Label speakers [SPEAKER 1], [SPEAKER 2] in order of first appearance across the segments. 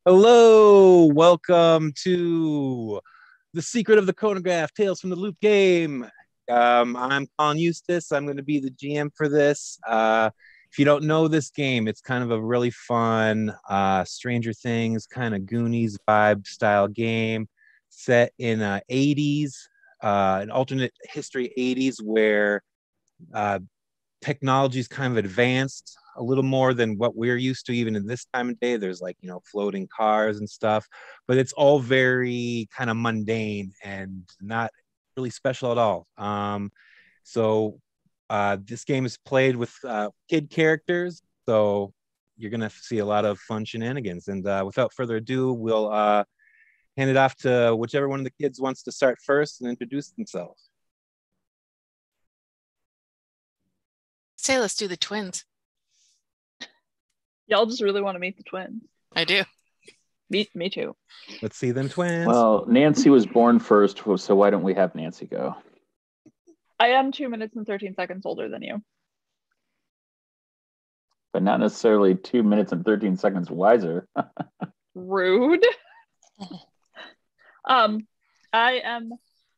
[SPEAKER 1] Hello, welcome to The Secret of the Chronograph, Tales from the Loop game. I'm Colin Eustace. I'm going to be the GM for this. If you don't know this game, it's kind of a really fun Stranger Things, kind of Goonies vibe style game set in 80s, an alternate history 80s where uh, technology's kind of advanced a little more than what we're used to even in this time of day. There's like, floating cars and stuff, but it's all very kind of mundane and not really special at all. So this game is played with kid characters, so you're gonna see a lot of fun shenanigans. And without further ado, we'll hand it off to whichever one of the kids wants to start first and introduce themselves.
[SPEAKER 2] Say, let's do the twins.
[SPEAKER 3] Y'all just really want to meet the twins.
[SPEAKER 2] I do.
[SPEAKER 3] Me too.
[SPEAKER 1] Let's see them twins.
[SPEAKER 4] Well, Nancy was born first, so why don't we have Nancy go?
[SPEAKER 3] I am 2 minutes and 13 seconds older than you.
[SPEAKER 4] But not necessarily 2 minutes and 13 seconds wiser.
[SPEAKER 3] Rude. I am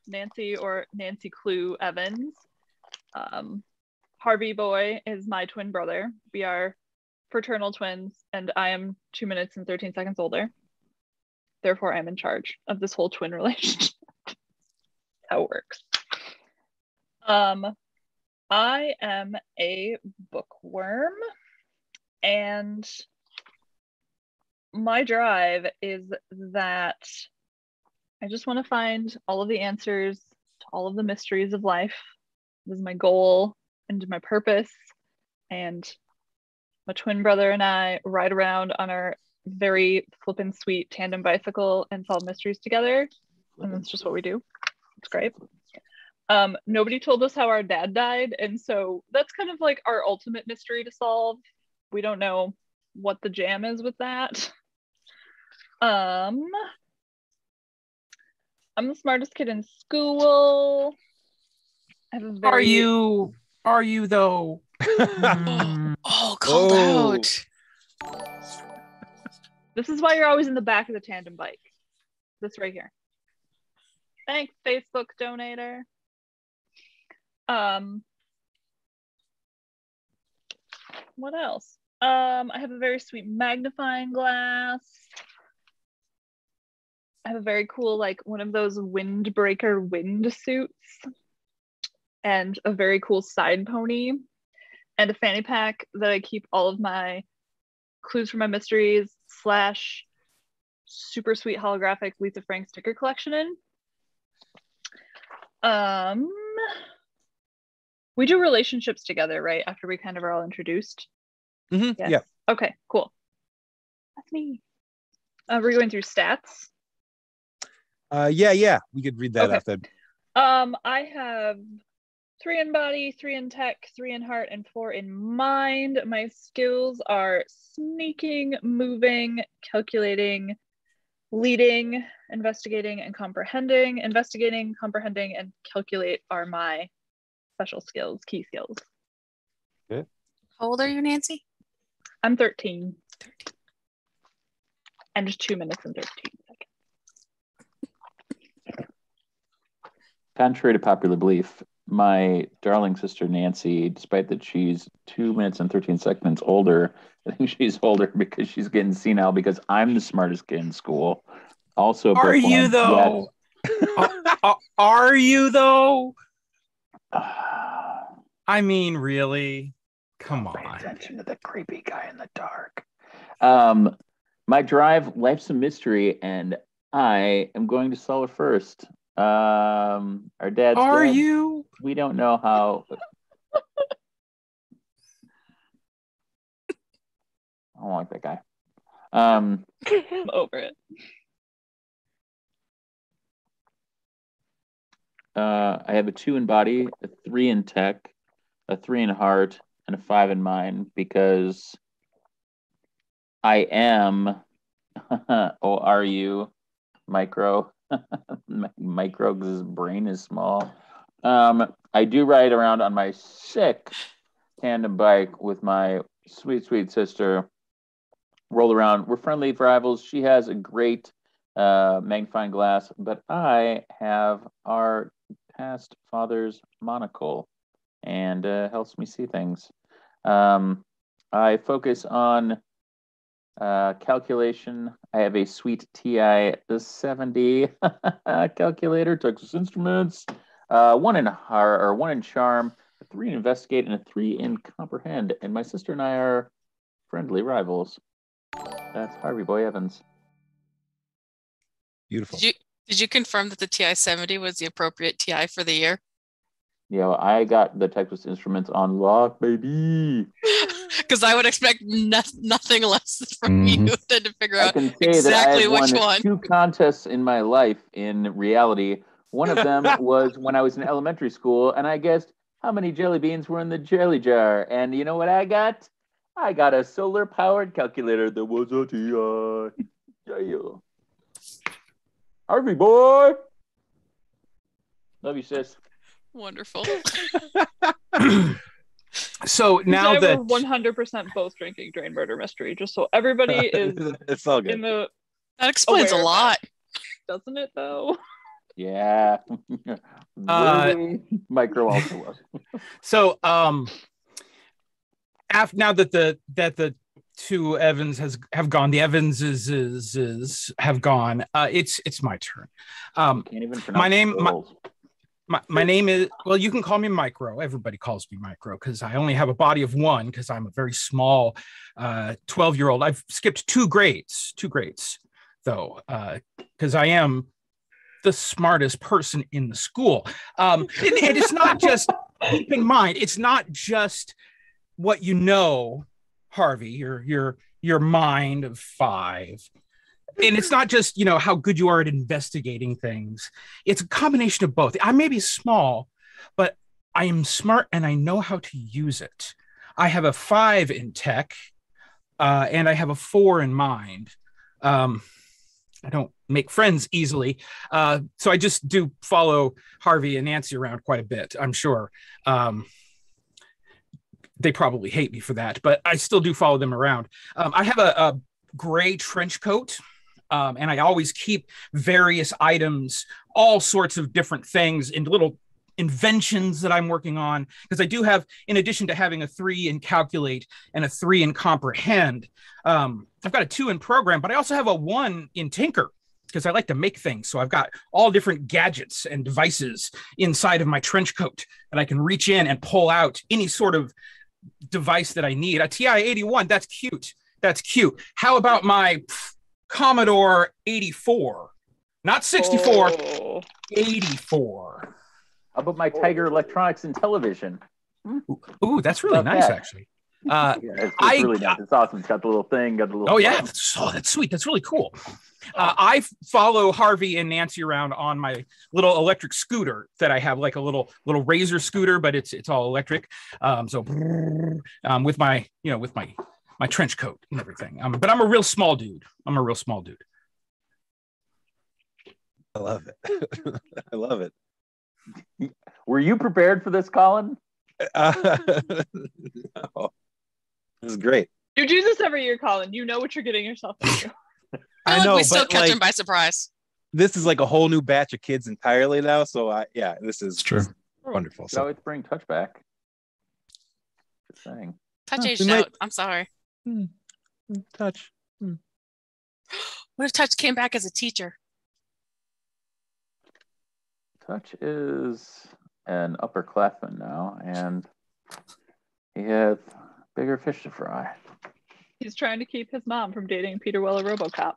[SPEAKER 3] Nancy, or Nancy Clue Evans. Harvey Boy is my twin brother. We are fraternal twins, and I am 2 minutes and 13 seconds older. Therefore, I'm in charge of this whole twin relationship. How it works. I am a bookworm, and my drive is that I just want to find all of the answers to all of the mysteries of life. This is my goal and my purpose, and my twin brother and I ride around on our very flippin' sweet tandem bicycle and solve mysteries together, and that's just what we do. It's great. Nobody told us how our dad died, and so that's kind of like our ultimate mystery to solve. We don't know what the jam is with that. I'm the smartest kid in school. I have a very...
[SPEAKER 5] Are you though?
[SPEAKER 2] Called out.
[SPEAKER 3] This is why you're always in the back of the tandem bike. This right here. Thanks, Facebook donator. What else? I have a very sweet magnifying glass. I have a very cool, like, one of those windbreaker wind suits, and a very cool side pony, and a fanny pack that I keep all of my clues for my mysteries / super sweet holographic Lisa Frank sticker collection in. We do relationships together, right? After we kind of are all introduced.
[SPEAKER 1] Mm-hmm.
[SPEAKER 3] Yes.
[SPEAKER 1] Yeah.
[SPEAKER 3] Okay, cool. That's me. We're going through stats.
[SPEAKER 1] Yeah. We could read that
[SPEAKER 3] Okay.
[SPEAKER 1] off the...
[SPEAKER 3] I have 3 in body, 3 in tech, 3 in heart, and 4 in mind. My skills are sneaking, moving, calculating, leading, investigating, and comprehending. Investigating, comprehending, and calculate are my special skills, key skills.
[SPEAKER 1] Good.
[SPEAKER 2] How old are you, Nancy?
[SPEAKER 3] I'm 13. And just 2 minutes and 13 seconds.
[SPEAKER 4] Contrary to popular belief, my darling sister Nancy, despite that she's 2 minutes and 13 seconds older, I think she's older because she's getting senile because I'm the smartest kid in school. Also,
[SPEAKER 5] Are you though? Are you though? I mean, really? Come
[SPEAKER 4] Pay
[SPEAKER 5] on.
[SPEAKER 4] attention to the creepy guy in the dark. My drive, life's a mystery, and I am going to solve it first. Our dad's
[SPEAKER 5] Are
[SPEAKER 4] dead.
[SPEAKER 5] you?
[SPEAKER 4] We don't know how. I don't like that guy.
[SPEAKER 3] I'm over it.
[SPEAKER 4] I have a 2 in body, a 3 in tech, a 3 in heart, and a 5 in mind because I am ORU micro. Micro because his brain is small. I do ride around on my sick tandem bike with my sweet, sweet sister. roll around. We're friendly rivals. She has a great magnifying glass, but I have our past father's monocle, and helps me see things. I focus on calculation. I have a sweet TI 70 calculator, Texas Instruments, one in charm, a 3 in investigate, and a 3 in comprehend. And my sister and I are friendly rivals. That's Harvey Boy Evans.
[SPEAKER 1] Beautiful.
[SPEAKER 2] Did you confirm that the TI-70 was the appropriate TI for the year?
[SPEAKER 4] Yeah, I got the Texas Instruments on lock, baby.
[SPEAKER 2] Because I would expect nothing less from you than to figure
[SPEAKER 4] I
[SPEAKER 2] out
[SPEAKER 4] can say
[SPEAKER 2] exactly
[SPEAKER 4] that I have
[SPEAKER 2] which
[SPEAKER 4] won
[SPEAKER 2] one.
[SPEAKER 4] 2 contests in my life in reality. One of them was when I was in elementary school, and I guessed how many jelly beans were in the jelly jar. And you know what I got? I got a solar-powered calculator that was a TI. Yeah. Harvey boy. Love you, sis.
[SPEAKER 2] Wonderful.
[SPEAKER 5] So now
[SPEAKER 3] Today
[SPEAKER 5] that
[SPEAKER 3] we're 100% both drinking Drain Murder Mystery, just so everybody is
[SPEAKER 1] It's all good.
[SPEAKER 3] in the.
[SPEAKER 2] That explains a
[SPEAKER 3] Aware of
[SPEAKER 2] lot.
[SPEAKER 3] Doesn't it though?
[SPEAKER 4] Yeah. Micro also was.
[SPEAKER 5] so now that the two Evans have gone, the Evanses have gone. It's my turn.
[SPEAKER 4] Can't even pronounce
[SPEAKER 5] My name.
[SPEAKER 4] vowels.
[SPEAKER 5] My name is, well, you can call me Micro. Everybody calls me Micro because I only have a body of 1 because I'm a very small 12-year-old. I've skipped 2 grades though, because I am the smartest person in the school. And it's not just, keep in mind, it's not just what you know, Harvey, your mind of 5. And it's not just, how good you are at investigating things. It's a combination of both. I may be small, but I am smart and I know how to use it. I have a 5 in tech, and I have a 4 in mind. I don't make friends easily, so I just do follow Harvey and Nancy around quite a bit, I'm sure. They probably hate me for that, but I still do follow them around. I have a gray trench coat. And I always keep various items, all sorts of different things in little inventions that I'm working on. Because I do have, in addition to having a 3 in calculate and a 3 in comprehend, I've got a 2 in program, but I also have a 1 in tinker because I like to make things. So I've got all different gadgets and devices inside of my trench coat that I can reach in and pull out any sort of device that I need. A TI-81, that's cute. That's cute. How about my Commodore 84, not 64, 84.
[SPEAKER 4] How about my Tiger Electronics and Television?
[SPEAKER 5] Ooh, that's really nice, actually.
[SPEAKER 4] Yeah, it's really nice. It's awesome. It's got the little thing, got the little.
[SPEAKER 5] Oh yeah, that's sweet. That's really cool. I follow Harvey and Nancy around on my little electric scooter that I have, like a little razor scooter, but it's all electric. With my my trench coat and everything. But I'm a real small dude. I
[SPEAKER 1] love it. I love it.
[SPEAKER 4] Were you prepared for this, Colin?
[SPEAKER 1] No. This is great.
[SPEAKER 3] You do this every year, Colin. You know what you're getting yourself into.
[SPEAKER 1] I know,
[SPEAKER 2] we still
[SPEAKER 1] but
[SPEAKER 2] catch him by surprise.
[SPEAKER 1] This is like a whole new batch of kids entirely now. So this is
[SPEAKER 5] true.
[SPEAKER 1] Wonderful.
[SPEAKER 4] So always bring touch back. Just saying.
[SPEAKER 2] Touch aged out. I'm sorry.
[SPEAKER 1] Touch.
[SPEAKER 2] What if Touch came back as a teacher?
[SPEAKER 4] Touch is an upperclassman now, and he has bigger fish to fry.
[SPEAKER 3] He's trying to keep his mom from dating Peter Weller RoboCop.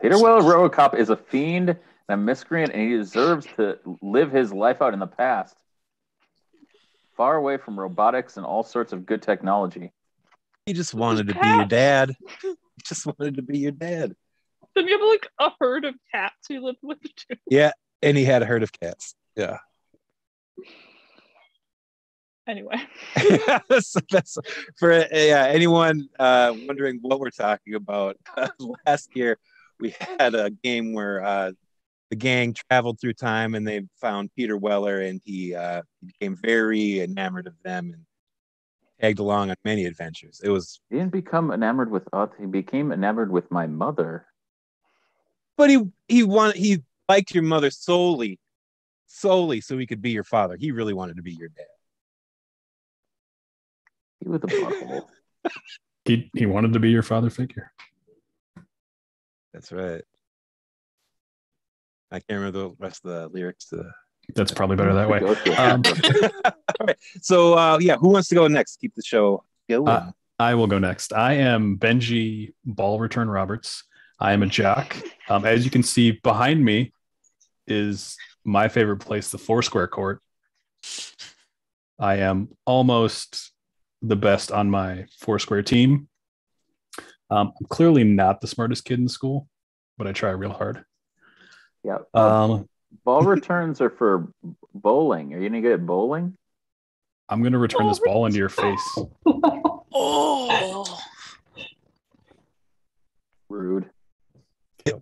[SPEAKER 4] Peter Weller RoboCop is a fiend and a miscreant, and he deserves to live his life out in the past, far away from robotics and all sorts of good technology.
[SPEAKER 1] He just wanted to be your dad. He just wanted to be your dad.
[SPEAKER 3] Didn't you have like a herd of cats he lived with too?
[SPEAKER 1] Yeah, and he had a herd of cats. Yeah.
[SPEAKER 3] Anyway.
[SPEAKER 1] So that's for anyone wondering what we're talking about. Last year we had a game where the gang traveled through time and they found Peter Weller, and he became very enamored of them, and tagged along on many adventures. It was,
[SPEAKER 4] He didn't become enamored with us. He became enamored with my mother.
[SPEAKER 1] but he liked your mother solely so he could be your father. He really wanted to be your dad.
[SPEAKER 4] He was a butthole.
[SPEAKER 6] He wanted to be your father figure.
[SPEAKER 1] That's right. I can't remember the rest of the lyrics to.
[SPEAKER 6] That's probably better that way.
[SPEAKER 1] All right. So yeah, who wants to go next? Keep the show going.
[SPEAKER 6] I will go next. I am Benji Ball Return Roberts. I am a jock. As you can see behind me is my favorite place, the Foursquare Court. I am almost the best on my Foursquare team. I'm clearly not the smartest kid in school, but I try real hard.
[SPEAKER 4] Yeah. Ball returns are for bowling. Are you gonna get at bowling?
[SPEAKER 6] I'm gonna return this ball into your face.
[SPEAKER 2] Oh,
[SPEAKER 4] Rude.
[SPEAKER 3] It's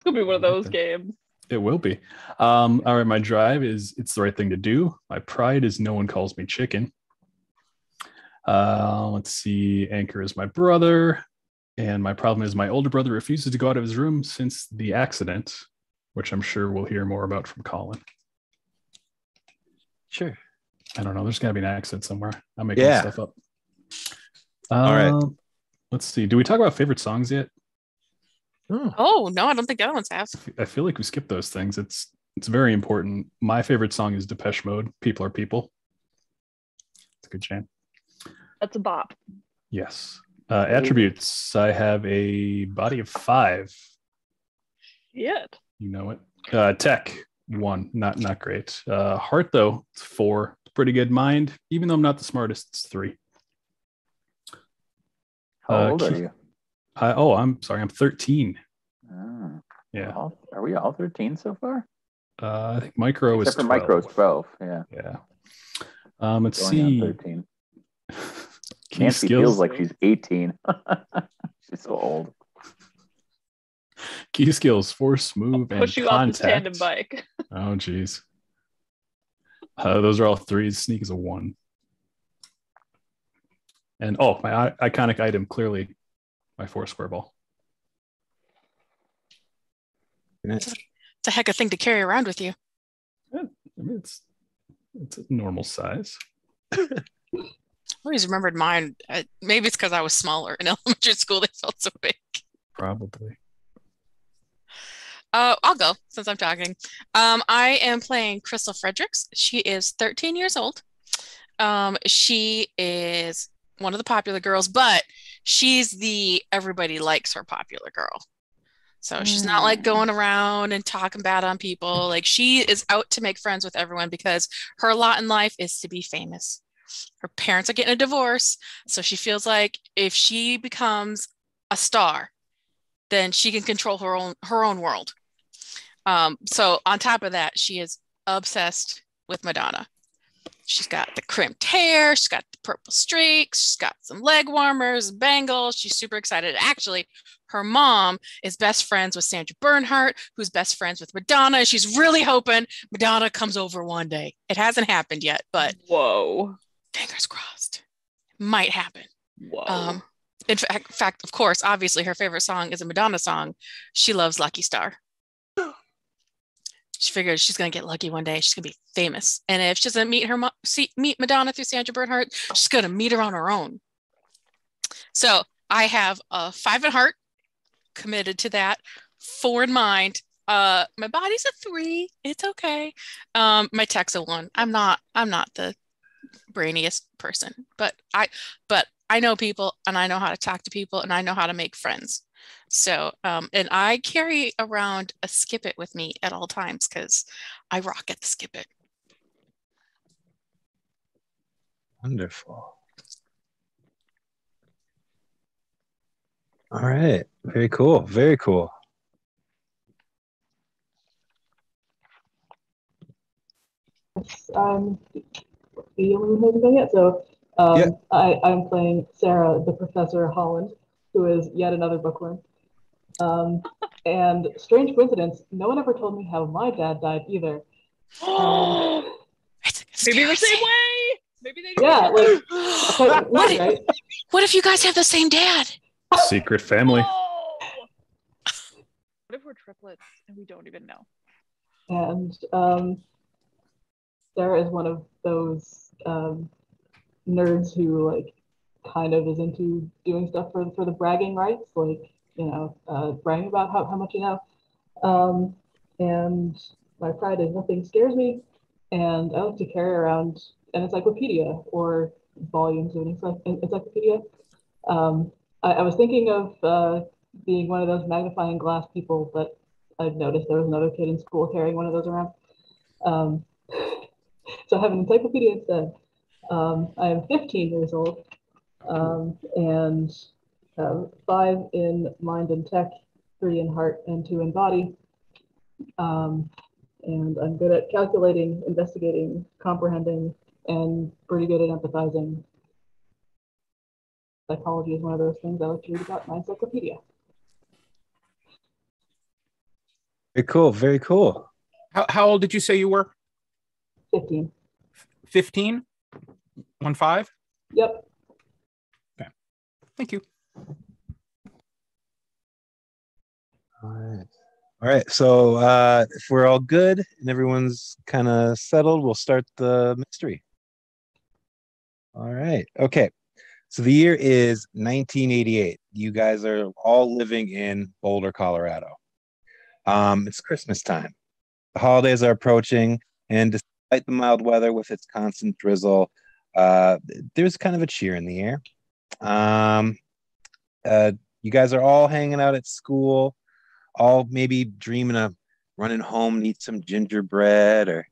[SPEAKER 3] gonna be one of those games.
[SPEAKER 6] It will be. All right, my drive is it's the right thing to do. My pride is no one calls me chicken. Let's see. Anchor is my brother. And my problem is my older brother refuses to go out of his room since the accident, which I'm sure we'll hear more about from Colin.
[SPEAKER 1] Sure.
[SPEAKER 6] I don't know. There's got to be an accident somewhere. I'm making stuff up.
[SPEAKER 1] All right.
[SPEAKER 6] Let's see. Do we talk about favorite songs yet?
[SPEAKER 2] oh no, I don't think the other ones have.
[SPEAKER 6] I feel like we skipped those things. It's very important. My favorite song is Depeche Mode. People are people. It's a good jam.
[SPEAKER 3] That's a bop.
[SPEAKER 6] Yes. Attributes. I have a body of 5.
[SPEAKER 3] Shit.
[SPEAKER 6] You know it. Tech 1. Not great. Heart though, it's 4. It's pretty good. Mind, even though I'm not the smartest, it's 3.
[SPEAKER 4] How old are you?
[SPEAKER 6] I'm sorry. I'm 13.
[SPEAKER 4] Oh,
[SPEAKER 6] Yeah.
[SPEAKER 4] are we all 13 so far?
[SPEAKER 6] I think Micro is
[SPEAKER 4] Except for
[SPEAKER 6] 12.
[SPEAKER 4] Micro's 12. Yeah.
[SPEAKER 6] Yeah. Let's
[SPEAKER 4] Going
[SPEAKER 6] see.
[SPEAKER 4] on 13.
[SPEAKER 6] Key
[SPEAKER 4] Nancy
[SPEAKER 6] skills.
[SPEAKER 4] feels like she's 18. She's so old.
[SPEAKER 6] Key skills: force, move, and
[SPEAKER 3] Push you off the
[SPEAKER 6] contact.
[SPEAKER 3] tandem bike.
[SPEAKER 6] Oh, geez. Those are all 3s. Sneak is a 1. And my iconic item, clearly my Foursquare ball.
[SPEAKER 2] It's a heck of a thing to carry around with you.
[SPEAKER 6] Yeah, I mean, it's a normal size.
[SPEAKER 2] I always remembered mine. Maybe it's because I was smaller in elementary school. They felt so big.
[SPEAKER 6] Probably.
[SPEAKER 2] I'll go since I'm talking. I am playing Crystal Fredericks. She is 13 years old. She is one of the popular girls, but she's the everybody likes her popular girl. So she's not like going around and talking bad on people. Like she is out to make friends with everyone because her lot in life is to be famous. Her parents are getting a divorce, so she feels like if she becomes a star, then she can control her own world. So on top of that, she is obsessed with Madonna. She's got the crimped hair, she's got the purple streaks, she's got some leg warmers, bangles. She's super excited. Actually, her mom is best friends with Sandra Bernhardt, who's best friends with Madonna. She's really hoping Madonna comes over one day. It hasn't happened yet, but
[SPEAKER 3] Whoa.
[SPEAKER 2] fingers crossed. Might happen.
[SPEAKER 3] Whoa.
[SPEAKER 2] In fact, of course, obviously her favorite song is a Madonna song. She loves Lucky Star. She figures she's going to get lucky one day. She's going to be famous. And if she doesn't meet Madonna through Sandra Bernhardt, she's going to meet her on her own. So I have a 5 in heart, committed to that. 4 in mind. My body's a 3. It's okay. My tech's a 1. I'm not the brainiest person, but I know people and I know how to talk to people and I know how to make friends. So, and I carry around a skip it with me at all times because I rock at the skip it.
[SPEAKER 1] Wonderful. All right. Very cool. Very cool.
[SPEAKER 7] I'm the only one who hasn't done yet. So I'm playing Sarah, the Professor Holland, who is yet another bookworm. And strange coincidence, no one ever told me how my dad died either.
[SPEAKER 2] It's
[SPEAKER 3] Maybe the same way. Maybe they do.
[SPEAKER 7] Yeah, like
[SPEAKER 2] what,
[SPEAKER 7] right?
[SPEAKER 2] what if you guys have the same dad?
[SPEAKER 6] Secret family.
[SPEAKER 3] Oh! What if we're triplets and we don't even know?
[SPEAKER 7] And Sarah is one of those nerds who like kind of is into doing stuff for the bragging rights, like bragging about how much you know. And my pride is nothing scares me, and I like to carry around an encyclopedia or volumes of an encyclopedia. I was thinking of being one of those magnifying glass people, but I've noticed there was another kid in school carrying one of those around. So I have an encyclopedia instead. I am 15 years old, and 5 in mind and tech, 3 in heart, and 2 in body. And I'm good at calculating, investigating, comprehending, and pretty good at empathizing. Psychology is one of those things I like to read about in my encyclopedia.
[SPEAKER 1] Very cool. Very cool.
[SPEAKER 5] How old did you say you were?
[SPEAKER 7] 15.
[SPEAKER 5] 15? 15?
[SPEAKER 7] Yep.
[SPEAKER 5] Okay. Thank you.
[SPEAKER 1] All right. All right. So if we're all good and everyone's kind of settled, we'll start the mystery. All right. Okay. So the year is 1988. You guys are all living in Boulder, Colorado. It's Christmas time. The holidays are approaching, and despite the mild weather with its constant drizzle, there's kind of a cheer in the air. You guys are all hanging out at school, all maybe dreaming of running home to eat some gingerbread or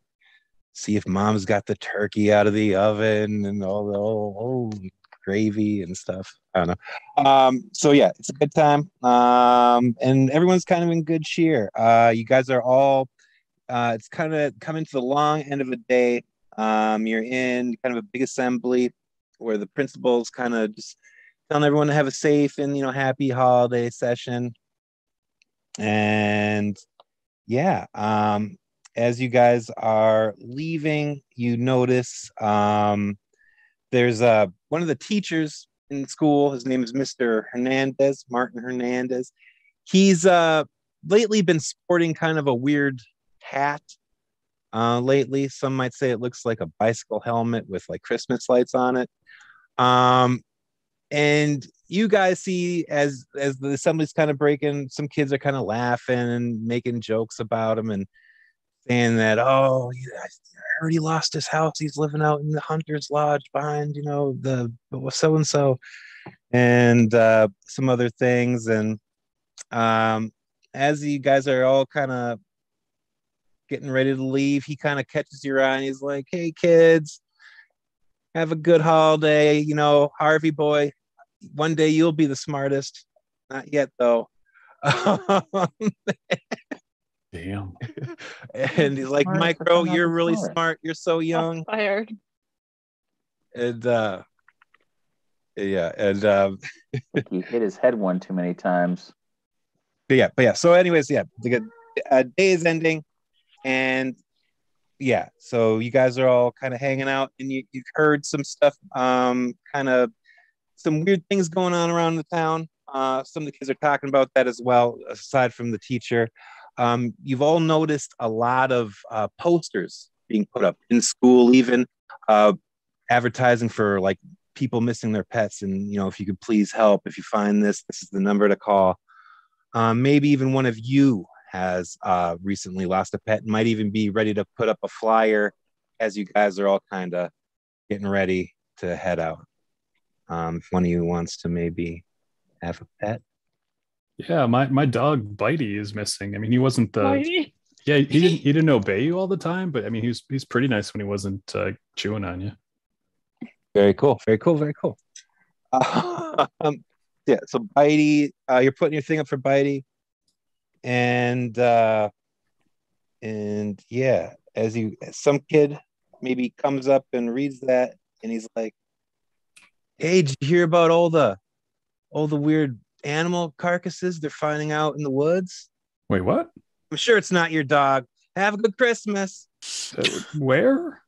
[SPEAKER 1] see if mom's got the turkey out of the oven and all the gravy and stuff. I don't know. So yeah, it's a good time. And everyone's kind of in good cheer. You guys are all, it's kind of coming to the long end of a day. You're in kind of a big assembly where the principal's kind of just telling everyone to have a safe and, happy holiday session. And yeah, as you guys are leaving, you notice there's one of the teachers in school. His name is Mr. Hernandez, Martin Hernandez. He's lately been sporting kind of a weird hat lately. Some might say it looks like a bicycle helmet with like Christmas lights on it. And you guys see as the assembly's kind of breaking, some kids are kind of laughing and making jokes about him and saying that, oh, I heard he lost his house. He's living out in the hunter's lodge behind, the so-and-so and some other things. And as you guys are all kind of getting ready to leave, he kind of catches your eye and he's like, hey, kids, have a good holiday. Harvey boy, one day you'll be the smartest. Not yet, though.
[SPEAKER 6] Damn.
[SPEAKER 1] And he's like, Micro, you're really smart. You're so young.
[SPEAKER 3] Fired.
[SPEAKER 1] And yeah, and
[SPEAKER 4] he hit his head one too many times.
[SPEAKER 1] But yeah. So, anyways, yeah, the day is ending, and yeah, so you guys are all kind of hanging out, and you've heard some stuff, kind of some weird things going on around the town. Some of the kids are talking about that as well, aside from the teacher. You've all noticed a lot of posters being put up in school, even advertising for like people missing their pets. And, if you could please help, if you find this is the number to call. Maybe even one of you has recently lost a pet and might even be ready to put up a flyer as you guys are all kind of getting ready to head out. If one of you wants to maybe have a pet.
[SPEAKER 6] Yeah, my dog Bitey is missing. I mean, he wasn't the
[SPEAKER 3] Bitey?
[SPEAKER 6] Yeah, he didn't obey you all the time, but I mean, he's pretty nice when he wasn't chewing on you.
[SPEAKER 1] Very cool. Yeah, so Bitey, you're putting your thing up for Bitey, and yeah, as some kid maybe comes up and reads that, and he's like, "Hey, did you hear about all the weird animal carcasses they're finding out in the woods?"
[SPEAKER 6] Wait, what?
[SPEAKER 1] I'm sure it's not your dog. Have a good Christmas.
[SPEAKER 6] Where?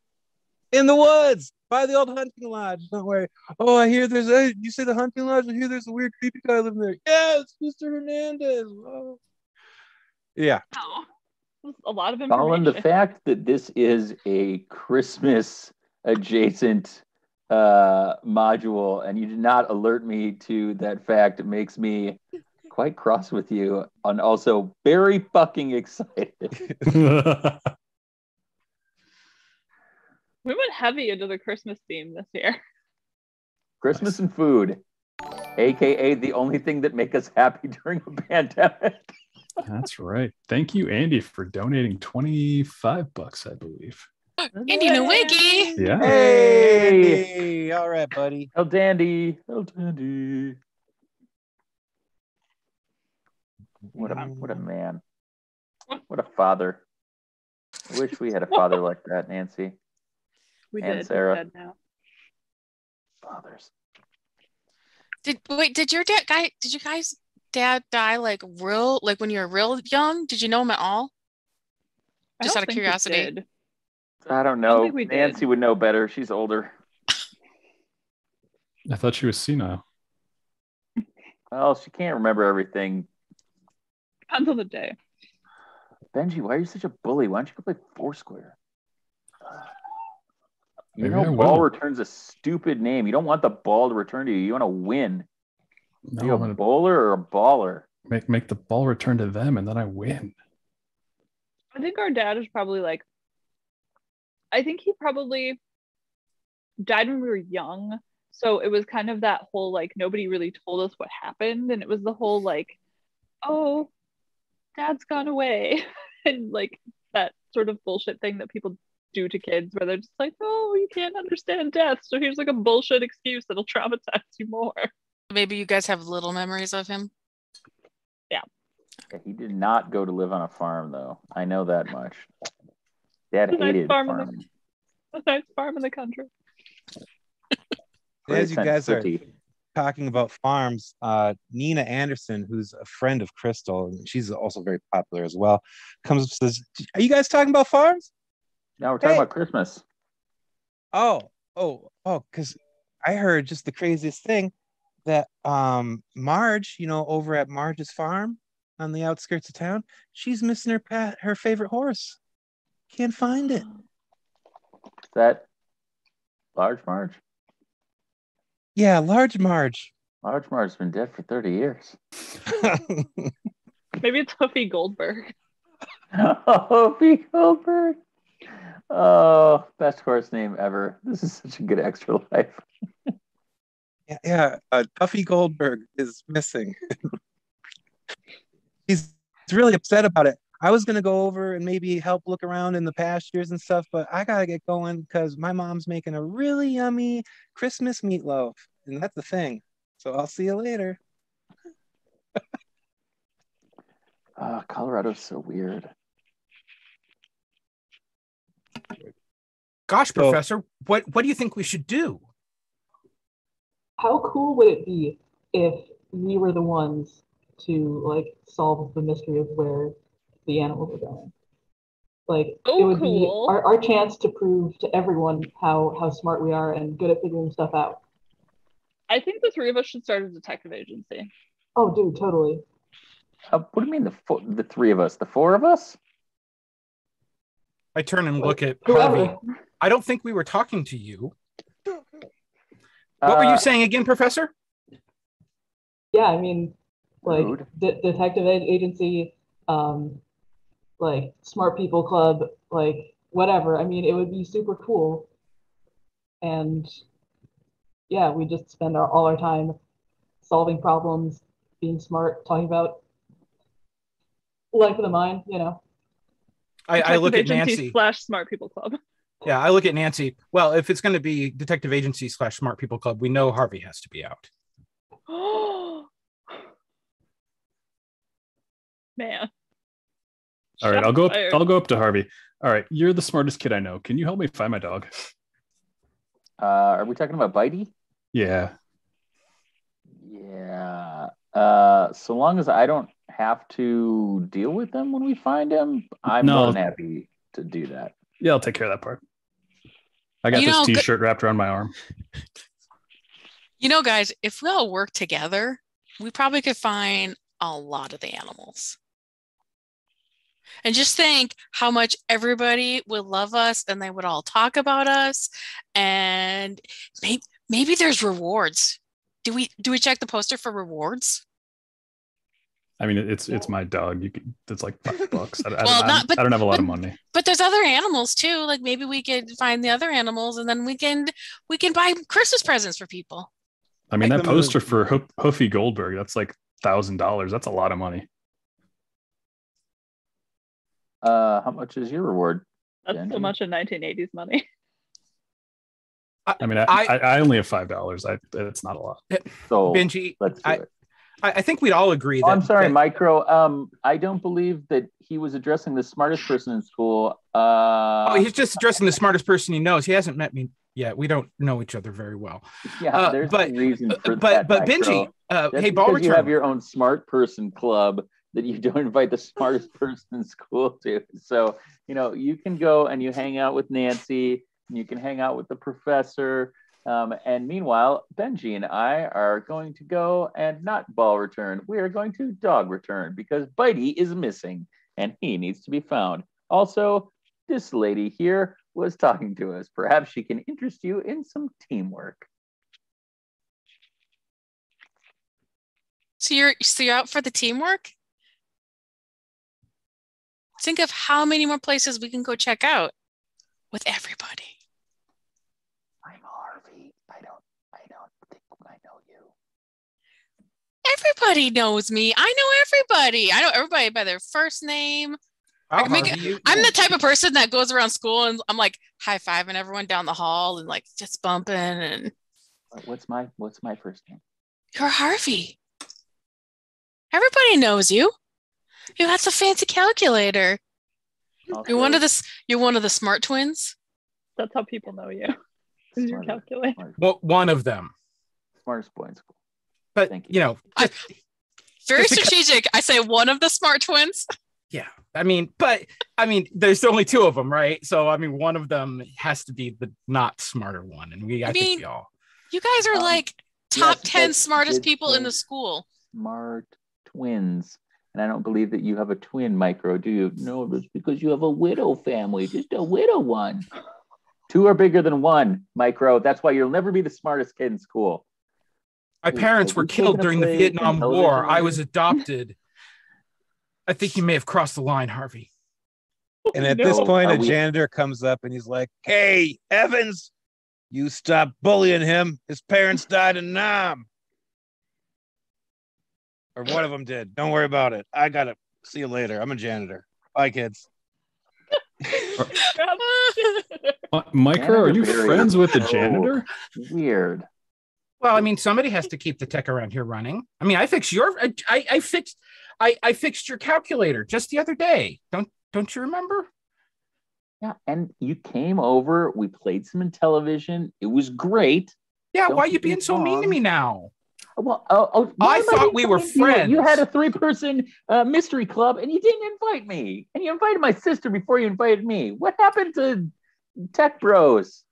[SPEAKER 1] In the woods, by the old hunting lodge. Don't worry. Oh, I hear there's a. You say the hunting lodge? I hear there's a weird creepy guy living there. Yeah, it's Mr. Hernandez. Oh. Yeah.
[SPEAKER 3] Oh, that's a lot of
[SPEAKER 4] Colin,
[SPEAKER 3] information.
[SPEAKER 4] the fact that this is a Christmas adjacent module and you did not alert me to that fact makes me quite cross with you and also very fucking excited.
[SPEAKER 3] We went heavy into the Christmas theme this year.
[SPEAKER 4] Christmas and food, aka the only thing that make us happy during a pandemic.
[SPEAKER 6] That's right. Thank you, Andy, for donating $25, I believe.
[SPEAKER 2] Andy Nowicki.
[SPEAKER 6] Yeah.
[SPEAKER 1] Hey, all right, buddy.
[SPEAKER 4] El Dandy. El Dandy. What a man. What a father. I wish we had a father like that, Nancy.
[SPEAKER 3] We
[SPEAKER 4] And
[SPEAKER 3] did.
[SPEAKER 4] Sarah.
[SPEAKER 3] We're dead now.
[SPEAKER 4] Fathers.
[SPEAKER 2] Did your dad die like when you were real young? Did you know him at all?
[SPEAKER 3] I
[SPEAKER 2] Just
[SPEAKER 3] don't
[SPEAKER 2] out of
[SPEAKER 3] think we
[SPEAKER 2] curiosity.
[SPEAKER 3] did.
[SPEAKER 4] I don't
[SPEAKER 3] I don't
[SPEAKER 4] know.
[SPEAKER 3] think we did.
[SPEAKER 4] Nancy would know better. She's older.
[SPEAKER 6] I thought she was senile.
[SPEAKER 4] Well, she can't remember everything.
[SPEAKER 3] Depends on the day.
[SPEAKER 4] Benji, why are you such a bully? Why don't you go play Foursquare? You
[SPEAKER 6] Maybe
[SPEAKER 4] know,
[SPEAKER 6] I
[SPEAKER 4] ball
[SPEAKER 6] will.
[SPEAKER 4] return's a stupid name. You don't want the ball to return to you. You want to win.
[SPEAKER 6] No,
[SPEAKER 4] Are you
[SPEAKER 6] I'm
[SPEAKER 4] a
[SPEAKER 6] gonna
[SPEAKER 4] bowler or a baller?
[SPEAKER 6] make the ball return to them, and then I win.
[SPEAKER 3] I think our dad is probably like, I think he probably died when we were young. So it was kind of that whole like, nobody really told us what happened. And it was the whole like, oh, dad's gone away. And like that sort of bullshit thing that people do to kids where they're just like, oh, you can't understand death. So here's like a bullshit excuse that'll traumatize you more.
[SPEAKER 2] Maybe you guys have little memories of him.
[SPEAKER 4] Yeah, he did not go to live on a farm, though. I know that much. Dad
[SPEAKER 3] The nice
[SPEAKER 4] hated
[SPEAKER 3] farm
[SPEAKER 4] farming.
[SPEAKER 3] A nice farm in the country.
[SPEAKER 1] As you guys are
[SPEAKER 4] City.
[SPEAKER 1] talking about farms, Nina Anderson, who's a friend of Crystal, and she's also very popular as well, comes up and says, "Are you guys talking about farms?"
[SPEAKER 4] Now we're talking
[SPEAKER 1] Hey.
[SPEAKER 4] about Christmas.
[SPEAKER 1] Oh, because I heard just the craziest thing that Marge, over at Marge's farm on the outskirts of town, she's missing her favorite horse. Can't find it.
[SPEAKER 4] Is that Large Marge?
[SPEAKER 1] Yeah, large Marge.
[SPEAKER 4] Large Marge's been dead for 30 years.
[SPEAKER 3] Maybe it's Huffy Goldberg.
[SPEAKER 4] Opie Goldberg. Oh, best horse name ever. This is such a good extra life.
[SPEAKER 1] Yeah. Puffy Goldberg is missing. He's really upset about it. I was gonna go over and maybe help look around in the pastures and stuff, but I gotta get going because my mom's making a really yummy Christmas meatloaf, and that's the thing. So I'll see you later.
[SPEAKER 4] Colorado's so weird.
[SPEAKER 5] Gosh,
[SPEAKER 1] So-
[SPEAKER 5] Professor, what do you think we should do?
[SPEAKER 7] How cool would it be if we were the ones to like solve the mystery of where the animals are going? Like it
[SPEAKER 3] Oh,
[SPEAKER 7] would
[SPEAKER 3] cool.
[SPEAKER 7] be our chance to prove to everyone how smart we are and good at figuring stuff out.
[SPEAKER 3] I think the three of us should start a detective agency.
[SPEAKER 7] Oh, dude, totally.
[SPEAKER 4] What do you mean the three of us? The four of us?
[SPEAKER 5] I turn and look at
[SPEAKER 7] Whoever.
[SPEAKER 5] Harvey. I don't think we were talking to you. What were you saying again, Professor?
[SPEAKER 7] Yeah, I mean, like
[SPEAKER 4] Rude.
[SPEAKER 7] detective agency, like smart people club, like whatever. I mean, it would be super cool. And yeah, we just spend all our time solving problems, being smart, talking about life of the mind,
[SPEAKER 5] I look at
[SPEAKER 3] Detective
[SPEAKER 5] Nancy.
[SPEAKER 3] agency / smart people club.
[SPEAKER 5] Yeah, I look at Nancy. Well, if it's going to be detective agency / smart people club, we know Harvey has to be out.
[SPEAKER 3] Man.
[SPEAKER 6] All right,
[SPEAKER 3] Shots
[SPEAKER 6] I'll go up.
[SPEAKER 3] fired.
[SPEAKER 6] I'll go up to Harvey. All right, you're the smartest kid I know. Can you help me find my dog?
[SPEAKER 4] Are we talking about Bitey?
[SPEAKER 6] Yeah.
[SPEAKER 4] Yeah. So long as I don't have to deal with them when we find him, I'm
[SPEAKER 6] No.
[SPEAKER 4] more than happy to do that.
[SPEAKER 6] Yeah, I'll take care of that part. I got
[SPEAKER 2] You
[SPEAKER 6] this
[SPEAKER 2] know,
[SPEAKER 6] T-shirt wrapped around my arm.
[SPEAKER 2] You know, guys, if we all work together, we probably could find a lot of the animals. And just think how much everybody would love us and they would all talk about us. And maybe there's rewards. Do we check the poster for rewards?
[SPEAKER 6] I mean, it's my dog. It's like $5.
[SPEAKER 2] Well,
[SPEAKER 6] I don't have a lot of money.
[SPEAKER 2] But there's other animals too. Like maybe we could find the other animals and then we can buy Christmas presents for people.
[SPEAKER 6] I mean, that poster for Hoofy Goldberg, that's like $1,000. That's a lot of money.
[SPEAKER 4] How much is your reward?
[SPEAKER 3] That's
[SPEAKER 4] Benji?
[SPEAKER 3] so much in 1980s money.
[SPEAKER 6] I mean, I only have $5. It's not a lot.
[SPEAKER 4] So
[SPEAKER 5] Benji,
[SPEAKER 4] let's do it.
[SPEAKER 5] I think we'd all agree that.
[SPEAKER 4] I'm sorry, Micro. I don't believe that he was addressing the smartest person in school.
[SPEAKER 5] He's just addressing the smartest person he knows. He hasn't met me yet. We don't know each other very well.
[SPEAKER 4] Yeah, there's a reason for that.
[SPEAKER 5] But Benji, hey, ball return.
[SPEAKER 4] You have your own smart person club that you don't invite the smartest person in school to. So, you can go and you hang out with Nancy, and you can hang out with the professor. And meanwhile, Benji and I are going to go and not ball return. We are going to dog return because Bitey is missing and he needs to be found. Also, this lady here was talking to us. Perhaps she can interest you in some teamwork.
[SPEAKER 2] So you're out for the teamwork? Think of how many more places we can go check out with everybody.
[SPEAKER 4] I'm Harvey. I don't think I know you.
[SPEAKER 2] Everybody knows me. I know everybody. I know everybody by their first name. I'm the type of person that goes around school and I'm like high-fiving everyone down the hall and like just bumping and
[SPEAKER 4] what's my first name?
[SPEAKER 2] You're Harvey. Everybody knows you. You got the fancy calculator. Okay. You're one of the smart twins.
[SPEAKER 3] That's how people know you. Is your calculator.
[SPEAKER 5] Well, one of them.
[SPEAKER 4] Smartest boy in school.
[SPEAKER 5] But
[SPEAKER 2] very strategic. I say one of the smart twins.
[SPEAKER 5] Yeah. I mean, there's only two of them, right? So I mean, one of them has to be the not smarter one. And I think we all.
[SPEAKER 2] You guys are like top 10 smartest people in the school.
[SPEAKER 4] Smart twins. And I don't believe that you have a twin, Micro, do you? No, it's because you have a widow family, just a widow one. Two are bigger than one, Micro. That's why you'll never be the smartest kid in school.
[SPEAKER 5] My parents were killed during the Vietnam War. I was adopted. I think you may have crossed the line, Harvey.
[SPEAKER 1] And at this point, a janitor comes up and he's like, "Hey, Evans, you stop bullying him. His parents died in Nam. Or one of them did. Don't worry about it. I got it. See you later. I'm a janitor. Bye, kids."
[SPEAKER 6] Micro, are you friends with the janitor?
[SPEAKER 4] Weird.
[SPEAKER 5] Well, I mean, somebody has to keep the tech around here running. I mean, I fixed your calculator just the other day. Don't you remember?
[SPEAKER 4] Yeah, and you came over. We played some in television. It was great.
[SPEAKER 5] Yeah, why are you being so mean to me now?
[SPEAKER 4] Well,
[SPEAKER 5] I thought we were friends.
[SPEAKER 4] You had a 3-person mystery club, and you didn't invite me. And you invited my sister before you invited me. What happened to Tech Bros?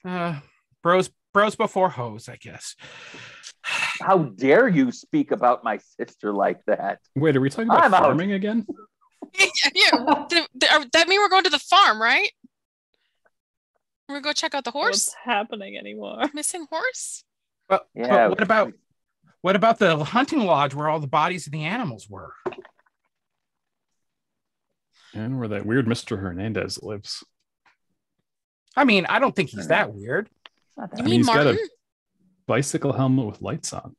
[SPEAKER 5] Bros before hoes, I guess.
[SPEAKER 4] How dare you speak about my sister like that?
[SPEAKER 6] Wait, are we talking about farming again?
[SPEAKER 2] Yeah. That mean we're going to the farm, right? We're gonna go check out the horse.
[SPEAKER 3] What's happening anymore?
[SPEAKER 2] Missing horse.
[SPEAKER 5] But what about the hunting lodge where all the bodies of the animals were?
[SPEAKER 6] And where that weird Mr. Hernandez lives.
[SPEAKER 5] I mean, I don't think he's that weird.
[SPEAKER 2] You mean Martin?
[SPEAKER 6] Got a bicycle helmet with lights on.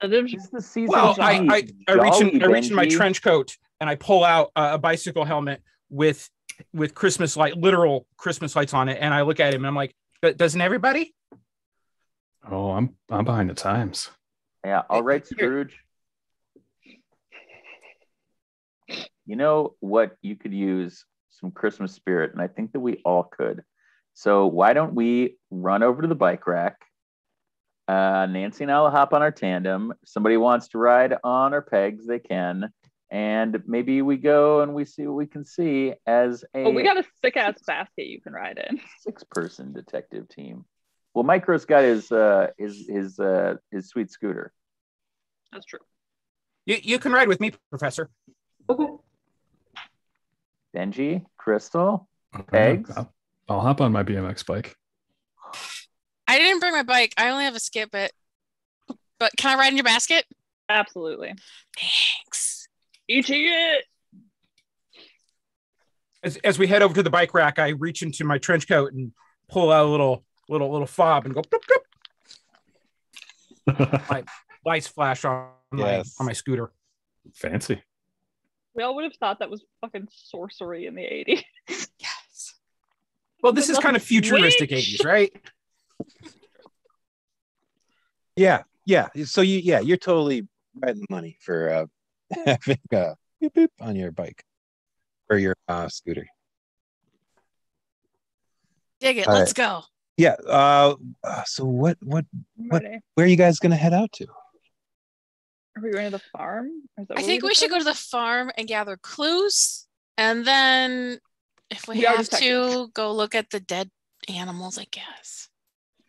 [SPEAKER 5] Well, I reach in my trench coat and I pull out a bicycle helmet with literal Christmas lights on it, and I look at him and I'm like, doesn't everybody?
[SPEAKER 6] Oh, I'm behind the times.
[SPEAKER 4] Yeah, all right, Scrooge. You know what? You could use some Christmas spirit, and I think that we all could. So why don't we run over to the bike rack? Nancy and I will hop on our tandem. If somebody wants to ride on our pegs, they can. And maybe we go and we see what we can see as a
[SPEAKER 3] Oh, we got a sick ass basket you can ride in.
[SPEAKER 4] 6-person detective team. Well, Micro's got his sweet scooter.
[SPEAKER 3] That's true.
[SPEAKER 5] You can ride with me, Professor.
[SPEAKER 7] Okay.
[SPEAKER 4] Benji, Crystal, Pegs.
[SPEAKER 6] I'll hop on my BMX bike.
[SPEAKER 2] I didn't bring my bike. I only have a skip it. But can I ride in your basket?
[SPEAKER 3] Absolutely.
[SPEAKER 2] Thanks.
[SPEAKER 3] Eating it.
[SPEAKER 5] As we head over to the bike rack, I reach into my trench coat and pull out a little fob and go bloop, bloop. My lights flash on my scooter.
[SPEAKER 6] Fancy.
[SPEAKER 3] We all would have thought that was fucking sorcery in the 80s.
[SPEAKER 2] Yes.
[SPEAKER 5] Well, this is kind of futuristic
[SPEAKER 3] Witch.
[SPEAKER 5] 80s, right?
[SPEAKER 1] Yeah. So you're totally betting money for having a beep beep on your bike or your scooter.
[SPEAKER 2] Dig it.
[SPEAKER 1] All
[SPEAKER 2] Let's go.
[SPEAKER 1] Yeah. So what
[SPEAKER 3] Ready.
[SPEAKER 1] where are you guys gonna head out to?
[SPEAKER 3] Are we going to the farm? Or is that
[SPEAKER 2] I
[SPEAKER 3] what
[SPEAKER 2] think we should go to
[SPEAKER 3] decided?
[SPEAKER 2] the farm and gather clues. And then if we
[SPEAKER 3] We are
[SPEAKER 2] have to,
[SPEAKER 3] detectives.
[SPEAKER 2] go look at the dead animals, I guess.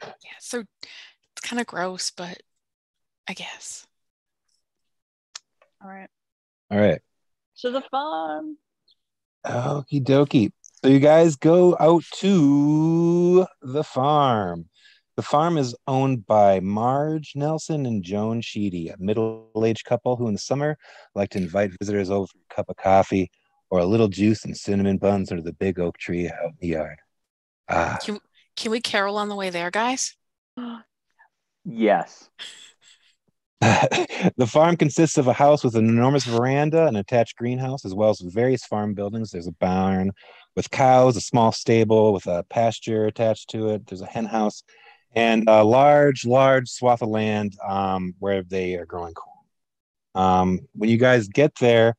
[SPEAKER 2] Yeah, so it's kind of gross, but I guess.
[SPEAKER 3] All right. To the farm.
[SPEAKER 1] Okie dokie. So you guys go out to the farm. The farm is owned by Marge Nelson and Joan Sheedy, a middle-aged couple who in the summer like to invite visitors over for a cup of coffee or a little juice and cinnamon buns under the big oak tree out in the yard.
[SPEAKER 2] Can we carol on the way there, guys?
[SPEAKER 4] Yes.
[SPEAKER 1] The farm consists of a house with an enormous veranda, an attached greenhouse, as well as various farm buildings. There's a barn with cows, a small stable with a pasture attached to it. There's a hen house and a large swath of land where they are growing corn. When you guys get there,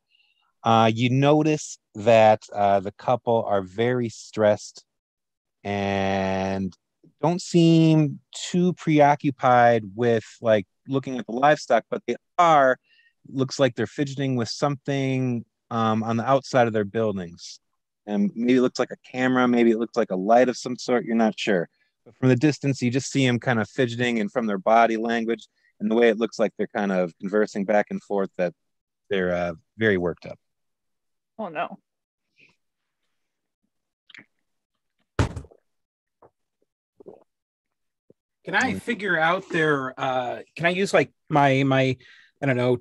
[SPEAKER 1] you notice that the couple are very stressed and don't seem too preoccupied with like looking at the livestock, but they are. Looks like they're fidgeting with something on the outside of their buildings, and maybe it looks like a camera, maybe it looks like a light of some sort. You're not sure, but from the distance, you just see them kind of fidgeting, and from their body language and the way it looks like they're kind of conversing back and forth, that they're very worked up.
[SPEAKER 3] Oh no.
[SPEAKER 5] Can I figure out their can I use like my I don't know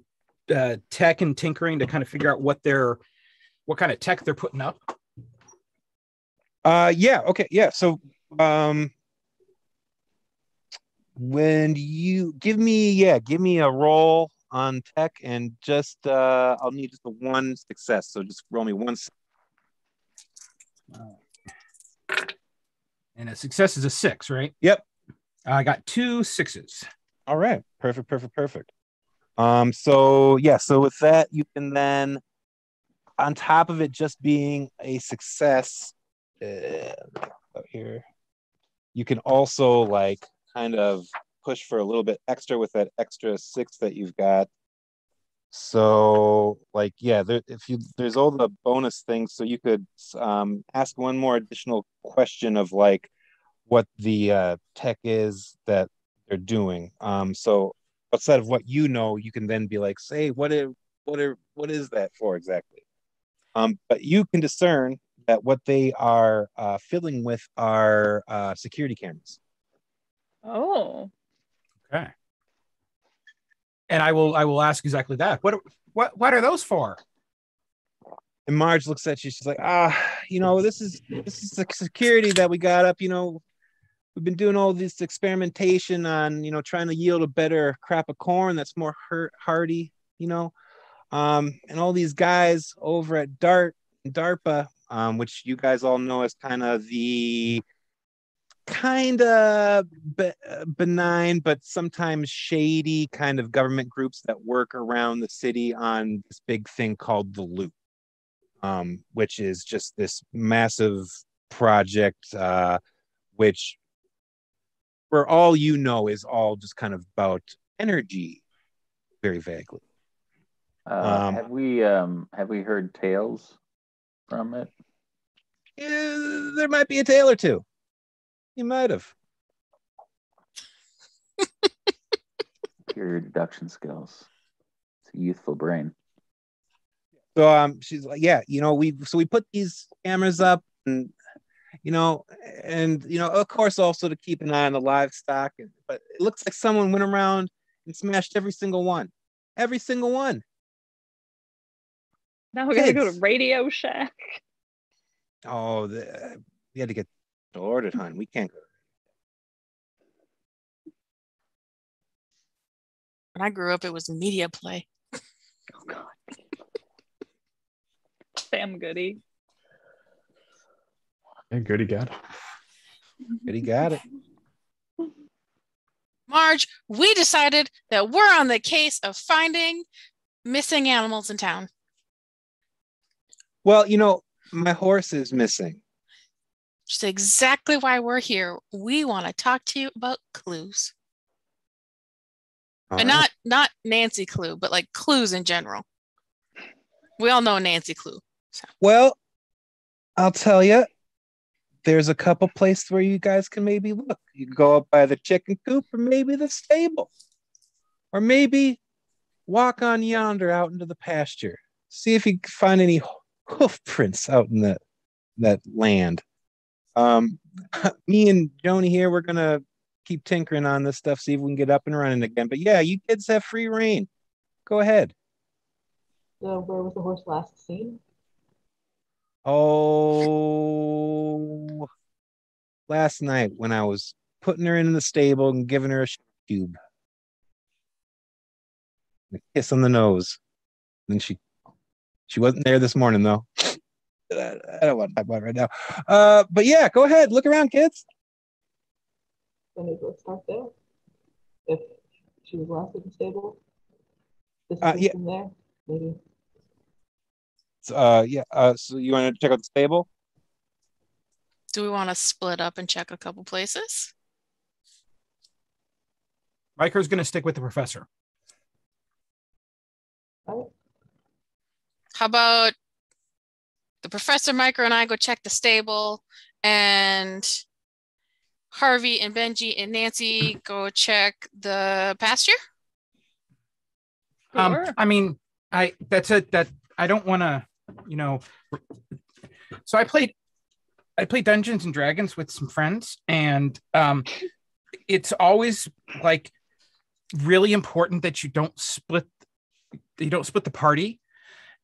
[SPEAKER 5] tech and tinkering to kind of figure out what kind of tech they're putting up?
[SPEAKER 1] Okay. So when you give me a roll on tech, and just I'll need just the one success. So just roll me one.
[SPEAKER 5] And a success is a 6, right?
[SPEAKER 1] Yep.
[SPEAKER 5] I got 2 6s.
[SPEAKER 1] All right. Perfect. So with that, you can then, on top of it just being a success, out here, you can also like kind of push for a little bit extra with that extra 6 that you've got. So like, there's all the bonus things. So you could ask one more additional question of like what the tech is that they're doing. So outside of what you know, you can then be like, say, what is that for exactly? But you can discern that what they are filling with are security cameras.
[SPEAKER 3] Oh.
[SPEAKER 5] Okay. And I will ask exactly that. What are those for?
[SPEAKER 1] And Marge looks at you. She's like, this is the security that we got up. We've been doing all this experimentation on, trying to yield a better crop of corn that's more hardy, and all these guys over at DARPA, which you guys all know as kind of the benign but sometimes shady kind of government groups that work around the city on this big thing called the Loop, which is just this massive project, which where all is all just kind of about energy, very vaguely.
[SPEAKER 4] Have we heard tales from it?
[SPEAKER 1] There might be a tale or two. You might have.
[SPEAKER 4] Your deduction skills. It's a youthful brain.
[SPEAKER 1] So she's like, yeah, we put these cameras up, and of course also to keep an eye on the livestock, but it looks like someone went around and smashed every single one. Every single one.
[SPEAKER 3] Now we gotta go to Radio Shack.
[SPEAKER 1] Oh, we had to get ordered, hon. We can't go.
[SPEAKER 2] When I grew up, it was Media Play.
[SPEAKER 3] Oh God. Sam Goody.
[SPEAKER 6] Yeah, Goody got it.
[SPEAKER 1] Goody got it.
[SPEAKER 2] Marge, we decided that we're on the case of finding missing animals in town.
[SPEAKER 1] Well, my horse is missing.
[SPEAKER 2] Which is exactly why we're here. We want to talk to you about clues.
[SPEAKER 1] All
[SPEAKER 2] And
[SPEAKER 1] right.
[SPEAKER 2] not Nancy Clue, but like clues in general. We all know Nancy Clue. So.
[SPEAKER 1] Well, I'll tell you, there's a couple places where you guys can maybe look. You can go up by the chicken coop, or maybe the stable, or maybe walk on yonder out into the pasture. See if you can find any hoof prints out in that land. Me and Joni here, we're gonna keep tinkering on this stuff, see if we can get up and running again. But yeah, you kids have free reign. Go ahead.
[SPEAKER 7] So where was the horse last seen?
[SPEAKER 1] Oh, last night when I was putting her in the stable and giving her a cube, a kiss on the nose. Then she wasn't there this morning though. I don't want to talk about it right now. But yeah, go ahead, look around, kids.
[SPEAKER 7] Then maybe let's start there. If she was last in the stable, this is
[SPEAKER 1] Yeah.
[SPEAKER 7] from there, maybe.
[SPEAKER 1] So you want to check out the stable?
[SPEAKER 2] Do we want to split up and check a couple places?
[SPEAKER 5] Riker's going to stick with the professor.
[SPEAKER 7] All right.
[SPEAKER 2] How about the Professor, Micro, and I go check the stable, and Harvey and Benji and Nancy go check the pasture?
[SPEAKER 3] Sure.
[SPEAKER 5] I mean, I don't want to, so I played Dungeons and Dragons with some friends, and it's always like really important that you don't split the party.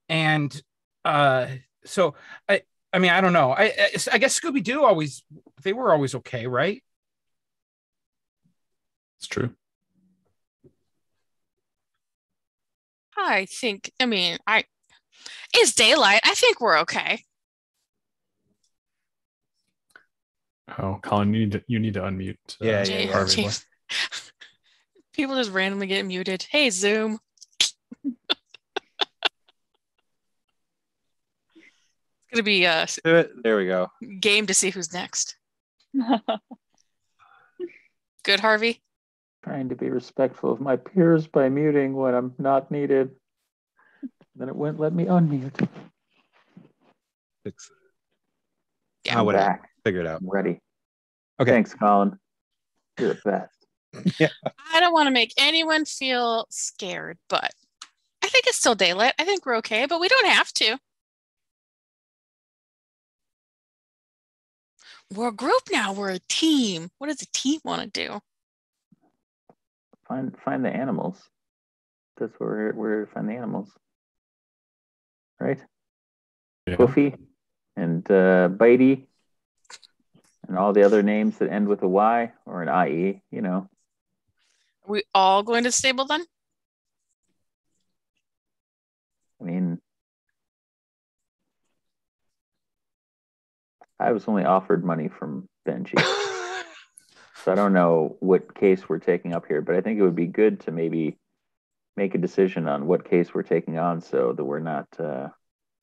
[SPEAKER 5] And so I mean, I don't know. I guess Scooby-Doo they were always okay, right?
[SPEAKER 6] It's true.
[SPEAKER 2] It's daylight. I think we're okay.
[SPEAKER 6] Oh, Colin, you need to unmute.
[SPEAKER 1] Yeah,
[SPEAKER 6] Harvey.
[SPEAKER 2] James. People just randomly get muted. Hey, Zoom. It's gonna be a
[SPEAKER 1] There we go.
[SPEAKER 2] game to see who's next. Good, Harvey?
[SPEAKER 4] Trying to be respectful of my peers by muting when I'm not needed. Then it wouldn't let me unmute.
[SPEAKER 2] Yeah.
[SPEAKER 1] Whatever.
[SPEAKER 4] Back.
[SPEAKER 1] Figure it out.
[SPEAKER 4] I'm ready.
[SPEAKER 1] Okay.
[SPEAKER 4] Thanks, Colin. You're the best.
[SPEAKER 1] Yeah.
[SPEAKER 2] I don't want to make anyone feel scared, but I think it's still daylight. I think we're okay, but we don't have to. We're a group now. We're a team. What does a team want to do?
[SPEAKER 4] Find the animals. That's where we're to find the animals. Right?
[SPEAKER 6] Yeah.
[SPEAKER 4] Poofy and Bitey and all the other names that end with a Y or an IE,
[SPEAKER 2] Are we all going to the stable then?
[SPEAKER 4] I mean, I was only offered money from Benji. So I don't know what case we're taking up here, but I think it would be good to maybe make a decision on what case we're taking on so that we're not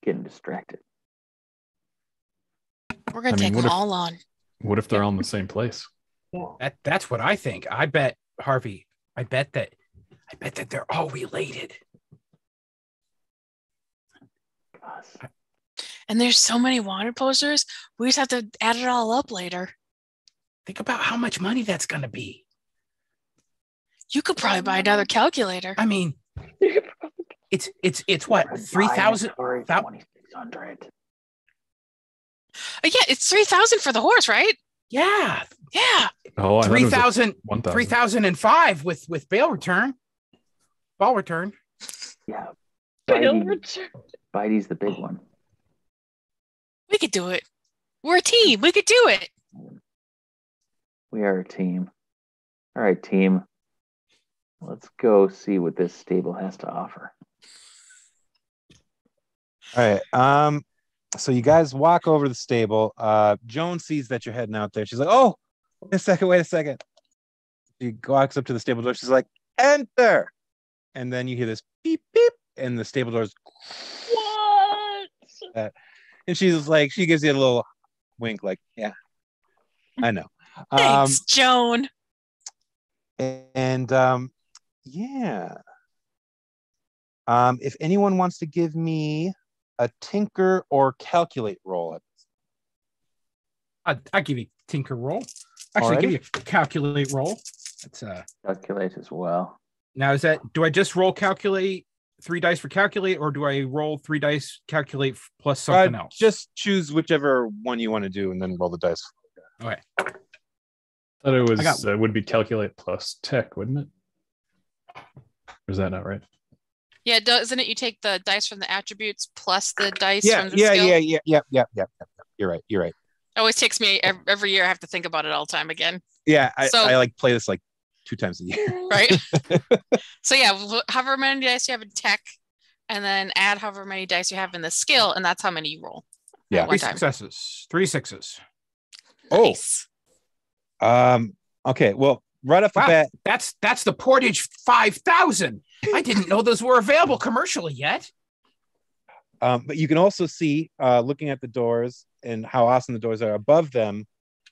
[SPEAKER 4] getting distracted.
[SPEAKER 2] We're going to take them all on.
[SPEAKER 6] What if they're all in the same place?
[SPEAKER 7] Yeah.
[SPEAKER 5] That's what I think. I bet, Harvey, I bet that they're all related.
[SPEAKER 4] us.
[SPEAKER 2] And there's so many wanted posters. We just have to add it all up later.
[SPEAKER 5] Think about how much money that's going to be.
[SPEAKER 2] You could probably buy another calculator.
[SPEAKER 5] I mean, it's what, 3,000?
[SPEAKER 4] 2,600.
[SPEAKER 2] Yeah, it's 3,000 for the horse, right?
[SPEAKER 5] Yeah.
[SPEAKER 6] Oh,
[SPEAKER 5] 3,005 with bail return. Ball return.
[SPEAKER 4] Yeah.
[SPEAKER 3] Bail return.
[SPEAKER 4] Bitey's the big one.
[SPEAKER 2] We could do it. We're a team. We could do it.
[SPEAKER 4] We are a team. All right, team. Let's go see what this stable has to offer.
[SPEAKER 1] All right. So you guys walk over to the stable. Joan sees that you're heading out there. She's like, "Oh, wait a second." She walks up to the stable door. She's like, "Enter!" And then you hear this beep beep, and the stable doors.
[SPEAKER 3] What?
[SPEAKER 1] And she's like, she gives you a little wink, like, "Yeah, I know."
[SPEAKER 2] Thanks, Joan.
[SPEAKER 1] And yeah. If anyone wants to give me a tinker or calculate roll.
[SPEAKER 5] I'll give you tinker roll. Actually, give you a calculate roll. That's
[SPEAKER 4] Calculate as well.
[SPEAKER 5] Now, do I just roll calculate 3 dice for calculate, or do I roll 3 dice calculate plus something else?
[SPEAKER 1] Just choose whichever one you want to do and then roll the dice.
[SPEAKER 5] Okay.
[SPEAKER 6] I thought it would be calculate plus tech, wouldn't it? Or is that not right?
[SPEAKER 2] Yeah, doesn't it? You take the dice from the attributes plus the dice from the skill?
[SPEAKER 1] Yeah. You're right.
[SPEAKER 2] It always takes me every year. I have to think about it all the time again.
[SPEAKER 1] Yeah, I like play this like 2 times a year.
[SPEAKER 2] Right. So yeah, however many dice you have in tech, and then add however many dice you have in the skill, and that's how many you roll.
[SPEAKER 1] Yeah.
[SPEAKER 5] 3 successes. 3 sixes.
[SPEAKER 2] Nice.
[SPEAKER 1] Okay. Well, right off the bat,
[SPEAKER 5] that's the Portage 5,000. I didn't know those were available commercially yet.
[SPEAKER 1] But you can also see, looking at the doors and how awesome the doors are above them,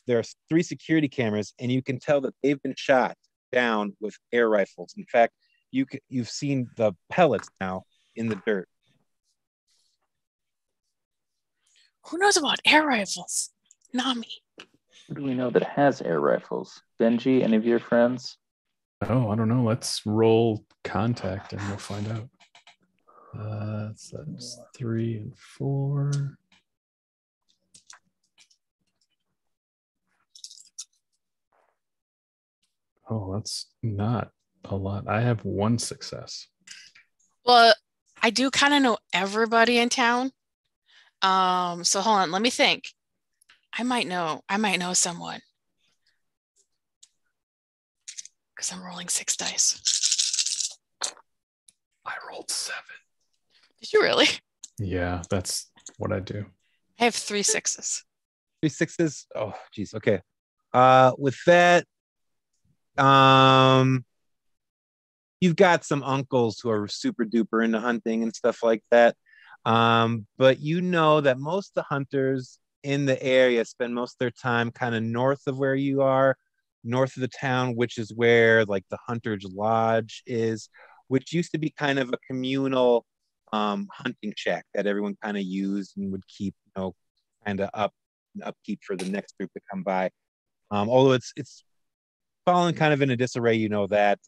[SPEAKER 1] there are 3 security cameras, and you can tell that they've been shot down with air rifles. In fact, you've seen the pellets now in the dirt.
[SPEAKER 2] Who knows about air rifles? Not me.
[SPEAKER 4] Who do we know that has air rifles? Benji, any of your friends?
[SPEAKER 6] Oh, I don't know. Let's roll contact and we'll find out. So that's 3 and 4. Oh, that's not a lot. I have 1 success.
[SPEAKER 2] Well, I do kind of know everybody in town. So hold on, let me think. I might know someone. Because I'm rolling 6 dice.
[SPEAKER 6] I rolled 7.
[SPEAKER 2] Did you really?
[SPEAKER 6] Yeah, that's what I do.
[SPEAKER 2] I have 3 sixes.
[SPEAKER 1] 3 sixes. Oh, geez. Okay. With that, you've got some uncles who are super duper into hunting and stuff like that. But you know that most of the hunters in the area spend most of their time kind of north of where you are, north of the town, which is where like the Hunter's Lodge is, which used to be kind of a communal hunting shack that everyone kind of used and would keep, kind of upkeep for the next group to come by. Although it's fallen kind of in a disarray, that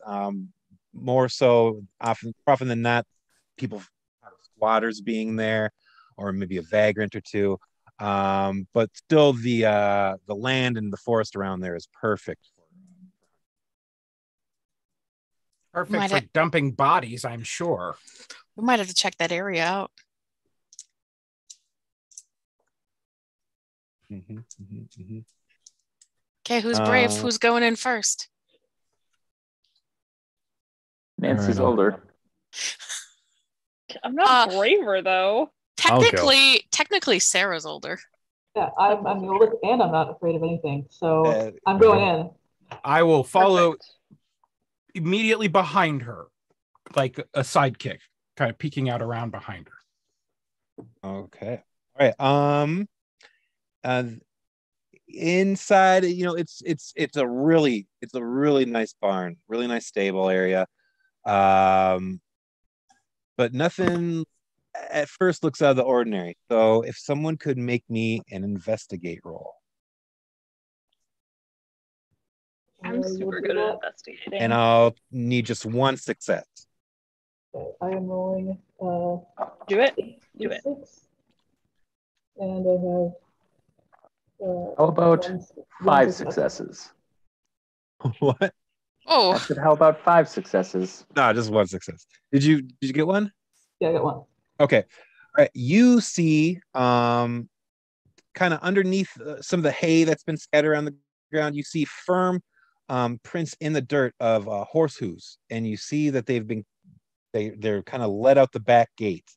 [SPEAKER 1] more so often than not, people squatters being there, or maybe a vagrant or two. But still, the land and the forest around there is perfect.
[SPEAKER 5] Perfect for dumping bodies, I'm sure.
[SPEAKER 2] We might have to check that area out. Okay, who's brave? Who's going in first?
[SPEAKER 4] Nancy's older.
[SPEAKER 3] I'm not braver though.
[SPEAKER 2] Technically, Sarah's older.
[SPEAKER 7] Yeah, I'm the oldest, and I'm not afraid of anything. So I'm going in.
[SPEAKER 5] I will follow immediately behind her, like a sidekick, kind of peeking out around behind her.
[SPEAKER 1] Okay. All right. Inside, it's a really nice barn, really nice stable area. But nothing at first looks out of the ordinary. So if someone could make me an investigate roll.
[SPEAKER 3] I'm super good at investigating.
[SPEAKER 1] And I'll need just one success.
[SPEAKER 7] Okay, I am rolling.
[SPEAKER 3] Do it. Do it.
[SPEAKER 7] 6, and I have.
[SPEAKER 4] How about
[SPEAKER 7] one
[SPEAKER 4] 5
[SPEAKER 7] success.
[SPEAKER 4] successes?
[SPEAKER 1] What?
[SPEAKER 4] I
[SPEAKER 2] Oh,
[SPEAKER 4] said, how about 5 successes?
[SPEAKER 1] No, just one success. Did you get one?
[SPEAKER 7] Yeah, I got one.
[SPEAKER 1] Okay. All right. You see kind of underneath some of the hay that's been scattered around the ground, you see firm prints in the dirt of horse hooves, and you see that they're kind of let out the back gate.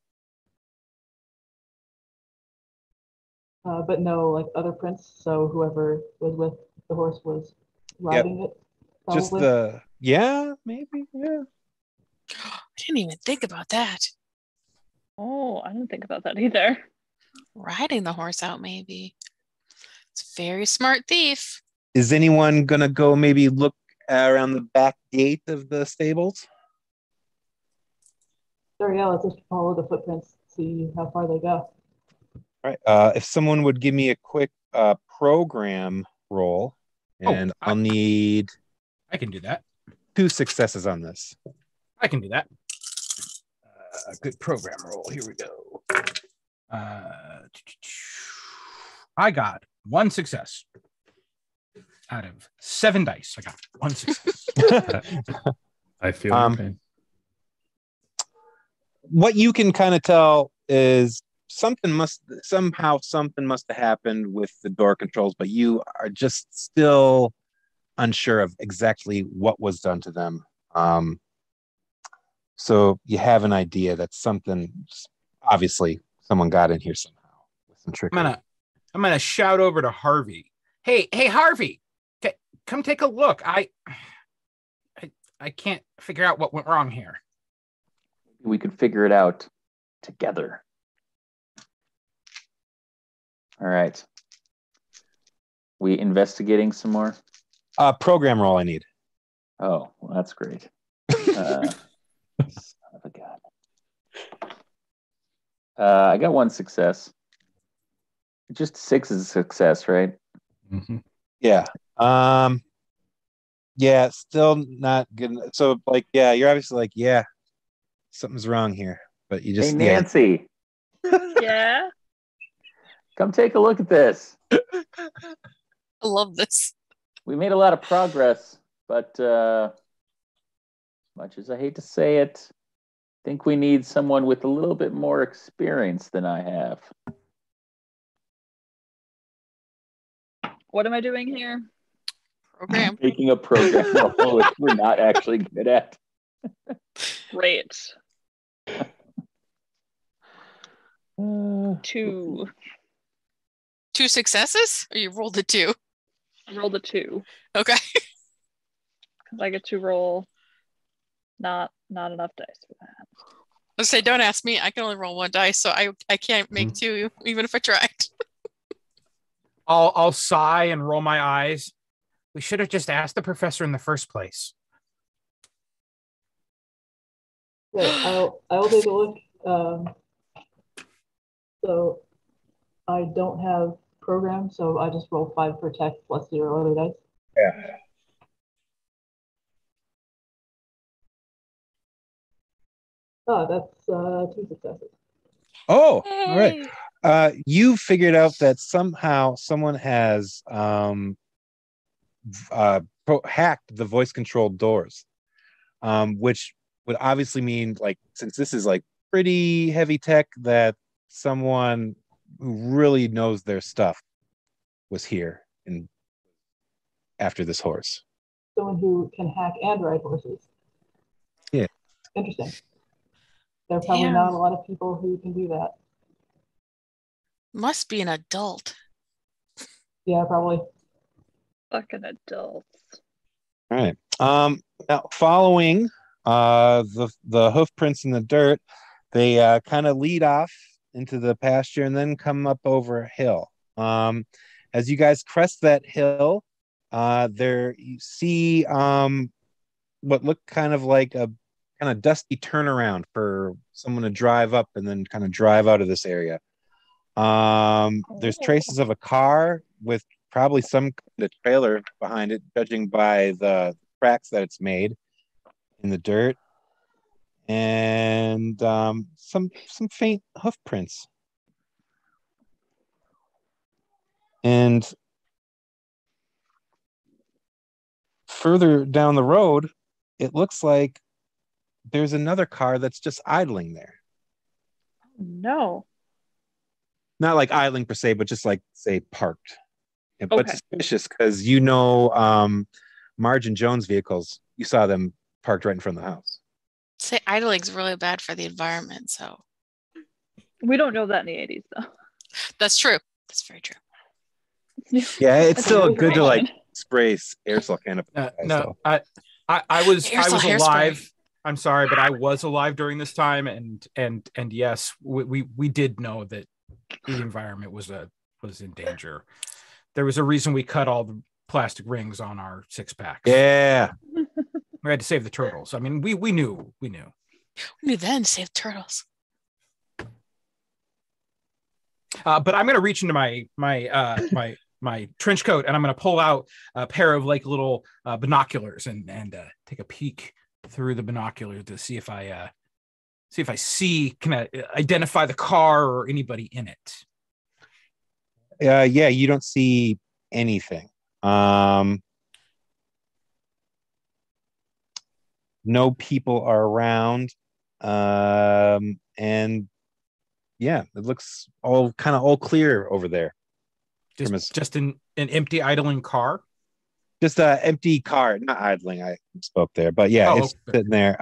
[SPEAKER 7] But no, like other prints. So whoever was with the horse was riding it. Probably.
[SPEAKER 1] Just maybe. Yeah.
[SPEAKER 2] I didn't even think about that.
[SPEAKER 3] Oh, I didn't think about that either.
[SPEAKER 2] Riding the horse out, maybe. It's a very smart thief.
[SPEAKER 1] Is anyone gonna go maybe look around the back gate of the stables?
[SPEAKER 7] Sure, yeah, let's just follow the footprints, see how far they go.
[SPEAKER 1] All right. If someone would give me a quick program roll, and I'll need
[SPEAKER 5] I can do that.
[SPEAKER 1] 2 successes on this.
[SPEAKER 5] I can do that. Good program roll. Here we go. I got 1 success out of 7 dice. I got 1 success.
[SPEAKER 6] I feel your pain.
[SPEAKER 1] What you can kind of tell is something must have happened with the door controls, but you are just still unsure of exactly what was done to them. So you have an idea that obviously someone got in here somehow with some trickery.
[SPEAKER 5] I'm gonna shout over to Harvey. Hey, Harvey, come take a look. I can't figure out what went wrong here.
[SPEAKER 4] We could figure it out together. All right. We investigating some more?
[SPEAKER 1] Program roll I need.
[SPEAKER 4] Oh, well, that's great. Son of a gun. I got 1 success. Just 6 is a success, right?
[SPEAKER 6] Mm-hmm.
[SPEAKER 1] Yeah. Yeah, still not good. So, you're obviously something's wrong here. But you just...
[SPEAKER 4] Hey, Nancy.
[SPEAKER 3] Yeah?
[SPEAKER 4] Come take a look at this.
[SPEAKER 2] I love this.
[SPEAKER 4] We made a lot of progress, but much as I hate to say it, I think we need someone with a little bit more experience than I have.
[SPEAKER 3] What am I doing here?
[SPEAKER 2] Program.
[SPEAKER 4] Making a program role which we're not actually good at.
[SPEAKER 3] Great. 2.
[SPEAKER 2] 2 successes? Or you rolled a 2?
[SPEAKER 3] I rolled a 2.
[SPEAKER 2] Okay.
[SPEAKER 3] Because I get to roll not enough dice for that.
[SPEAKER 2] Let's say, don't ask me. I can only roll 1 dice, so I can't make 2, even if I tried.
[SPEAKER 5] I'll sigh and roll my eyes. We should have just asked the professor in the first place.
[SPEAKER 7] Okay, I'll take a look. So I don't have program, so I just roll 5 for tech plus 0 other dice.
[SPEAKER 1] Yeah.
[SPEAKER 7] Oh, that's 2 successes.
[SPEAKER 1] Oh, all right. You figured out that somehow someone has hacked the voice controlled doors, which would obviously mean, since this is pretty heavy tech, that someone who really knows their stuff was here and after this horse.
[SPEAKER 7] Someone who can hack and ride horses.
[SPEAKER 1] Yeah.
[SPEAKER 7] Interesting. There are probably not a lot of people who can do that.
[SPEAKER 2] Must be an adult.
[SPEAKER 7] Yeah, probably.
[SPEAKER 3] Fucking adults.
[SPEAKER 1] All right. Now following the hoof prints in the dirt, they kind of lead off into the pasture and then come up over a hill. As you guys crest that hill, there you see what looked kind of like kind of dusty turnaround for someone to drive up and then kind of drive out of this area. There's traces of a car with probably some kind of trailer behind it, judging by the cracks that it's made in the dirt, and some faint hoof prints. And further down the road, it looks like there's another car that's just idling there.
[SPEAKER 3] No.
[SPEAKER 1] Not like idling per se, but just like, say, parked. But
[SPEAKER 3] Okay.
[SPEAKER 1] suspicious because Marge and Jones' vehicles, you saw them parked right in front of the house.
[SPEAKER 2] Say idling's really bad for the environment, so
[SPEAKER 3] We don't know that in the 80s, though.
[SPEAKER 2] that's true. That's very true.
[SPEAKER 1] Yeah, it's still
[SPEAKER 3] Okay.
[SPEAKER 1] good to like spray aerosol can up.
[SPEAKER 5] No, I was
[SPEAKER 2] Aerosol
[SPEAKER 5] alive.
[SPEAKER 2] hairspray.
[SPEAKER 5] I'm sorry, but I was alive during this time, and yes, we did know that the environment was in danger. There was a reason we cut all the plastic rings on our 6-packs.
[SPEAKER 1] Yeah.
[SPEAKER 5] We had to save the turtles. I mean, we knew.
[SPEAKER 2] We knew then to save turtles.
[SPEAKER 5] But I'm going to reach into my trench coat, and I'm going to pull out a pair of like little binoculars and take a peek through the binocular to see if I can I identify the car or anybody in it.
[SPEAKER 1] Yeah, you don't see anything. No people are around. And yeah, it looks all clear over there.
[SPEAKER 5] Just an empty idling car.
[SPEAKER 1] Just an empty car, not idling. I spoke there, but yeah, it's sitting there.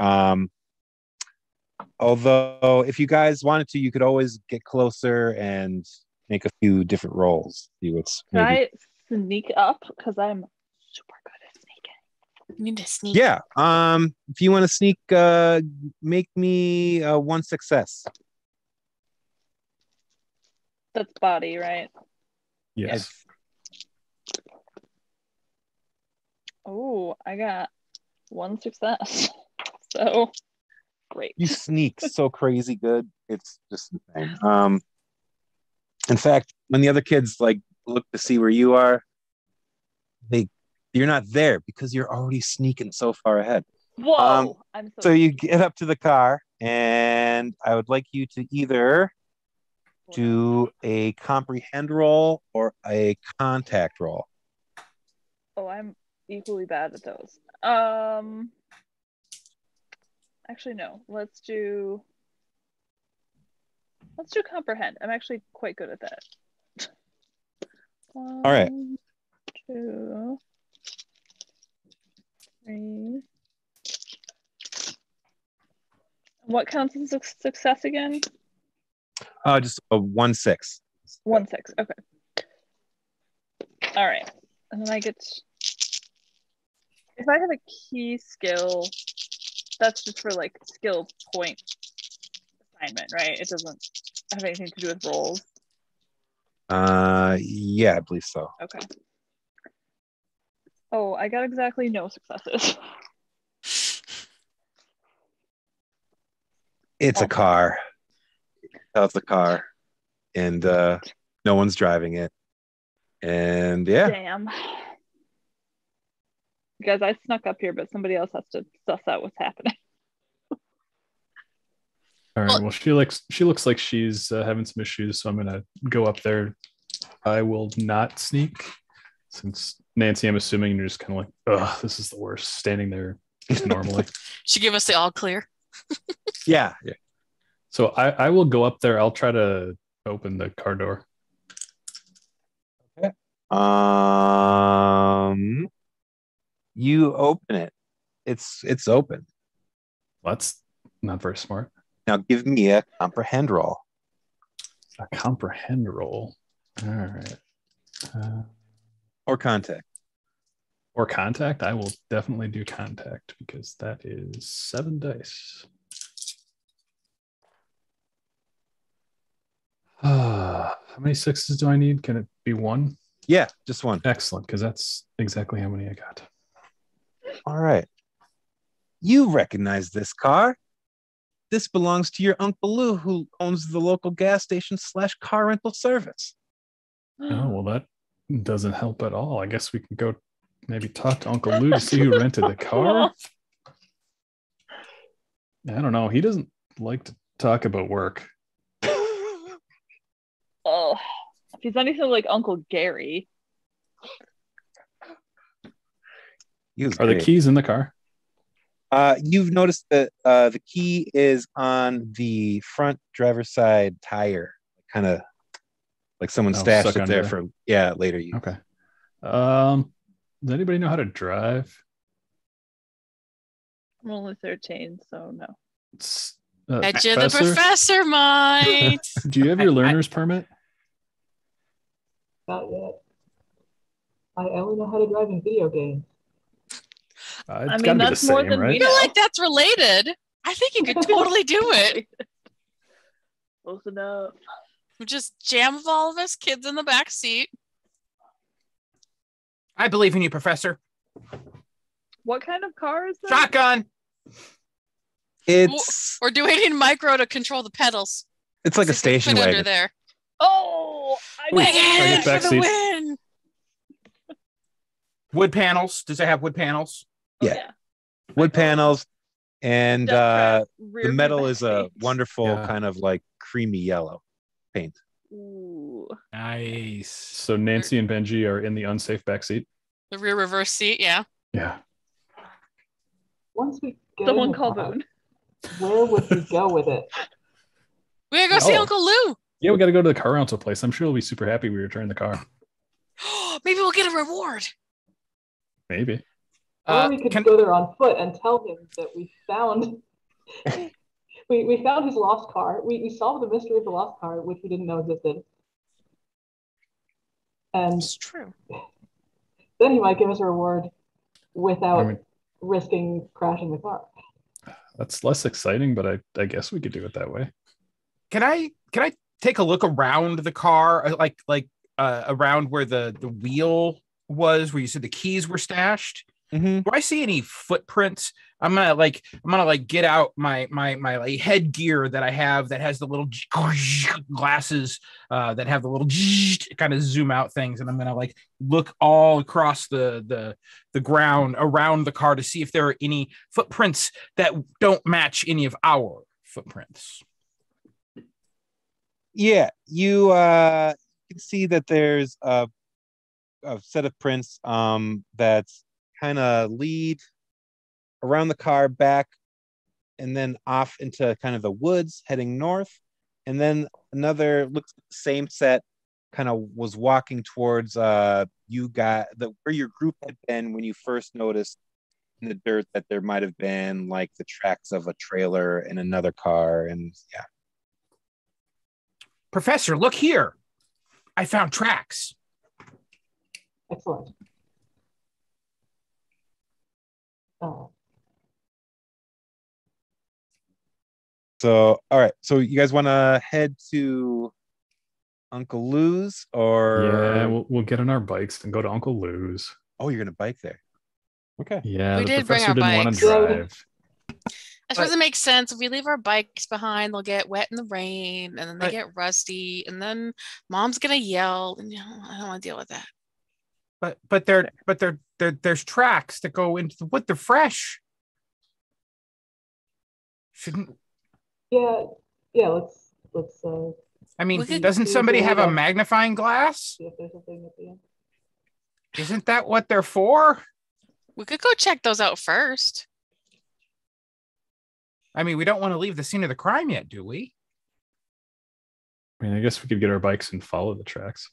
[SPEAKER 1] Although, if you guys wanted to, you could always get closer and make a few different rolls. See what's
[SPEAKER 3] Can I sneak up? Because I'm super good at sneaking.
[SPEAKER 2] You need to sneak.
[SPEAKER 1] Yeah. If you want to sneak, make me one success.
[SPEAKER 3] That's body, right?
[SPEAKER 6] Yes.
[SPEAKER 3] Oh, I got one success. So great.
[SPEAKER 1] You sneak so crazy good. It's just insane. In fact, when the other kids like look to see where you are, you're not there because you're already sneaking so far ahead.
[SPEAKER 3] Whoa! I'm
[SPEAKER 1] So you get up to the car, and I would like you to either do a comprehend roll or a contact roll.
[SPEAKER 3] Oh, I'm equally bad at those. Actually, no. Let's do comprehend. I'm actually quite good at that.
[SPEAKER 1] All right.
[SPEAKER 3] 2, 3. What counts as a success again?
[SPEAKER 1] Just a 1-6.
[SPEAKER 3] 1-6. Okay. All right. And then I get. If I have a key skill, that's just for like skill point assignment, right? It doesn't have anything to do with rolls.
[SPEAKER 1] Yeah, I believe so.
[SPEAKER 3] Okay. Oh, I got exactly no successes.
[SPEAKER 1] It's a car. It's a car, and no one's driving it. And yeah.
[SPEAKER 3] Damn. Guys, I snuck up here, but somebody else has to suss out what's happening.
[SPEAKER 6] All right. Well, she looks like she's having some issues, so I'm gonna go up there. I will not sneak, since Nancy, I'm assuming you're just kind of like, ugh, this is the worst. Standing there just normally.
[SPEAKER 2] Should give us the all clear.
[SPEAKER 1] Yeah.
[SPEAKER 6] So I will go up there. I'll try to open the car door.
[SPEAKER 1] Okay. You open it. It's open.
[SPEAKER 6] Well, that's not very smart.
[SPEAKER 1] Now give me a comprehend roll.
[SPEAKER 6] A comprehend roll. All right.
[SPEAKER 1] Or contact.
[SPEAKER 6] Or contact. I will definitely do contact because that is 7 dice. How many 6s do I need? Can it be 1?
[SPEAKER 1] Yeah, just 1.
[SPEAKER 6] Excellent, because that's exactly how many I got.
[SPEAKER 1] All right. You recognize this car. This belongs to your Uncle Lou, who owns the local gas station / car rental service.
[SPEAKER 6] Oh, well, that doesn't help at all. I guess we can go maybe talk to Uncle Lou to see who rented the car. I don't know. He doesn't like to talk about work.
[SPEAKER 3] Oh, if he's anything like Uncle Gary.
[SPEAKER 6] Are the keys in the car?
[SPEAKER 1] You've noticed that the key is on the front driver's side tire, kind of like someone stashed it there for later use.
[SPEAKER 6] Okay. Does anybody know how to drive?
[SPEAKER 3] I'm only 13, so no.
[SPEAKER 2] Bet you the professor might.
[SPEAKER 6] Do you have your learner's permit?
[SPEAKER 7] Not yet. I only know how to drive in video games.
[SPEAKER 6] It's gotta be the same,
[SPEAKER 3] more than
[SPEAKER 6] right?
[SPEAKER 2] I feel like that's related. I think you could totally do it.
[SPEAKER 3] Close enough.
[SPEAKER 2] We just jam all of us kids in the back seat.
[SPEAKER 5] I believe in you, Professor.
[SPEAKER 3] What kind of car is that?
[SPEAKER 5] Shotgun.
[SPEAKER 2] Or do we need Micro to control the pedals?
[SPEAKER 1] It's like a station wagon.
[SPEAKER 2] Under there.
[SPEAKER 3] Oh, I
[SPEAKER 2] Win
[SPEAKER 6] get
[SPEAKER 2] for
[SPEAKER 6] back
[SPEAKER 2] the
[SPEAKER 6] seats.
[SPEAKER 2] win.
[SPEAKER 5] Wood panels. Does it have wood panels?
[SPEAKER 1] Yeah. Wood panels, and the
[SPEAKER 3] Rear
[SPEAKER 1] metal
[SPEAKER 3] view
[SPEAKER 1] is a
[SPEAKER 3] paint.
[SPEAKER 1] wonderful kind of like creamy yellow paint.
[SPEAKER 3] Ooh.
[SPEAKER 5] Nice.
[SPEAKER 6] So Nancy and Benji are in the unsafe backseat.
[SPEAKER 2] The rear reverse seat, yeah.
[SPEAKER 6] Yeah.
[SPEAKER 7] Once we get
[SPEAKER 3] Someone
[SPEAKER 7] in the
[SPEAKER 3] call
[SPEAKER 7] car,
[SPEAKER 3] Boone.
[SPEAKER 7] where would we go with it?
[SPEAKER 2] We gotta go see Uncle Lou.
[SPEAKER 6] Yeah, we got to go to the car rental place. I'm sure he'll be super happy we returned the car.
[SPEAKER 2] Maybe we'll get a reward.
[SPEAKER 6] Maybe.
[SPEAKER 7] Or we could go there on foot and tell him that we found we found his lost car. We solved the mystery of the lost car, which we didn't know existed. And
[SPEAKER 2] It's true.
[SPEAKER 7] then he might give us a reward without risking crashing the car.
[SPEAKER 6] That's less exciting, but I guess we could do it that way.
[SPEAKER 5] Can I take a look around the car, like around where the wheel was, where you said the keys were stashed?
[SPEAKER 1] Mm-hmm.
[SPEAKER 5] Do I see any footprints? I'm gonna get out my like headgear that I have that has the little glasses that have the little kind of zoom out things, and I'm gonna like look all across the ground around the car to see if there are any footprints that don't match any of our footprints.
[SPEAKER 1] Yeah, you can see that there's a set of prints that's kind of lead around the car back and then off into kind of the woods heading north, and then another looks like the same set kind of was walking towards where your group had been when you first noticed in the dirt that there might have been like the tracks of a trailer and another car. And yeah,
[SPEAKER 5] Professor, look here. I found tracks.
[SPEAKER 7] Excellent.
[SPEAKER 1] so all right, so you guys want to head to Uncle Lou's, or
[SPEAKER 6] yeah, we'll get on our bikes and go to Uncle Lou's.
[SPEAKER 1] Oh, you're gonna bike there? Okay.
[SPEAKER 6] Yeah,
[SPEAKER 2] We
[SPEAKER 6] the
[SPEAKER 2] did bring
[SPEAKER 6] professor
[SPEAKER 2] our
[SPEAKER 6] didn't want
[SPEAKER 2] bikes.
[SPEAKER 6] to drive.
[SPEAKER 2] I suppose it makes sense. If we leave our bikes behind, they'll get wet in the rain, and then they get rusty, and then Mom's gonna yell, and I don't want to deal with that.
[SPEAKER 5] But there's tracks that go into the wood. They're fresh. Shouldn't?
[SPEAKER 7] Yeah. Let's.
[SPEAKER 5] I mean,
[SPEAKER 2] We could-
[SPEAKER 5] doesn't somebody have a magnifying glass?
[SPEAKER 7] See if there's a thing at the end.
[SPEAKER 5] Isn't that what they're for?
[SPEAKER 2] We could go check those out first.
[SPEAKER 5] I mean, we don't want to leave the scene of the crime yet, do we?
[SPEAKER 6] I mean, I guess we could get our bikes and follow the tracks.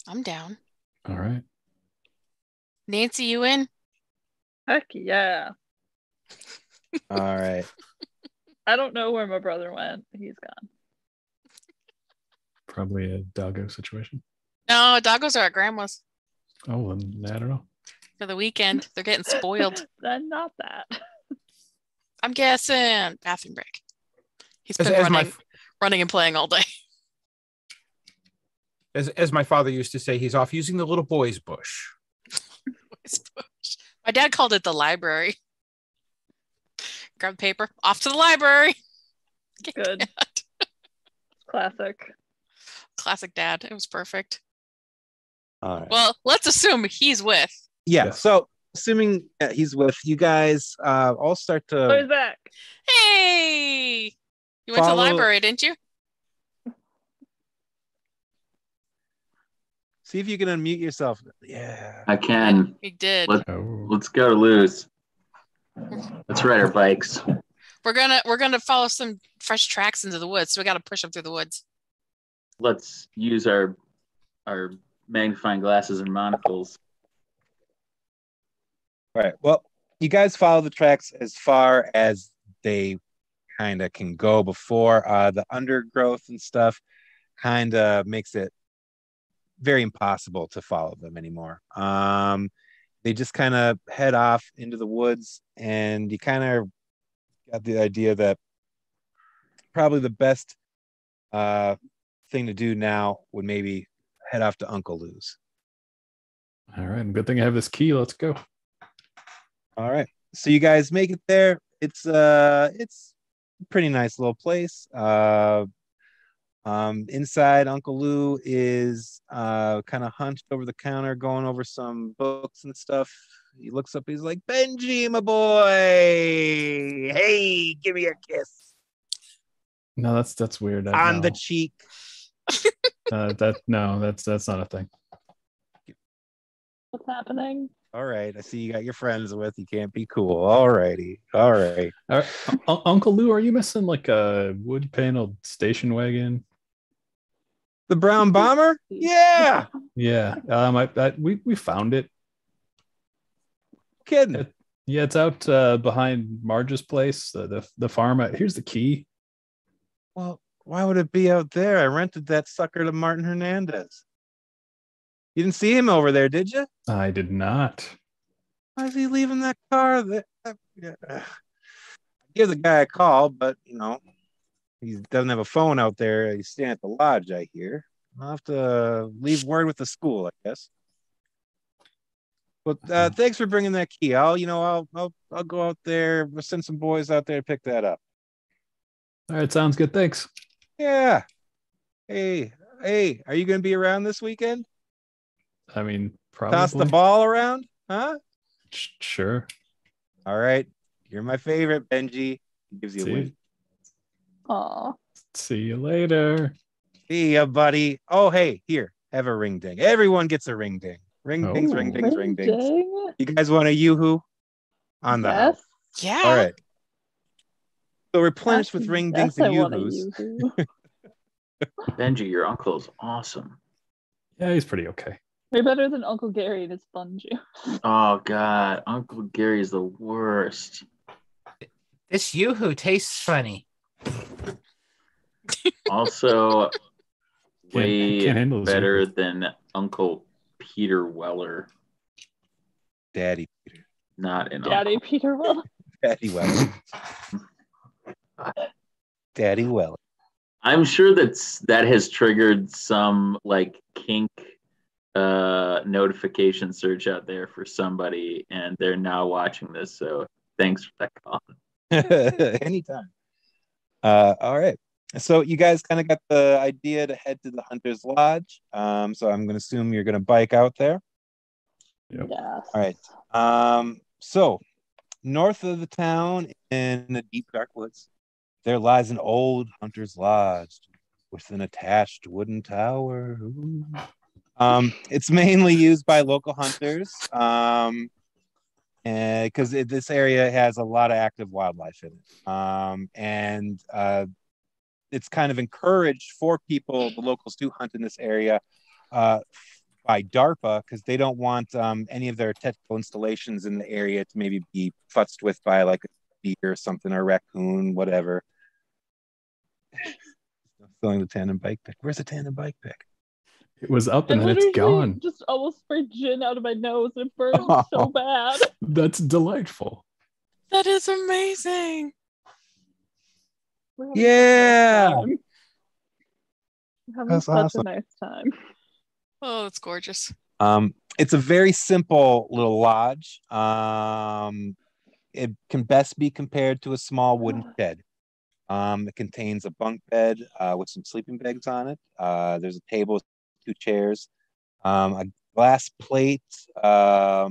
[SPEAKER 2] I'm down.
[SPEAKER 6] All right.
[SPEAKER 2] Nancy, you in?
[SPEAKER 3] Heck yeah.
[SPEAKER 1] All right.
[SPEAKER 3] I don't know where my brother went. He's gone.
[SPEAKER 6] Probably a doggo situation.
[SPEAKER 2] No, doggos are at grandma's
[SPEAKER 6] Oh, and I don't know.
[SPEAKER 2] for the weekend. They're getting spoiled.
[SPEAKER 3] Then not that.
[SPEAKER 2] I'm guessing bathroom break. He's
[SPEAKER 5] As
[SPEAKER 2] been
[SPEAKER 5] my
[SPEAKER 2] running and playing all day.
[SPEAKER 5] As my father used to say, he's off using the little boy's bush.
[SPEAKER 2] My dad called it the library. Grab paper, off to the library.
[SPEAKER 3] Good. Classic.
[SPEAKER 2] Classic dad. It was perfect.
[SPEAKER 1] All right.
[SPEAKER 2] Well, let's assume he's with.
[SPEAKER 1] Yeah. So assuming that he's with you guys, all start to.
[SPEAKER 3] Where's Zach?
[SPEAKER 2] Hey! You went to the library, didn't you?
[SPEAKER 1] See if you can unmute yourself. Yeah.
[SPEAKER 4] I can.
[SPEAKER 2] We did.
[SPEAKER 4] Let's go loose. Let's ride our bikes.
[SPEAKER 2] We're gonna follow some fresh tracks into the woods, so we gotta push them through the woods.
[SPEAKER 4] Let's use our magnifying glasses and monocles.
[SPEAKER 1] All right. Well, you guys follow the tracks as far as they kind of can go before the undergrowth and stuff kind of makes it very impossible to follow them anymore. They just kind of head off into the woods, and you kind of got the idea that probably the best thing to do now would maybe head off to Uncle Lou's.
[SPEAKER 6] All right. Good thing I have this key. Let's go.
[SPEAKER 1] All right. So you guys make it there. It's a pretty nice little place. Inside, Uncle Lou is kind of hunched over the counter, going over some books and stuff. He looks up. He's like, "Benji, my boy, hey, give me a kiss
[SPEAKER 6] No, that's weird.
[SPEAKER 1] on the cheek."
[SPEAKER 6] That's not a thing.
[SPEAKER 3] What's happening?
[SPEAKER 1] All right, I see you got your friends with. You can't be cool. All righty. All right.
[SPEAKER 6] Uncle Lou, are you missing like a wood paneled station wagon?
[SPEAKER 1] The brown bomber? Yeah.
[SPEAKER 6] Yeah. We found it.
[SPEAKER 1] Kidding.
[SPEAKER 6] Yeah, it's out behind Marge's place, the farm. Here's the key.
[SPEAKER 1] Well, why would it be out there? I rented that sucker to Martin Hernandez. You didn't see him over there, did you?
[SPEAKER 6] I did not.
[SPEAKER 1] Why is he leaving that car? Give the guy a call, but he doesn't have a phone out there. He's staying at the lodge, I hear. I'll have to leave word with the school, I guess. But thanks for bringing that key. I'll go out there. We'll send some boys out there to pick that up.
[SPEAKER 6] All right, sounds good. Thanks.
[SPEAKER 1] Yeah. Hey, are you going to be around this weekend?
[SPEAKER 6] I mean, probably.
[SPEAKER 1] Toss the ball around, huh?
[SPEAKER 6] Sure.
[SPEAKER 1] All right. You're my favorite, Benji. He gives you a wink.
[SPEAKER 3] Aw.
[SPEAKER 6] See you later.
[SPEAKER 1] See ya, buddy. Oh, hey, here. Have a ring ding. Everyone gets a ring ding. Ring dings, ring dings, ring dings.
[SPEAKER 3] Ding.
[SPEAKER 1] You guys want a yoo-hoo? On the house.
[SPEAKER 2] Yeah.
[SPEAKER 1] All right. So replenished with ring dings and
[SPEAKER 3] I want a
[SPEAKER 1] yoo-hoos.
[SPEAKER 3] yoo-hoo.
[SPEAKER 4] Benji, your uncle's awesome.
[SPEAKER 6] Yeah, he's pretty okay.
[SPEAKER 3] Way better than Uncle Gary and his fun juice.
[SPEAKER 4] Oh God, Uncle Gary's the worst.
[SPEAKER 8] This yoo-hoo tastes funny.
[SPEAKER 4] Also, way
[SPEAKER 6] can't handle this
[SPEAKER 4] better
[SPEAKER 6] yoo-hoo.
[SPEAKER 4] than Uncle Peter Weller.
[SPEAKER 1] Daddy Peter.
[SPEAKER 4] Not an
[SPEAKER 3] Daddy
[SPEAKER 4] uncle.
[SPEAKER 3] Peter Will.
[SPEAKER 1] Daddy Weller. Daddy Weller.
[SPEAKER 4] I'm sure that has triggered some like kink notification search out there for somebody, and they're now watching this. So thanks for that call.
[SPEAKER 1] Anytime. All right. So you guys kind of got the idea to head to the Hunter's Lodge. So I'm going to assume you're going to bike out there.
[SPEAKER 6] Yep.
[SPEAKER 3] Yes.
[SPEAKER 1] All right. So north of the town in the deep dark woods, there lies an old Hunter's Lodge with an attached wooden tower. Ooh. It's mainly used by local hunters because this area has a lot of active wildlife in it. And it's kind of encouraged for people, the locals, to hunt in this area by DARPA because they don't want any of their technical installations in the area to maybe be futzed with by like a deer or something, or a raccoon, whatever. Filling the tandem bike pick. Where's the tandem bike pick?
[SPEAKER 6] It was up and
[SPEAKER 3] I
[SPEAKER 6] then it's
[SPEAKER 3] literally
[SPEAKER 6] gone.
[SPEAKER 3] just almost sprayed gin out of my nose. It burned so bad.
[SPEAKER 6] That's delightful.
[SPEAKER 2] That is amazing.
[SPEAKER 3] We're having
[SPEAKER 1] Yeah.
[SPEAKER 3] such a nice time. We're having
[SPEAKER 1] That's
[SPEAKER 3] such
[SPEAKER 1] awesome.
[SPEAKER 3] a nice time.
[SPEAKER 2] Oh, that's gorgeous.
[SPEAKER 1] It's a very simple little lodge. It can best be compared to a small wooden shed. It contains a bunk bed with some sleeping bags on it. There's a table with 2 chairs, a glass plate, or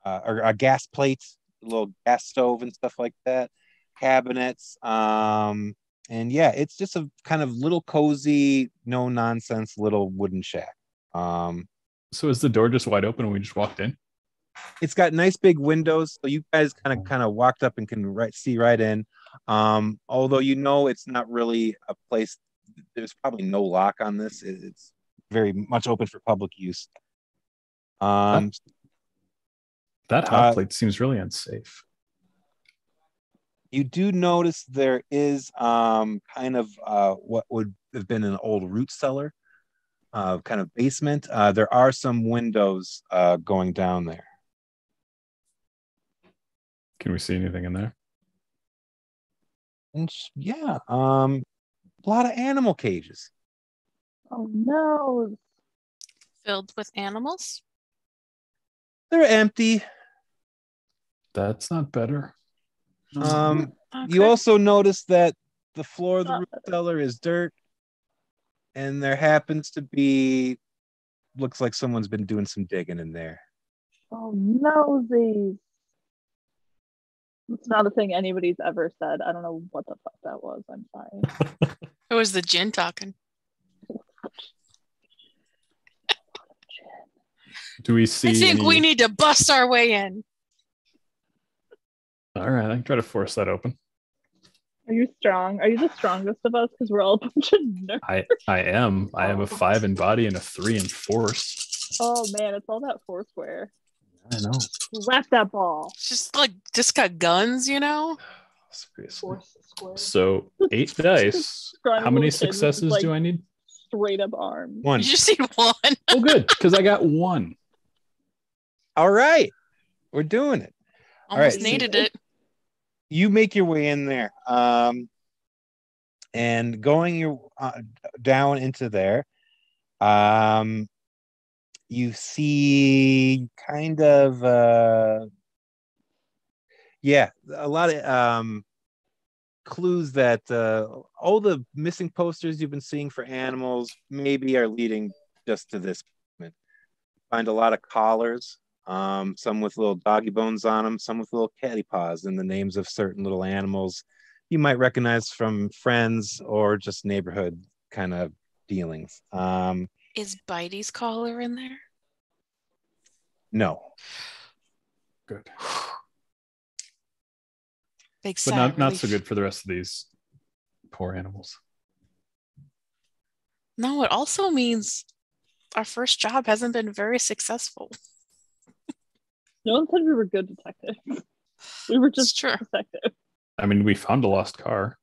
[SPEAKER 1] a gas plate, a little gas stove and stuff like that, cabinets. And yeah, it's just a kind of little cozy, no nonsense little wooden shack.
[SPEAKER 6] So is the door just wide open when we just walked in?
[SPEAKER 1] It's got nice big windows, so you guys kind of walked up and can see right in. Although it's not really a place. There's probably no lock on this. It's very much open for public use.
[SPEAKER 6] That hot plate seems really unsafe.
[SPEAKER 1] You do notice there is kind of what would have been an old root cellar, kind of basement. There are some windows going down there.
[SPEAKER 6] Can we see anything in there?
[SPEAKER 1] And yeah, a lot of animal cages.
[SPEAKER 3] Oh no.
[SPEAKER 2] Filled with animals?
[SPEAKER 1] They're empty.
[SPEAKER 6] That's not better.
[SPEAKER 2] Okay.
[SPEAKER 1] You also notice that the floor of the root cellar is dirt, and there happens to be, looks like someone's been doing some digging in there.
[SPEAKER 3] Oh no, it's not a thing anybody's ever said. I don't know what the fuck that was. I'm sorry.
[SPEAKER 2] It was the gin talking.
[SPEAKER 6] Do we see?
[SPEAKER 2] I think we need to bust our way in.
[SPEAKER 6] All right, I can try to force that open.
[SPEAKER 3] Are you strong? Are you the strongest of us? Because we're all a bunch of nerds.
[SPEAKER 6] I am. I have a 5 in body and a 3 in force.
[SPEAKER 3] Oh man, it's all that Foursquare.
[SPEAKER 6] I know.
[SPEAKER 3] Slap that ball.
[SPEAKER 2] Just got guns,
[SPEAKER 3] Force square.
[SPEAKER 6] So 8 dice. How many successes do I need?
[SPEAKER 3] Straight up arms.
[SPEAKER 1] 1.
[SPEAKER 2] You just need 1.
[SPEAKER 6] Oh, good, because I got 1.
[SPEAKER 1] All right, we're doing it.
[SPEAKER 2] Almost
[SPEAKER 1] right,
[SPEAKER 2] needed it.
[SPEAKER 1] You make your way in there, and going down into there, you see kind of a lot of clues that all the missing posters you've been seeing for animals maybe are leading just to this moment. Find a lot of collars. Some with little doggy bones on them, some with little catty paws and the names of certain little animals you might recognize from friends or just neighborhood kind of dealings.
[SPEAKER 2] Is Bitey's collar in there?
[SPEAKER 1] No.
[SPEAKER 6] Good.
[SPEAKER 2] Big
[SPEAKER 6] But not so good for the rest of these poor animals.
[SPEAKER 2] No, it also means our first job hasn't been very successful.
[SPEAKER 3] No one said we were good detectives. We were just detectives.
[SPEAKER 6] I mean, we found a lost car.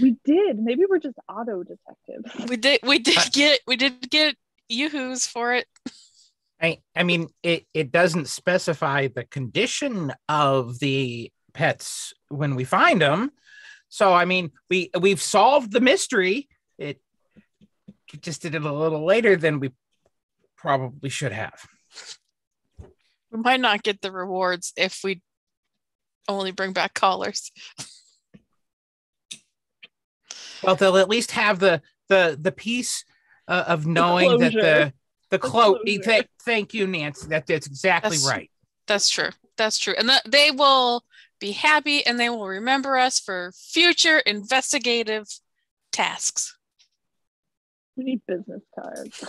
[SPEAKER 3] We did. Maybe we're just auto detectives.
[SPEAKER 2] We did get yoo-hoos for it.
[SPEAKER 8] I mean, it doesn't specify the condition of the pets when we find them. So I mean, we've solved the mystery. It just did it a little later than we probably should have.
[SPEAKER 2] We might not get the rewards if we only bring back collars.
[SPEAKER 8] Well, they'll at least have the piece of knowing that the cloak. Thank you, Nancy. That's exactly right.
[SPEAKER 2] That's true. That's true. And they will be happy and they will remember us for future investigative tasks.
[SPEAKER 3] We need business cards.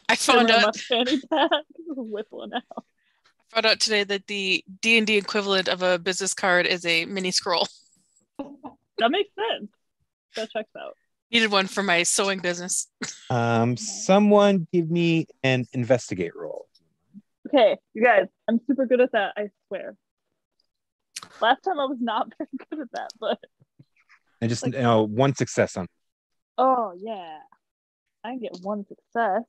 [SPEAKER 2] I found out
[SPEAKER 3] fanny pack with one out.
[SPEAKER 2] I found out today that the D&D equivalent of a business card is a mini scroll.
[SPEAKER 3] That makes sense. That checks out.
[SPEAKER 2] Needed one for my sewing business.
[SPEAKER 1] Someone give me an investigate roll.
[SPEAKER 3] Okay, you guys, I'm super good at that, I swear. Last time I was not very good at that, but
[SPEAKER 1] And just one success on.
[SPEAKER 3] Oh yeah. I can get one success.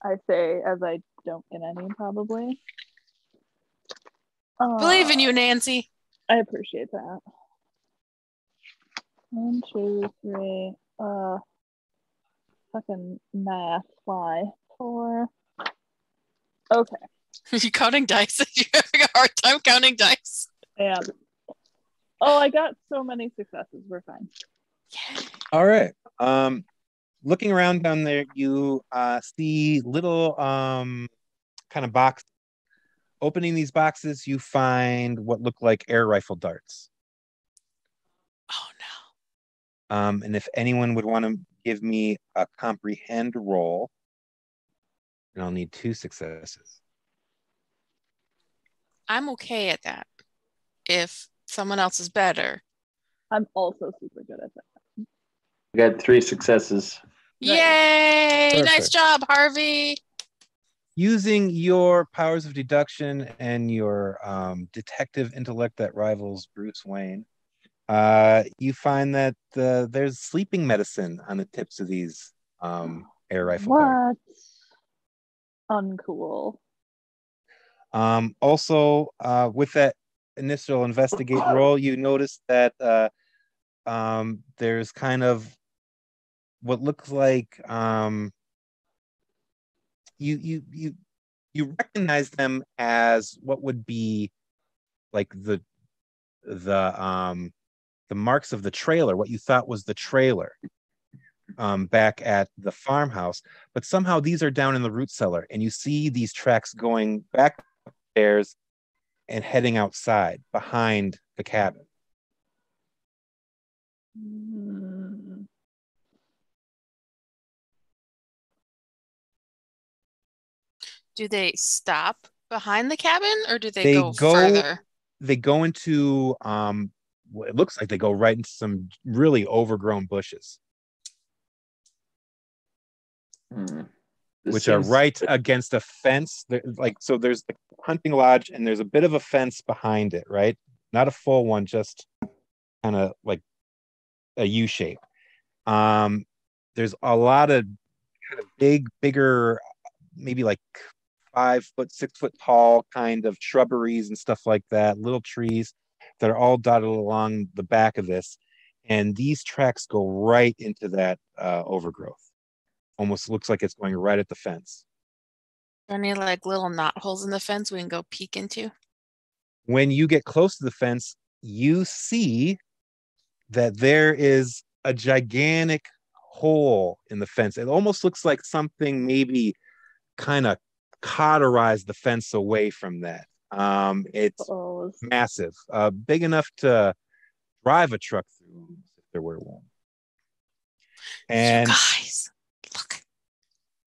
[SPEAKER 3] I say as I don't get any probably.
[SPEAKER 2] Believe in you, Nancy.
[SPEAKER 3] I appreciate that. 1, 2, 3. fucking math fly. 4. Okay.
[SPEAKER 2] Are you counting dice? You're having a hard time counting dice.
[SPEAKER 3] Yeah. Oh, I got so many successes. We're fine.
[SPEAKER 1] All right. Looking around down there, you see little kind of box. Opening these boxes, you find what look like air rifle darts.
[SPEAKER 2] Oh no.
[SPEAKER 1] And if anyone would want to give me a comprehend roll, and I'll need 2 successes.
[SPEAKER 2] I'm okay at that. If someone else is better.
[SPEAKER 3] I'm also super good at that.
[SPEAKER 4] I got 3 successes.
[SPEAKER 2] Yay!
[SPEAKER 1] Perfect.
[SPEAKER 2] Nice job, Harvey.
[SPEAKER 1] Using your powers of deduction and your detective intellect that rivals Bruce Wayne, you find that there's sleeping medicine on the tips of these air rifle darts.
[SPEAKER 3] What? Uncool.
[SPEAKER 1] Also, with that initial investigate roll, you notice that there's kind of what looks like you recognize them as what would be like the marks of the trailer, what you thought was the trailer back at the farmhouse, but somehow these are down in the root cellar, and you see these tracks going back upstairs and heading outside behind the cabin.
[SPEAKER 2] Do they stop behind the cabin, or do they go further?
[SPEAKER 1] They go into it looks like they go right into some really overgrown bushes. Which are right against a fence. So there's the hunting lodge, and there's a bit of a fence behind it, right? Not a full one, just kind of like a U shape. There's a lot of kind of bigger, maybe like 5 foot, 6 foot tall kind of shrubberies and stuff like that, little trees that are all dotted along the back of this. And these tracks go right into that overgrowth. Almost looks like it's going right at the fence.
[SPEAKER 2] Are there any like little knot holes in the fence we can go peek into?
[SPEAKER 1] When you get close to the fence, you see that there is a gigantic hole in the fence. It almost looks like something maybe kind of cauterized the fence away from that. It's massive, big enough to drive a truck through if there were one. And
[SPEAKER 2] you guys, look.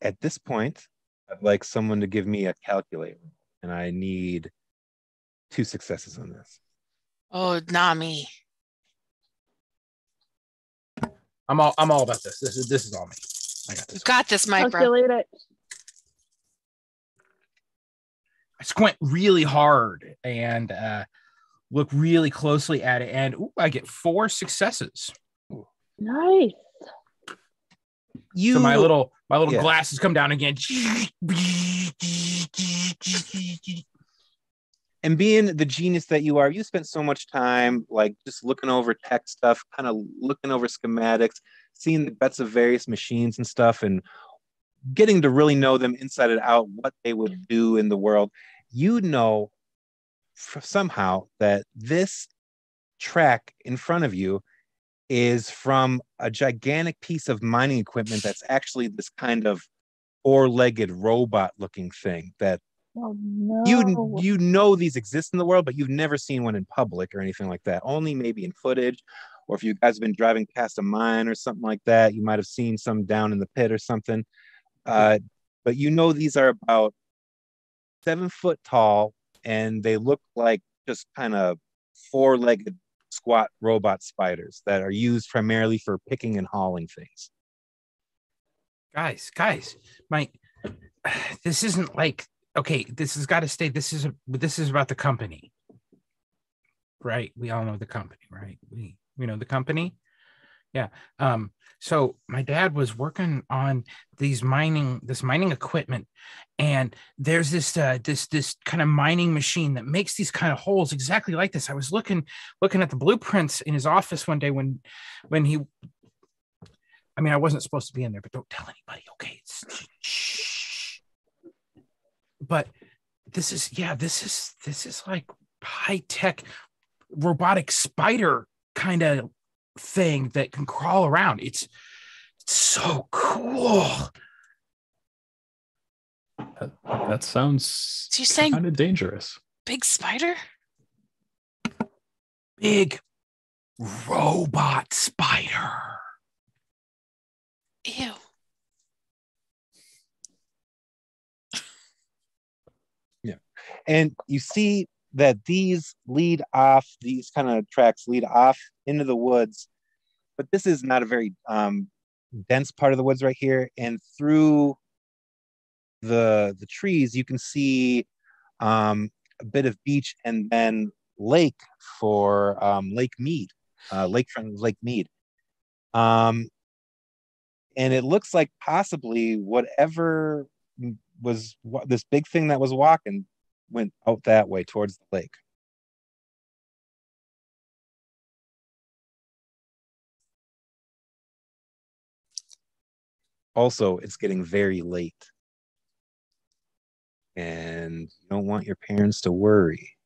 [SPEAKER 1] At this point, I'd like someone to give me a calculator, and I need 2 successes on this.
[SPEAKER 2] Oh, not me.
[SPEAKER 8] I'm all about this. This is all me. I got this.
[SPEAKER 2] You got this, Mike.
[SPEAKER 3] Calculate it.
[SPEAKER 8] I squint really hard and look really closely at it, and I get 4 successes.
[SPEAKER 3] Nice.
[SPEAKER 8] So my little glasses come down again.
[SPEAKER 1] And being the genius that you are, you spent so much time like just looking over tech stuff, kind of looking over schematics, seeing the guts of various machines and stuff, and getting to really know them inside and out, what they would do in the world. You know somehow that this track in front of you is from a gigantic piece of mining equipment that's actually this kind of 4-legged robot looking thing that you know these exist in the world, but you've never seen one in public or anything like that. Only maybe in footage, or if you guys have been driving past a mine or something like that, you might have seen some down in the pit or something. But you know these are about 7 foot tall, and they look like just kind of 4-legged squat robot spiders that are used primarily for picking and hauling things.
[SPEAKER 8] Guys, this isn't like, okay, this has got to stay. This is about the company, right? We all know the company, right? We know the company. Yeah. So my dad was working on this mining equipment, and there's this kind of mining machine that makes these kind of holes exactly like this. I was looking at the blueprints in his office one day when he I mean, I wasn't supposed to be in there, but don't tell anybody, okay? Shh. But this is like high-tech robotic spider kind of thing that can crawl around. It's so cool.
[SPEAKER 6] That sounds
[SPEAKER 2] So you're saying
[SPEAKER 6] kind of dangerous.
[SPEAKER 2] big spider?
[SPEAKER 8] Big robot spider.
[SPEAKER 2] Ew.
[SPEAKER 1] And you see that these kind of tracks lead off into the woods, but this is not a very dense part of the woods right here. And through the trees, you can see a bit of beach and then lake for Lake Mead, lakefront Lake Mead. And it looks like possibly whatever was this big thing that was walking went out that way towards the lake. Also, it's getting very late, and you don't want your parents to worry.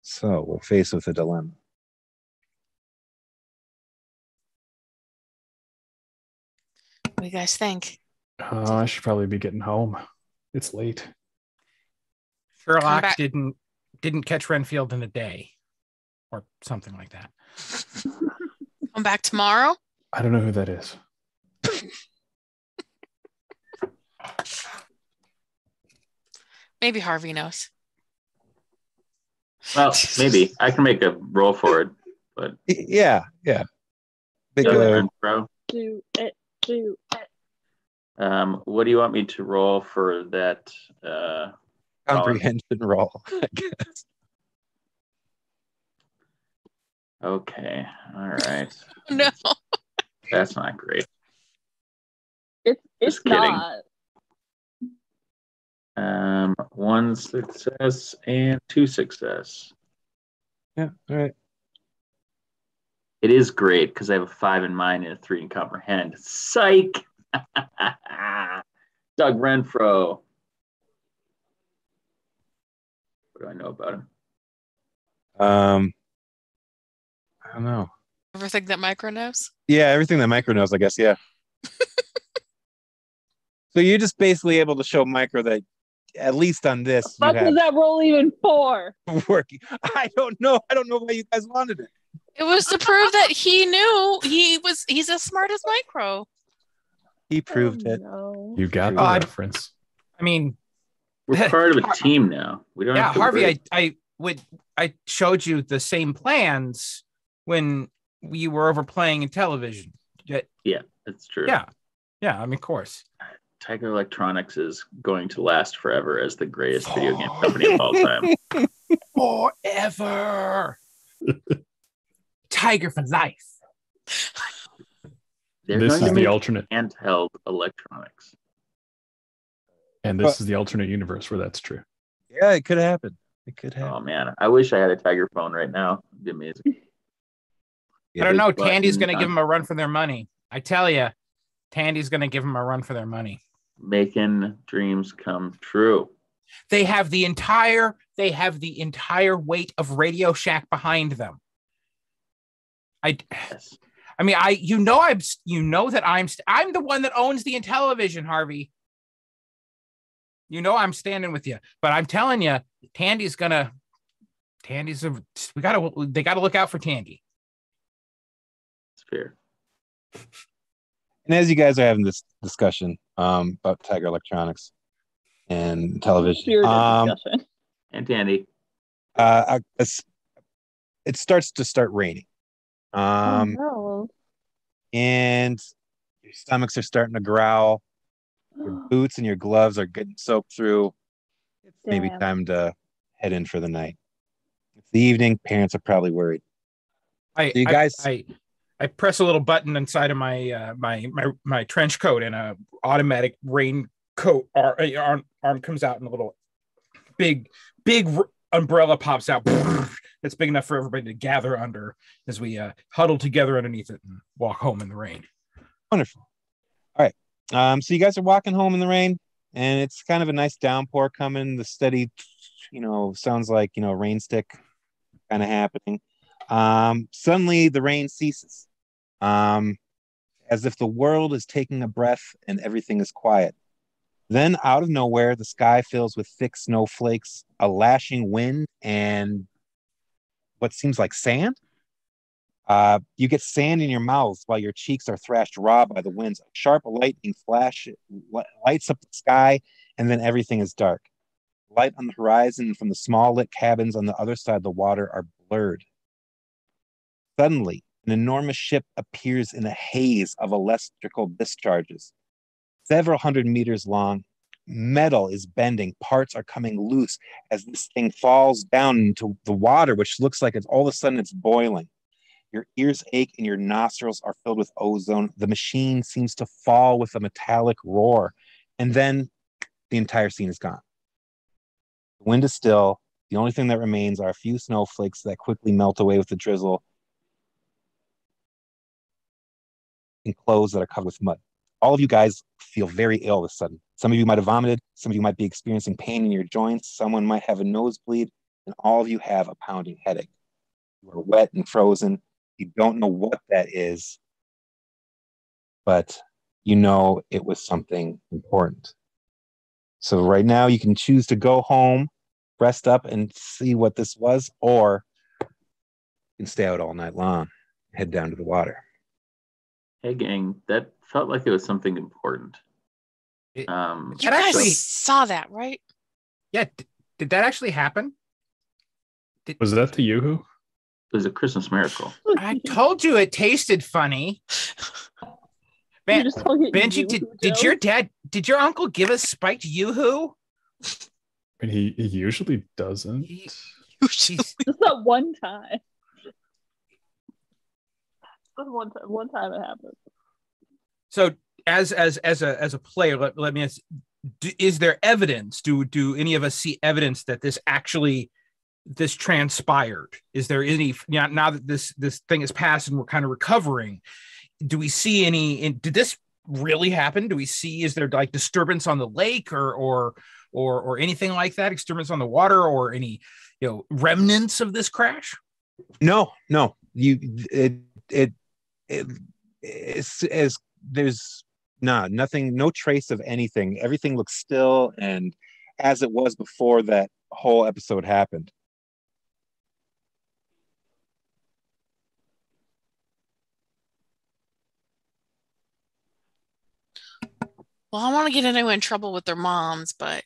[SPEAKER 1] So we're faced with a dilemma.
[SPEAKER 2] What do you guys think?
[SPEAKER 6] I should probably be getting home. It's late.
[SPEAKER 8] Sherlock didn't catch Renfield in a day, or something like that.
[SPEAKER 2] Come back tomorrow?
[SPEAKER 6] I don't know who that is.
[SPEAKER 2] Maybe Harvey knows.
[SPEAKER 4] Well, maybe I can make a roll for it, but
[SPEAKER 1] Yeah. Big,
[SPEAKER 4] throw.
[SPEAKER 3] Do it.
[SPEAKER 4] What do you want me to roll for that?
[SPEAKER 1] comprehension roll, I guess.
[SPEAKER 4] Okay. All right.
[SPEAKER 2] No.
[SPEAKER 4] That's not great.
[SPEAKER 3] It's
[SPEAKER 4] Just kidding.
[SPEAKER 3] not.
[SPEAKER 4] 1 success and 2 success.
[SPEAKER 1] Yeah, all right.
[SPEAKER 4] It is great because I have a 5 in mind and a 3 in comprehend. Psych! Doug Renfro. What do I know about him?
[SPEAKER 1] I don't know.
[SPEAKER 2] Everything that Micro knows?
[SPEAKER 1] Yeah, everything that Micro knows, I guess, yeah. So you're just basically able to show Micro that at least on this,
[SPEAKER 3] What was that roll even for?
[SPEAKER 1] working. I don't know why you guys wanted it.
[SPEAKER 2] It was to prove that he knew he's as smart as Micro.
[SPEAKER 1] He proved it.
[SPEAKER 3] No.
[SPEAKER 6] You got the
[SPEAKER 8] I-
[SPEAKER 6] reference.
[SPEAKER 8] I mean,
[SPEAKER 4] We're part of a team now. We don't
[SPEAKER 8] yeah,
[SPEAKER 4] have to
[SPEAKER 8] Harvey,
[SPEAKER 4] worry.
[SPEAKER 8] I showed you the same plans when we were over playing in television.
[SPEAKER 4] Yeah, that's true.
[SPEAKER 8] Yeah. I mean, of course.
[SPEAKER 4] Tiger Electronics is going to last forever as the greatest video game company of all time.
[SPEAKER 8] Forever. Tiger for life.
[SPEAKER 4] They're
[SPEAKER 6] This
[SPEAKER 4] going
[SPEAKER 6] is
[SPEAKER 4] to
[SPEAKER 6] the
[SPEAKER 4] make
[SPEAKER 6] alternate,
[SPEAKER 4] handheld electronics.
[SPEAKER 6] and this is the alternate universe where that's true.
[SPEAKER 1] Yeah, it could happen. It could
[SPEAKER 4] Oh
[SPEAKER 1] happen.
[SPEAKER 4] man, I wish I had a Tiger phone right now. It'd be amazing.
[SPEAKER 8] I don't know.
[SPEAKER 4] Big
[SPEAKER 8] Tandy's
[SPEAKER 4] button
[SPEAKER 8] going to give them a run for their money. I tell you, Tandy's going to give them a run for their money.
[SPEAKER 4] Making dreams come true.
[SPEAKER 8] They have the entire weight of Radio Shack behind them.
[SPEAKER 4] Yes.
[SPEAKER 8] I mean, I'm the one that owns the Intellivision, Harvey. You know I'm standing with you, but I'm telling you, they gotta look out for Tandy.
[SPEAKER 4] It's fair.
[SPEAKER 1] And as you guys are having this discussion about Tiger Electronics and television,
[SPEAKER 3] Spirited discussion.
[SPEAKER 4] And Tandy.
[SPEAKER 1] it starts to raining.
[SPEAKER 3] Oh no.
[SPEAKER 1] And your stomachs are starting to growl. Your boots and your gloves are getting soaked through. It's maybe
[SPEAKER 3] Damn.
[SPEAKER 1] time to head in for the night. It's the evening. Parents are probably worried. You guys-
[SPEAKER 8] I press a little button inside of my my trench coat, and a automatic raincoat arm comes out, and a little big umbrella pops out. It's big enough for everybody to gather under as we huddle together underneath it and walk home in the rain.
[SPEAKER 1] Wonderful. All right. So you guys are walking home in the rain, and it's kind of a nice downpour coming. The steady, sounds like, rain stick kind of happening. Suddenly the rain ceases, as if the world is taking a breath and everything is quiet. Then out of nowhere, the sky fills with thick snowflakes, a lashing wind, and what seems like sand. You get sand in your mouths while your cheeks are thrashed raw by the winds. A sharp lightning flash lights up the sky, and then everything is dark. Light on the horizon from the small lit cabins on the other side of the water are blurred. Suddenly, an enormous ship appears in a haze of electrical discharges. Several hundred meters long, metal is bending. Parts are coming loose as this thing falls down into the water, which looks like all of a sudden it's boiling. Your ears ache and your nostrils are filled with ozone. The machine seems to fall with a metallic roar. And then the entire scene is gone. The wind is still. The only thing that remains are a few snowflakes that quickly melt away with the drizzle and clothes that are covered with mud. All of you guys feel very ill all of a sudden. Some of you might have vomited. Some of you might be experiencing pain in your joints. Someone might have a nosebleed. And all of you have a pounding headache. You are wet and frozen. You don't know what that is, but you know it was something important. So right now you can choose to go home, rest up, and see what this was, or you can stay out all night long, head down to the water.
[SPEAKER 4] Hey, gang, that felt like it was something important.
[SPEAKER 2] You guys saw that, right?
[SPEAKER 8] Yeah. Did that actually happen?
[SPEAKER 6] Was that the Yoo-hoo?
[SPEAKER 4] It was a Christmas miracle.
[SPEAKER 8] I told you it tasted funny. Benji, did your uncle give us spiked Yoo-hoo?
[SPEAKER 6] And he usually doesn't.
[SPEAKER 3] Just that one time. One time it happened.
[SPEAKER 8] So as a player, let me ask, is there evidence? Do any of us see evidence that this transpired? Is there any, now that this thing has passed and we're kind of recovering, do we see did this really happen? Do we see, is there like disturbance on the lake or anything like that, disturbance on the water, or any remnants of this crash?
[SPEAKER 1] No, there's nothing, no trace of anything. Everything looks still and as it was before that whole episode happened.
[SPEAKER 2] Well, I don't want to get anyone in trouble with their moms, but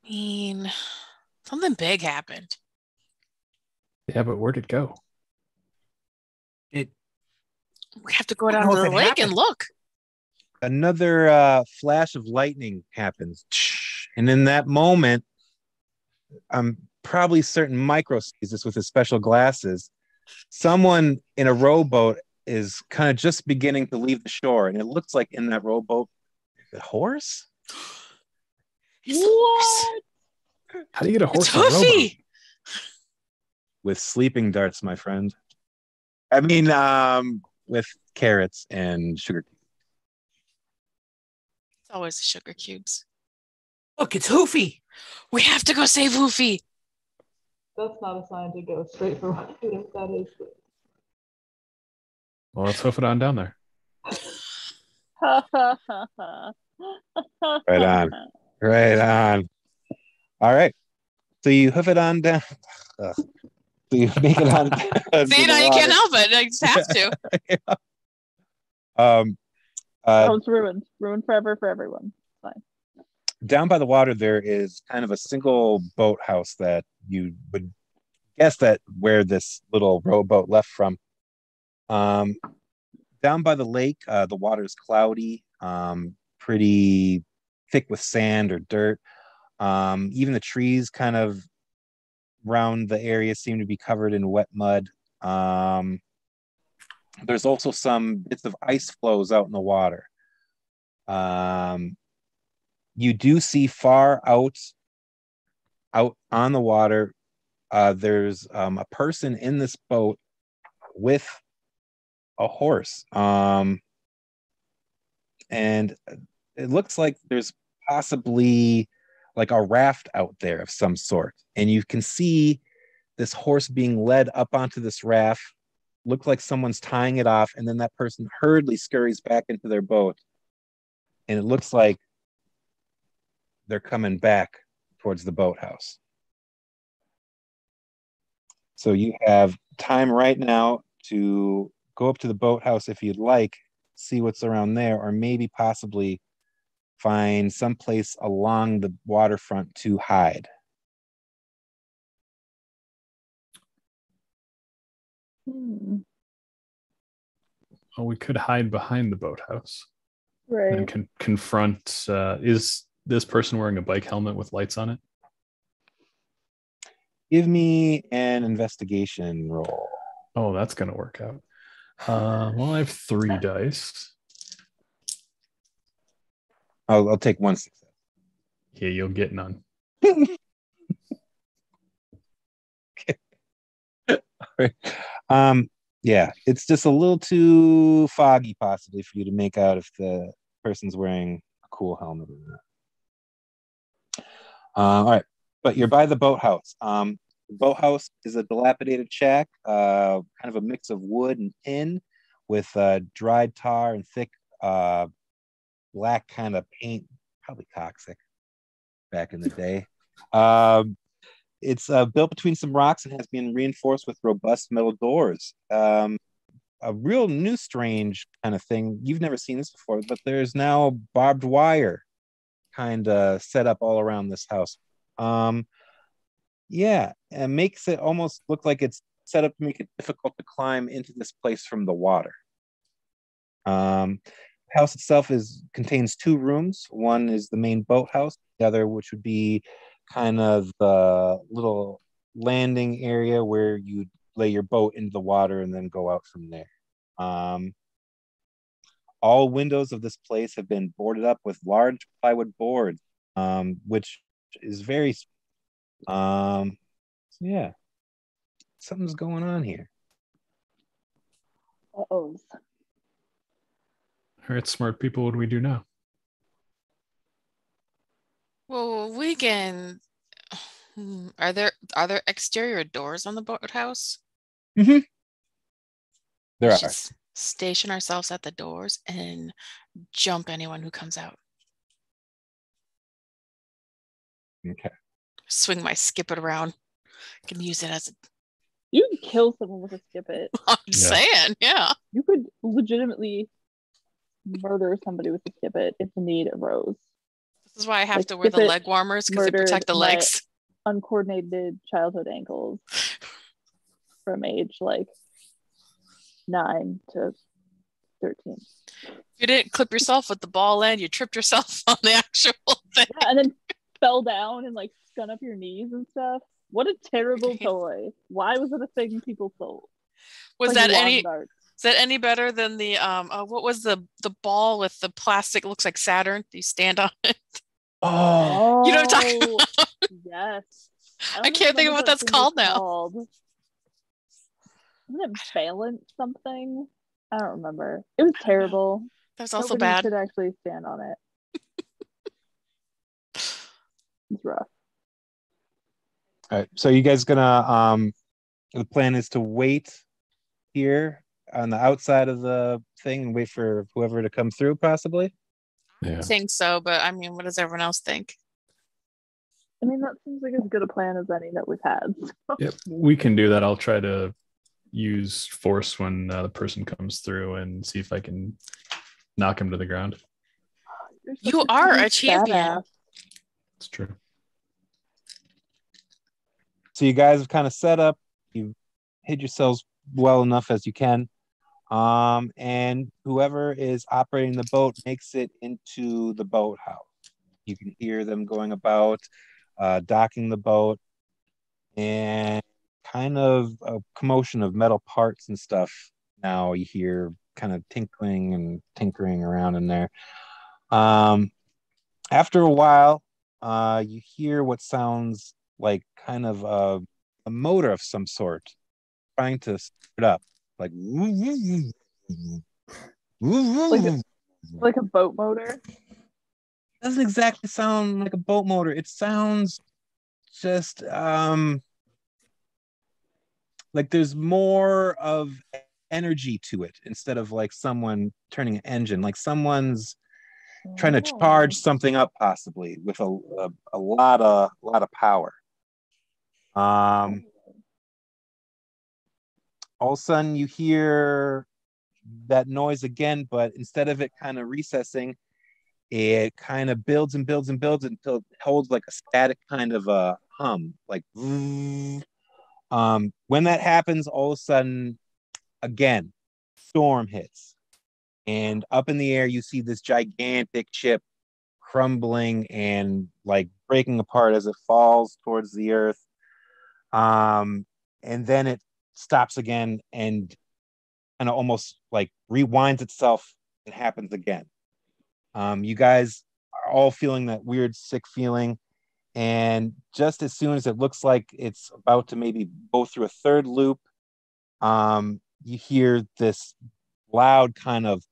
[SPEAKER 2] I mean, something big happened.
[SPEAKER 6] Yeah, but where'd it go?
[SPEAKER 2] We have to go down to the lake and look.
[SPEAKER 1] Another flash of lightning happens. And in that moment, I'm probably certain Micro sees this with his special glasses. Someone in a rowboat is kind of just beginning to leave the shore. And it looks like in that rowboat, a horse?
[SPEAKER 2] What?
[SPEAKER 6] How do you get a horse?
[SPEAKER 2] It's Hoofy!
[SPEAKER 1] With sleeping darts, my friend. I mean, with carrots and sugar cubes.
[SPEAKER 2] It's always the sugar cubes.
[SPEAKER 8] Look, it's Hoofy.
[SPEAKER 2] We have to go save Hoofy.
[SPEAKER 7] That's not a sign to go straight for what that is.
[SPEAKER 6] Well, let's hoof it on down there.
[SPEAKER 1] Right on. All right. So you hoof it on down. So you make it on.
[SPEAKER 2] See, now you can't help it. I just have to.
[SPEAKER 3] Oh, it's ruined. Ruined forever for everyone. Fine.
[SPEAKER 1] Down by the water, there is kind of a single boathouse that you would guess that where this little rowboat left from. Down by the lake, the water is cloudy, pretty thick with sand or dirt. Even the trees kind of around the area seem to be covered in wet mud. There's also some bits of ice flows out in the water. You do see far out on the water, there's a person in this boat with a horse. And it looks like there's possibly like a raft out there of some sort. And you can see this horse being led up onto this raft. Looks like someone's tying it off, and then that person hurriedly scurries back into their boat. And it looks like they're coming back towards the boathouse. So you have time right now to go up to the boathouse if you'd like, see what's around there, or maybe possibly find some place along the waterfront to hide.
[SPEAKER 3] Hmm.
[SPEAKER 6] Well, we could hide behind the boathouse
[SPEAKER 3] Right.
[SPEAKER 6] and confront. Is this person wearing a bike helmet with lights on it?
[SPEAKER 1] Give me an investigation roll.
[SPEAKER 6] Oh, that's going to work out. Well, I have 3 dice.
[SPEAKER 1] I'll take 1 success.
[SPEAKER 6] Yeah, you'll get none.
[SPEAKER 1] Okay. All right. Yeah, it's just a little too foggy possibly for you to make out if the person's wearing a cool helmet or not. All right, but you're by the boathouse. The boathouse is a dilapidated shack, kind of a mix of wood and tin with dried tar and thick black kind of paint, probably toxic back in the day. It's built between some rocks and has been reinforced with robust metal doors. A real new strange kind of thing. You've never seen this before, but there's now barbed wire kind of set up all around this house. Yeah, and makes it almost look like it's set up to make it difficult to climb into this place from the water. The house itself contains 2 rooms. One is the main boathouse, the other, which would be kind of the little landing area where you lay your boat into the water and then go out from there. All windows of this place have been boarded up with large plywood boards, which is very so yeah, something's going on here.
[SPEAKER 3] Uh-oh.
[SPEAKER 6] All right, smart people, what do we do now?
[SPEAKER 2] Well, we can. Are there exterior doors on the boathouse?
[SPEAKER 1] Mm-hmm. There
[SPEAKER 2] We
[SPEAKER 1] are.
[SPEAKER 2] should station ourselves at the doors and jump anyone who comes out.
[SPEAKER 1] Okay.
[SPEAKER 2] Swing my skip it around. Can use it as a.
[SPEAKER 3] You can kill someone with a skip it.
[SPEAKER 2] I'm saying, yeah.
[SPEAKER 3] You could legitimately murder somebody with a skip it if the need arose.
[SPEAKER 2] This is why I have
[SPEAKER 3] Like,
[SPEAKER 2] to wear the
[SPEAKER 3] skip it
[SPEAKER 2] leg warmers because they protect the
[SPEAKER 3] murdered
[SPEAKER 2] legs.
[SPEAKER 3] Uncoordinated childhood ankles from age like 9 to 13.
[SPEAKER 2] You didn't clip yourself with the ball end, you tripped yourself on the actual thing.
[SPEAKER 3] Yeah, and then fell down and like scun up your knees and stuff. What a terrible toy. Why was it a thing people sold?
[SPEAKER 2] Was
[SPEAKER 3] Like
[SPEAKER 2] that
[SPEAKER 3] lawn
[SPEAKER 2] any
[SPEAKER 3] darts.
[SPEAKER 2] is that any better than the what was the ball with the plastic, looks like Saturn? You stand on it.
[SPEAKER 1] Oh,
[SPEAKER 2] You know what I'm talking about?
[SPEAKER 3] Yes.
[SPEAKER 2] I can't think of what that's called now.
[SPEAKER 3] Isn't it Valent something? I don't remember. It was terrible.
[SPEAKER 2] That's also
[SPEAKER 3] Nobody
[SPEAKER 2] bad.
[SPEAKER 3] could actually stand on it. It's rough.
[SPEAKER 1] all right. So you guys gonna the plan is to wait here on the outside of the thing and wait for whoever to come through, possibly.
[SPEAKER 2] I think so, but I mean, what does everyone else think?
[SPEAKER 3] I mean, that seems like as good a plan as any that we've had.
[SPEAKER 6] Yep, we can do that. I'll try to use force when the person comes through and see if I can knock him to the ground.
[SPEAKER 2] You are a champion.
[SPEAKER 3] Badass.
[SPEAKER 6] It's true.
[SPEAKER 1] So you guys have kind of set up. You've hid yourselves well enough as you can. And whoever is operating the boat makes it into the boathouse. You can hear them going about, docking the boat, and kind of a commotion of metal parts and stuff. Now you hear kind of tinkling and tinkering around in there. After a while, you hear what sounds like kind of a motor of some sort trying to start up, like
[SPEAKER 3] Like a boat motor.
[SPEAKER 1] Doesn't exactly sound like a boat motor. It sounds just like there's more of energy to it instead of like someone turning an engine, like someone's trying to charge something up possibly with a lot of power. All of a sudden you hear that noise again, but instead of it kind of recessing, it kind of builds and builds and builds until it holds like a static kind of a hum, like when that happens, all of a sudden again storm hits, and up in the air you see this gigantic ship crumbling and like breaking apart as it falls towards the earth, and then it stops again and kind of almost like rewinds itself and happens again. You guys are all feeling that weird sick feeling, and just as soon as it looks like it's about to maybe go through a third loop, you hear this loud kind of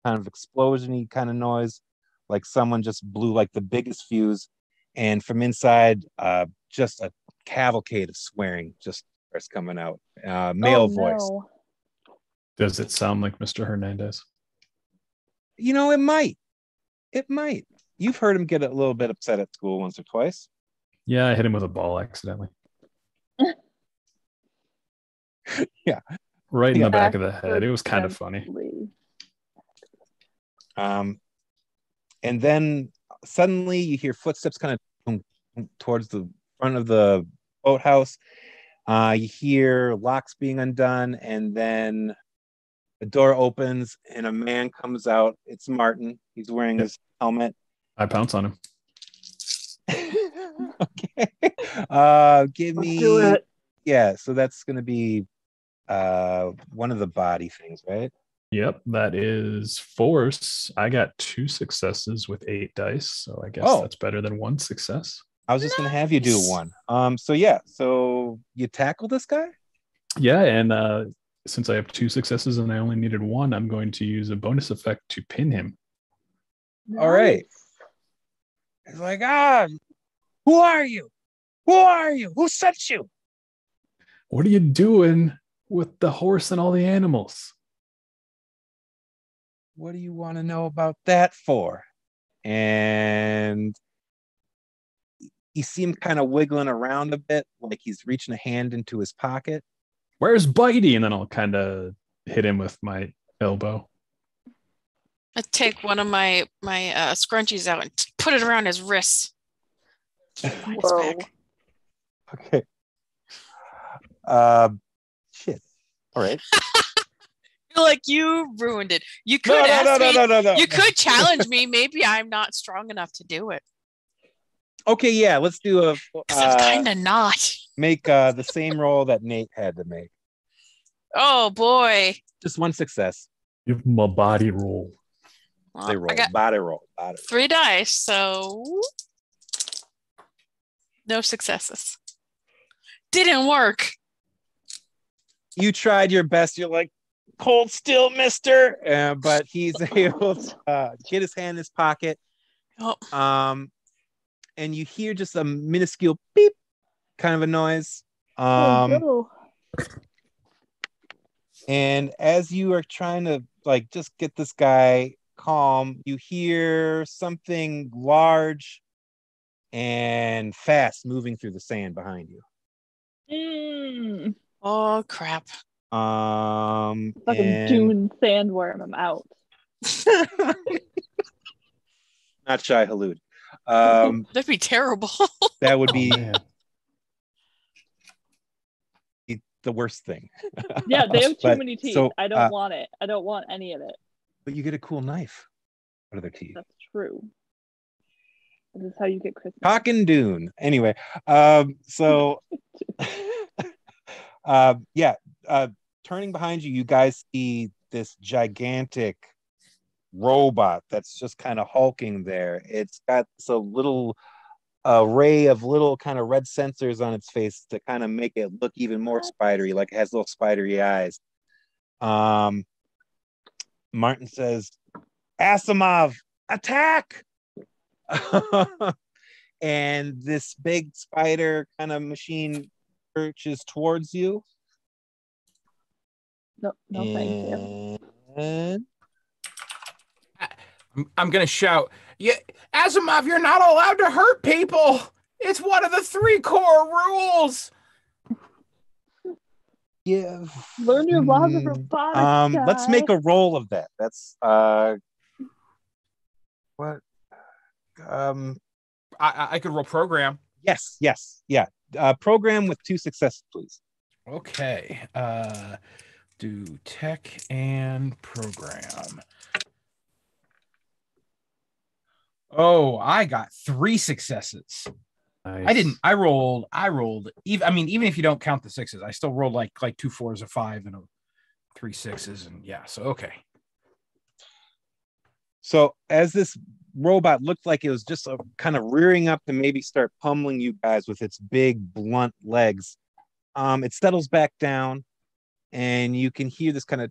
[SPEAKER 1] explosion-y kind of noise, like someone just blew like the biggest fuse, and from inside just a cavalcade of swearing just starts coming out, male voice.
[SPEAKER 6] Does it sound like Mr. Hernandez?
[SPEAKER 1] You know, it might. You've heard him get a little bit upset at school once or twice.
[SPEAKER 6] Yeah, I hit him with a ball accidentally.
[SPEAKER 1] Yeah.
[SPEAKER 6] Right in the back of the head. It was kind of funny.
[SPEAKER 1] And then suddenly you hear footsteps kind of towards the front of the boathouse. You hear locks being undone, and then the door opens and a man comes out. It's Martin. He's wearing his helmet.
[SPEAKER 6] I pounce on him.
[SPEAKER 1] Okay. Give me.
[SPEAKER 3] Let's do it.
[SPEAKER 1] Yeah, so that's going to be one of the body things, right?
[SPEAKER 6] Yep, that is force. I got 2 successes with 8 dice, so I guess that's better than 1 success.
[SPEAKER 1] I was just going to have you do one. So you tackle this guy?
[SPEAKER 6] Yeah, and since I have 2 successes and I only needed 1, I'm going to use a bonus effect to pin him.
[SPEAKER 3] Nice.
[SPEAKER 1] All right. It's like, who are you? Who are you? Who sent you?
[SPEAKER 6] What are you doing with the horse and all the animals?
[SPEAKER 1] What do you want to know about that for? And you see him kind of wiggling around a bit, like he's reaching a hand into his pocket.
[SPEAKER 6] Where's Bitey? And then I'll kind of hit him with my elbow.
[SPEAKER 2] I take one of my scrunchies out and put it around his wrists.
[SPEAKER 3] Whoa.
[SPEAKER 1] Okay. Shit. All right.
[SPEAKER 2] You're like, you ruined it. You could ask me.
[SPEAKER 1] No.
[SPEAKER 2] You could challenge me. Maybe I'm not strong enough to do it.
[SPEAKER 1] Okay, yeah, let's do a.
[SPEAKER 2] I'm kind of not.
[SPEAKER 1] Make the same roll that Nate had to make.
[SPEAKER 2] Oh boy.
[SPEAKER 1] Just 1 success.
[SPEAKER 6] Give him a body roll.
[SPEAKER 2] Well,
[SPEAKER 1] They roll.
[SPEAKER 2] I got
[SPEAKER 1] Body roll.
[SPEAKER 2] 3 dice, so no successes. Didn't work.
[SPEAKER 1] You tried your best. You're like, cold still, mister. But he's able to get his hand in his pocket.
[SPEAKER 2] Oh.
[SPEAKER 1] And you hear just a minuscule beep kind of a noise.
[SPEAKER 3] No.
[SPEAKER 1] And as you are trying to like just get this guy calm, you hear something large and fast moving through the sand behind you.
[SPEAKER 2] Oh crap.
[SPEAKER 3] Fucking
[SPEAKER 1] and...
[SPEAKER 3] Dune sandworm, I'm out.
[SPEAKER 1] Not Shai Halud.
[SPEAKER 2] That'd be terrible.
[SPEAKER 1] That would be the worst thing.
[SPEAKER 3] Yeah, they have too many teeth.
[SPEAKER 1] So,
[SPEAKER 3] I don't want it. I don't want any of it.
[SPEAKER 1] But you get a cool knife out of their teeth.
[SPEAKER 3] That's true. This is how you get Christmas.
[SPEAKER 1] Talking Dune. Anyway, turning behind you, you guys see this gigantic robot that's just kind of hulking there. It's got a little array of little kind of red sensors on its face to kind of make it look even more spidery, like it has little spidery eyes. Martin says, Asimov, attack! And this big spider kind of machine perches towards you.
[SPEAKER 3] No, thank you.
[SPEAKER 1] And
[SPEAKER 8] I'm gonna shout, "Yeah, Asimov, you're not allowed to hurt people. It's one of the 3 core rules."
[SPEAKER 1] yeah.
[SPEAKER 3] Learn your laws of robotics.
[SPEAKER 1] Let's make a roll of that. That's what?
[SPEAKER 8] I could roll program.
[SPEAKER 1] Yes. Yeah. Program with 2 successes, please.
[SPEAKER 8] Okay. Do tech and program. Oh, I got 3 successes.
[SPEAKER 6] Nice.
[SPEAKER 8] I rolled even if you don't count the 6s, I still rolled like 2 4s, a 5, and 3 6s, and yeah, so okay.
[SPEAKER 1] So as this robot looked like it was just kind of rearing up to maybe start pummeling you guys with its big blunt legs, it settles back down, and you can hear this kind of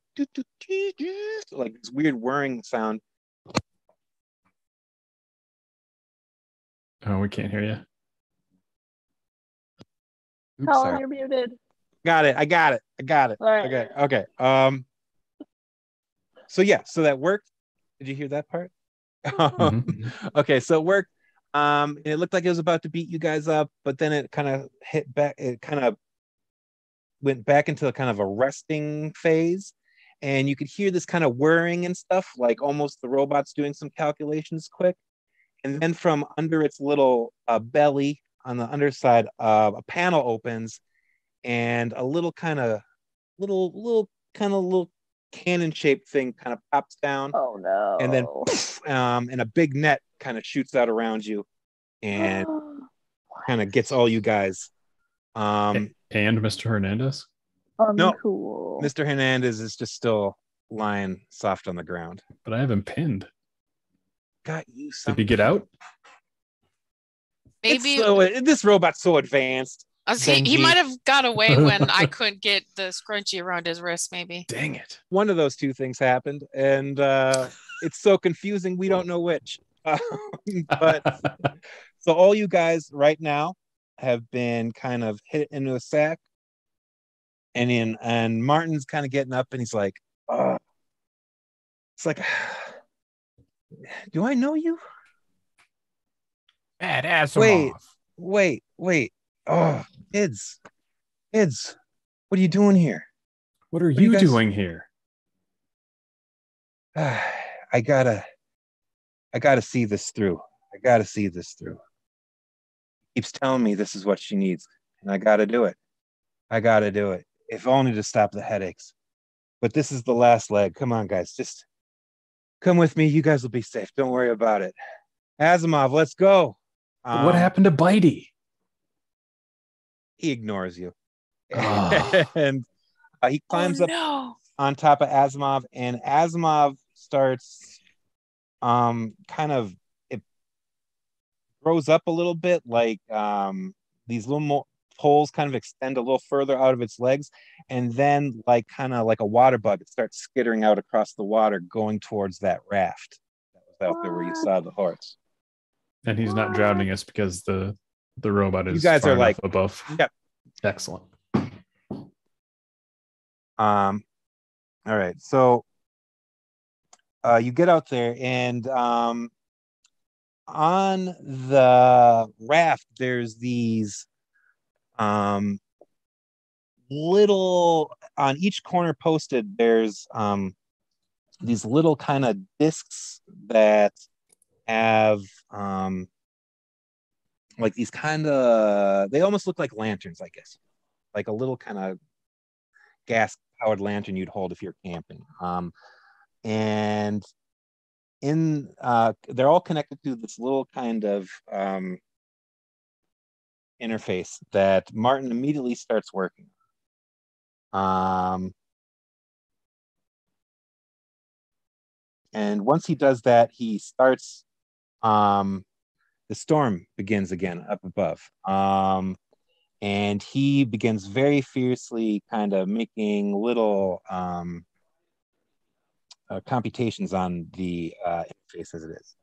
[SPEAKER 1] like this weird whirring sound.
[SPEAKER 6] Oh, we can't hear you.
[SPEAKER 1] Oops,
[SPEAKER 3] Colin,
[SPEAKER 1] sorry.
[SPEAKER 3] you're muted.
[SPEAKER 1] I got it.
[SPEAKER 3] All right.
[SPEAKER 1] Okay. So that worked. Did you hear that part?
[SPEAKER 6] Mhm.
[SPEAKER 1] Okay, so it worked. It looked like it was about to beat you guys up, but then it kind of hit back. It kind of went back into a kind of a resting phase, and you could hear this kind of whirring and stuff, like almost the robot's doing some calculations quick. And then from under its little belly on the underside, a panel opens, and a little cannon-shaped thing kind of pops down.
[SPEAKER 3] Oh no.
[SPEAKER 1] And then and a big net kind of shoots out around you and kind of gets all you guys.
[SPEAKER 6] And Mr. Hernandez?
[SPEAKER 1] No.
[SPEAKER 3] Uncool.
[SPEAKER 1] Mr. Hernandez is just still lying soft on the ground.
[SPEAKER 6] But I have him pinned.
[SPEAKER 1] Got you.
[SPEAKER 6] Did he get out?
[SPEAKER 2] Maybe
[SPEAKER 1] This robot's so advanced.
[SPEAKER 2] he might have got away when I couldn't get the scrunchie around his wrist, maybe.
[SPEAKER 6] Dang it.
[SPEAKER 1] One of those 2 things happened, and it's so confusing we don't know which. But so all you guys right now have been kind of hit into a sack, and Martin's kind of getting up, and he's like, it's like, do I know you?
[SPEAKER 8] Bad Asimov.
[SPEAKER 1] Wait. Oh, kids, what are you doing here?
[SPEAKER 6] What are you
[SPEAKER 1] guys
[SPEAKER 6] doing here?
[SPEAKER 1] I gotta see this through. Keeps telling me this is what she needs, and I gotta do it. If only to stop the headaches. But this is the last leg. Come on, guys, just come with me. You guys will be safe. Don't worry about it. Asimov, let's go.
[SPEAKER 6] What happened to Bitey?
[SPEAKER 1] He ignores you.
[SPEAKER 6] Oh.
[SPEAKER 1] And he climbs up on top of Asimov, and Asimov starts kind of, it grows up a little bit, like these little more poles kind of extend a little further out of its legs, and then like kind of like a water bug, it starts skittering out across the water going towards that raft that was out there where you saw the horse.
[SPEAKER 6] And he's not drowning us because the robot is
[SPEAKER 1] you guys
[SPEAKER 6] far
[SPEAKER 1] are like
[SPEAKER 6] above.
[SPEAKER 1] Yep.
[SPEAKER 6] Excellent.
[SPEAKER 1] All right, so you get out there, and on the raft there's these little, on each corner posted there's these little kind of discs that have like these kind of, they almost look like lanterns, I guess, like a little kind of gas powered lantern you'd hold if you're camping. And in they're all connected to this little kind of interface that Martin immediately starts working. And once he does that, he starts, the storm begins again up above. And he begins very fiercely kind of making little computations on the interface as it is.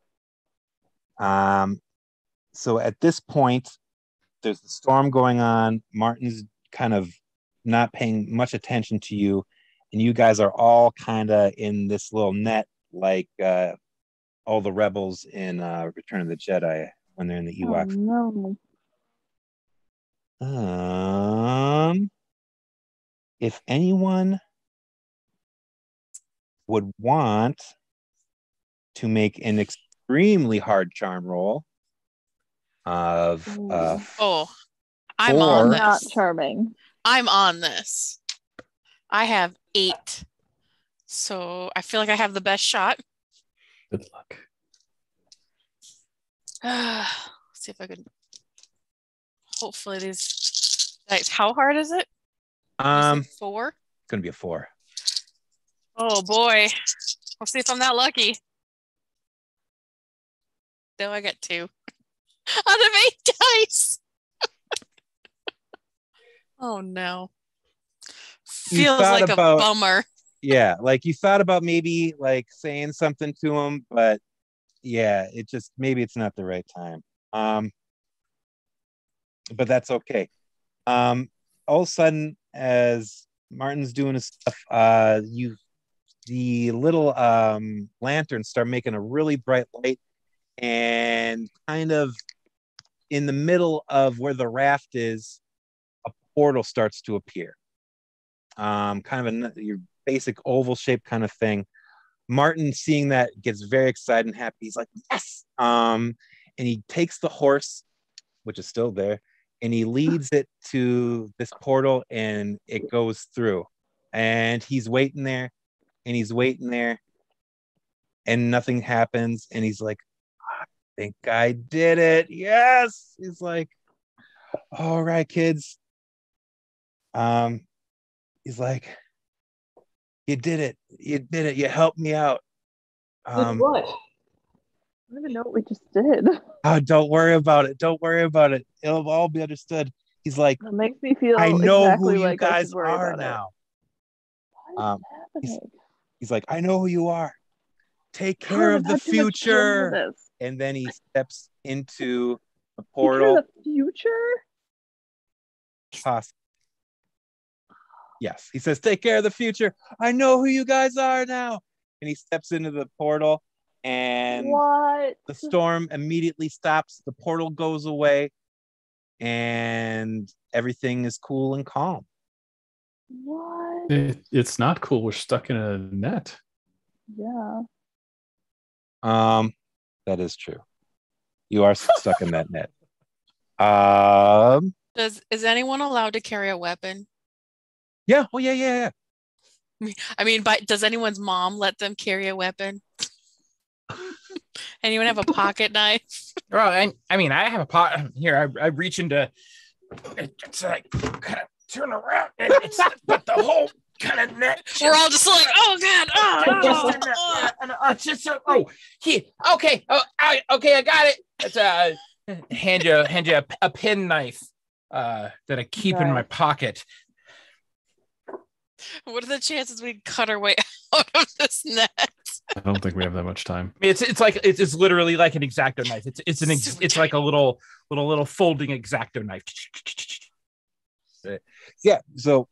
[SPEAKER 1] So at this point, there's the storm going on. Martin's kind of not paying much attention to you, and you guys are all kind of in this little net, like all the rebels in Return of the Jedi when they're in the Ewok.
[SPEAKER 3] Oh, no.
[SPEAKER 1] If anyone would want to make an extremely hard charm roll of
[SPEAKER 2] I'm
[SPEAKER 1] Four.
[SPEAKER 2] on this.
[SPEAKER 3] Not charming.
[SPEAKER 2] I'm on this. I have 8. So I feel like I have the best shot.
[SPEAKER 6] Good luck.
[SPEAKER 2] Let's see if I can. Hopefully these. Guys, how hard is it? You said 4?
[SPEAKER 1] It's gonna be a 4.
[SPEAKER 2] Oh boy. We'll see if I'm that lucky. No, I got 2 out of 8 dice. Oh no. Feels like a bummer.
[SPEAKER 1] Yeah, like you thought about maybe like saying something to him, but yeah, it just maybe it's not the right time. But that's okay. All of a sudden, as Martin's doing his stuff, the little lanterns start making a really bright light, and kind of in the middle of where the raft is, a portal starts to appear. Kind of your basic oval shape kind of thing. Martin, seeing that, gets very excited and happy. He's like, yes! And he takes the horse, which is still there, and he leads it to this portal, and it goes through. And he's waiting there, and he's waiting there, and nothing happens. And he's like, I think I did it. Yes! He's like, all right, kids. He's like, you did it. You did it. You helped me out.
[SPEAKER 7] Did what?
[SPEAKER 3] I don't even know what we just did.
[SPEAKER 1] Oh, don't worry about it. Don't worry about it. It'll all be understood. He's like,
[SPEAKER 3] That makes me feel
[SPEAKER 1] I know
[SPEAKER 3] exactly
[SPEAKER 1] who you
[SPEAKER 3] like I
[SPEAKER 1] guys
[SPEAKER 3] should worry
[SPEAKER 1] are
[SPEAKER 3] about
[SPEAKER 1] now.
[SPEAKER 3] What is happening?
[SPEAKER 1] He's like, I know who you are. Take
[SPEAKER 3] How
[SPEAKER 1] care
[SPEAKER 3] have
[SPEAKER 1] of
[SPEAKER 3] I
[SPEAKER 1] the
[SPEAKER 3] had too much time for
[SPEAKER 1] future.
[SPEAKER 3] this?
[SPEAKER 1] And then he steps into the
[SPEAKER 3] Take care
[SPEAKER 1] portal.
[SPEAKER 3] of the future?
[SPEAKER 1] Yes, he says, take care of the future. I know who you guys are now. And he steps into the portal, and
[SPEAKER 3] What?
[SPEAKER 1] the storm immediately stops. The portal goes away, and everything is cool and calm.
[SPEAKER 3] What?
[SPEAKER 6] It's not cool. We're stuck in a net.
[SPEAKER 3] Yeah.
[SPEAKER 1] That is true. You are stuck in that net.
[SPEAKER 2] Is anyone allowed to carry a weapon?
[SPEAKER 1] Yeah. Oh, yeah.
[SPEAKER 2] I mean, but does anyone's mom let them carry a weapon? Anyone have a pocket knife?
[SPEAKER 8] Well, I mean, I have a pot here. I reach into. It's like kind of turn around, and it's but the whole kind of net.
[SPEAKER 2] We're all just like, oh god,
[SPEAKER 8] okay, okay, I got it. It's hand you a pen knife that I keep in my pocket.
[SPEAKER 2] What are the chances we cut our way out of this net?
[SPEAKER 6] I don't think we have that much time.
[SPEAKER 8] It's like it's literally like an X-Acto knife. It's like a little folding X-Acto knife.
[SPEAKER 1] Yeah. So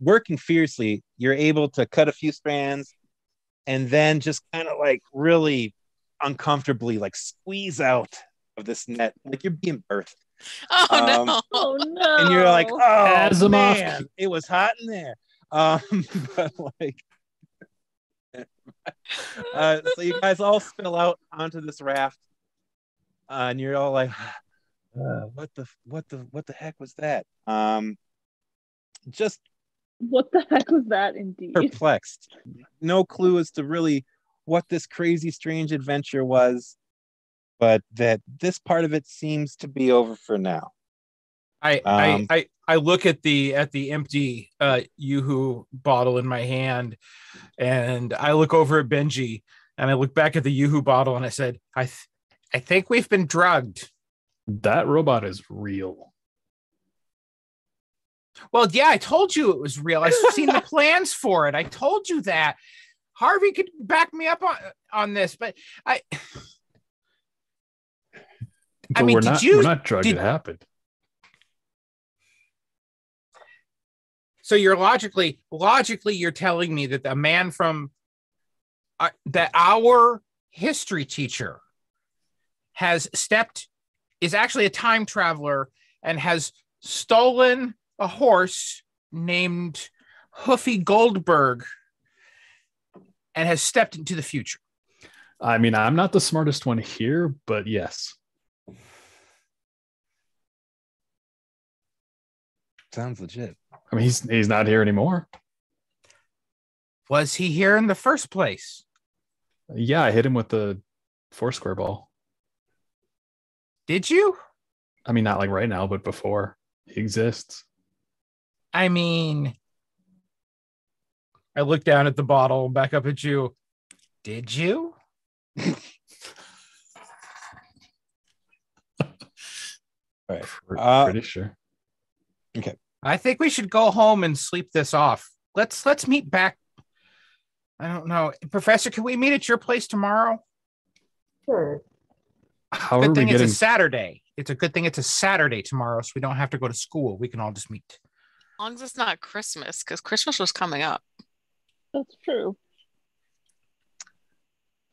[SPEAKER 1] working fiercely, you're able to cut a few strands, and then just kind of like really uncomfortably like squeeze out of this net, like you're being birthed.
[SPEAKER 2] Oh no!
[SPEAKER 3] Oh no!
[SPEAKER 1] And you're like, oh
[SPEAKER 6] Asimov.
[SPEAKER 1] man, it was hot in there. But like, so you guys all spill out onto this raft, and you're all like, what the heck was that? Just
[SPEAKER 3] what the heck was that? Indeed.
[SPEAKER 1] Perplexed, no clue as to really what this crazy, strange adventure was, but that this part of it seems to be over for now.
[SPEAKER 8] I look at the empty Yoo-hoo bottle in my hand, and I look over at Benji, and I look back at the Yoo-hoo bottle, and I said, I think we've been drugged.
[SPEAKER 6] That robot is real.
[SPEAKER 8] Well, yeah, I told you it was real. I've seen the plans for it. I told you that. Harvey could back me up on this, but
[SPEAKER 6] But
[SPEAKER 8] mean,
[SPEAKER 6] we're not drugged. It happened.
[SPEAKER 8] So you're logically, you're telling me that the man from that our history teacher is actually a time traveler and has stolen a horse named Hoofy Goldberg and has stepped into the future.
[SPEAKER 6] I mean, I'm not the smartest one here, but yes.
[SPEAKER 1] Sounds legit.
[SPEAKER 6] I mean, he's not here anymore.
[SPEAKER 8] Was he here in the first place?
[SPEAKER 6] Yeah, I hit him with the Foursquare ball.
[SPEAKER 8] Did you?
[SPEAKER 6] I mean, not like right now, but before. He exists.
[SPEAKER 8] I mean, I look down at the bottle, back up at you. Did you?
[SPEAKER 1] Right.
[SPEAKER 6] Pretty sure.
[SPEAKER 1] Okay.
[SPEAKER 8] I think we should go home and sleep this off. Let's meet back. I don't know. Professor, can we meet at your place tomorrow?
[SPEAKER 7] Sure.
[SPEAKER 6] How
[SPEAKER 8] Good
[SPEAKER 6] are we
[SPEAKER 8] thing it's
[SPEAKER 6] getting?
[SPEAKER 8] a Saturday. It's a good thing it's a Saturday tomorrow, so we don't have to go to school. We can all just meet.
[SPEAKER 2] As long as it's not Christmas, because Christmas was coming up.
[SPEAKER 3] That's true.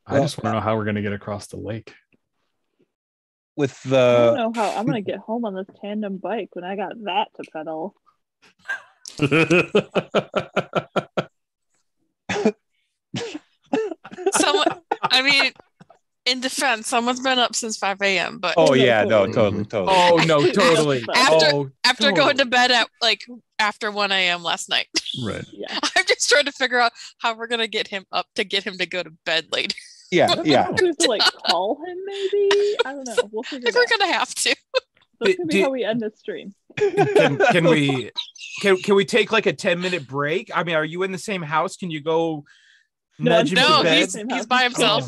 [SPEAKER 6] I just want to know how we're going to get across the lake.
[SPEAKER 1] With
[SPEAKER 3] I
[SPEAKER 1] the
[SPEAKER 3] don't know how I'm gonna get home on this tandem bike when I got that to pedal.
[SPEAKER 2] I mean, in defense, someone's been up since 5 a.m. But
[SPEAKER 1] oh yeah, no, totally.
[SPEAKER 8] Oh no, totally.
[SPEAKER 2] after going to bed at after 1 a.m. last night.
[SPEAKER 6] Right.
[SPEAKER 3] Yeah.
[SPEAKER 2] I'm just trying to figure out how we're gonna get him up to get him to go to bed later.
[SPEAKER 1] Yeah.
[SPEAKER 3] We have to call him maybe. I don't know. We'll figure it
[SPEAKER 2] We're
[SPEAKER 3] out.
[SPEAKER 2] gonna have to.
[SPEAKER 3] That's gonna be how we end this stream.
[SPEAKER 8] Can we take like a 10-minute break? I mean, are you in the same house? Can you go nudge him to
[SPEAKER 2] No,
[SPEAKER 8] bed?
[SPEAKER 2] he's by himself.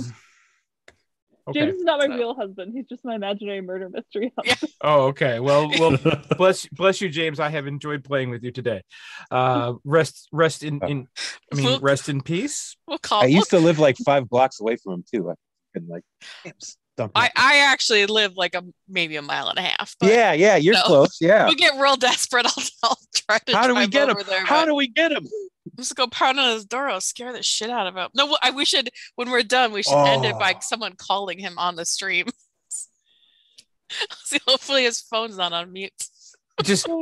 [SPEAKER 8] Okay.
[SPEAKER 3] James is not my real husband. He's just my imaginary murder mystery husband.
[SPEAKER 2] Yeah.
[SPEAKER 8] Oh, okay. Well, bless you, James. I have enjoyed playing with you today. Rest in peace.
[SPEAKER 2] We'll call.
[SPEAKER 1] I used to live like 5 blocks away from him too. And like,
[SPEAKER 2] I actually live like maybe a mile and a half. But
[SPEAKER 1] yeah, you're close. Yeah.
[SPEAKER 2] we get real desperate. I'll try to.
[SPEAKER 1] How do we
[SPEAKER 2] drive
[SPEAKER 1] get him?
[SPEAKER 2] over there,
[SPEAKER 1] How
[SPEAKER 2] but
[SPEAKER 1] do we get him?
[SPEAKER 2] just go pound on his door. I'll scare the shit out of him. No, we should. When we're done, we should end it by someone calling him on the stream. See, hopefully his phone's not on mute.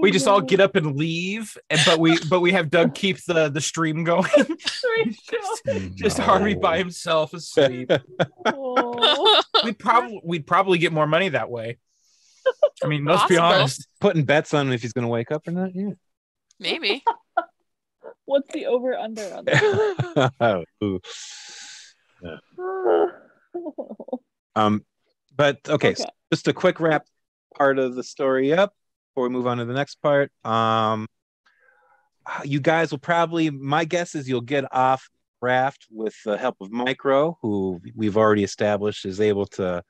[SPEAKER 8] We just all get up and leave, but we have Doug keep the stream going. just Harvey by himself asleep. We'd probably get more money that way. I mean, let's be honest.
[SPEAKER 1] Putting bets on if he's going to wake up or not. Yeah.
[SPEAKER 2] Maybe.
[SPEAKER 3] What's the over under on that?
[SPEAKER 1] But okay. So just a quick wrap part of the story up before we move on to the next part. You guys will probably, my guess is you'll get off raft with the help of Micro, who we've already established is able to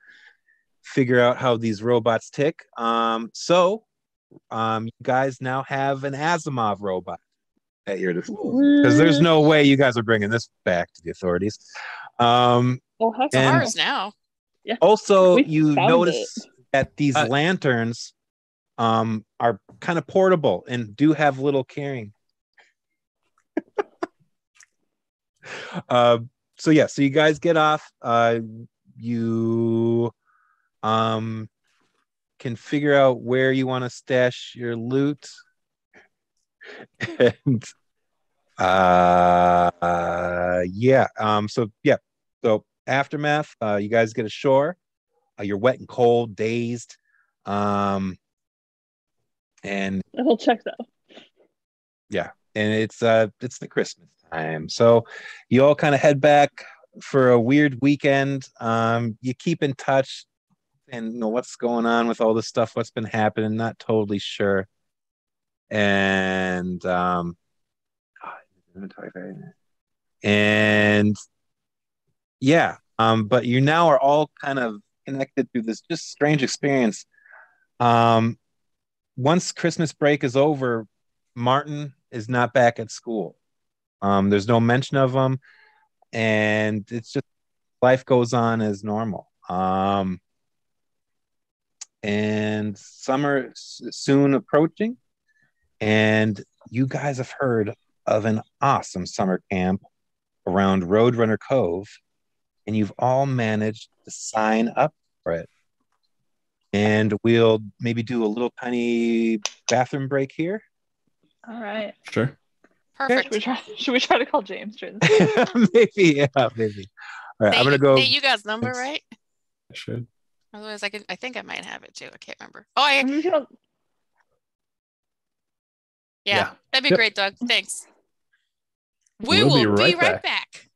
[SPEAKER 1] figure out how these robots tick. So you guys now have an Asimov robot at your disposal, because there's no way you guys are bringing this back to the authorities.
[SPEAKER 3] Heck,
[SPEAKER 2] ours now.
[SPEAKER 3] Yeah.
[SPEAKER 1] Also,
[SPEAKER 3] We
[SPEAKER 1] you
[SPEAKER 3] found
[SPEAKER 1] notice
[SPEAKER 3] it.
[SPEAKER 1] that these lanterns are kind of portable and do have little carrying. So you guys get off. You can figure out where you want to stash your loot. And so aftermath, you guys get ashore. You're wet and cold, dazed, and
[SPEAKER 3] It all checks out.
[SPEAKER 1] yeah, and it's the Christmas time, so you all kind of head back for a weird weekend. You keep in touch and know what's going on with all this stuff, what's been happening, not totally sure. And but you now are all kind of connected through this just strange experience. Once Christmas break is over, Martin is not back at school. There's no mention of him. and it's just life goes on as normal. And summer soon approaching, and you guys have heard of an awesome summer camp around Roadrunner Cove, and you've all managed to sign up for it. And we'll maybe do a little tiny bathroom break here.
[SPEAKER 3] All right.
[SPEAKER 6] Sure.
[SPEAKER 2] Perfect.
[SPEAKER 3] Should we try to call James during this?
[SPEAKER 1] Maybe. All right, I'm gonna go.
[SPEAKER 2] Nate, you got his number,
[SPEAKER 6] Thanks.
[SPEAKER 2] right?
[SPEAKER 6] I should.
[SPEAKER 2] Otherwise, I think I might have it too. I can't remember. Oh, I
[SPEAKER 3] We can-
[SPEAKER 2] yeah. That'd be
[SPEAKER 6] Yep.
[SPEAKER 2] great, Doug. Thanks. We
[SPEAKER 6] We'll
[SPEAKER 2] will
[SPEAKER 6] be
[SPEAKER 2] be
[SPEAKER 6] right
[SPEAKER 2] right
[SPEAKER 6] back.
[SPEAKER 2] back.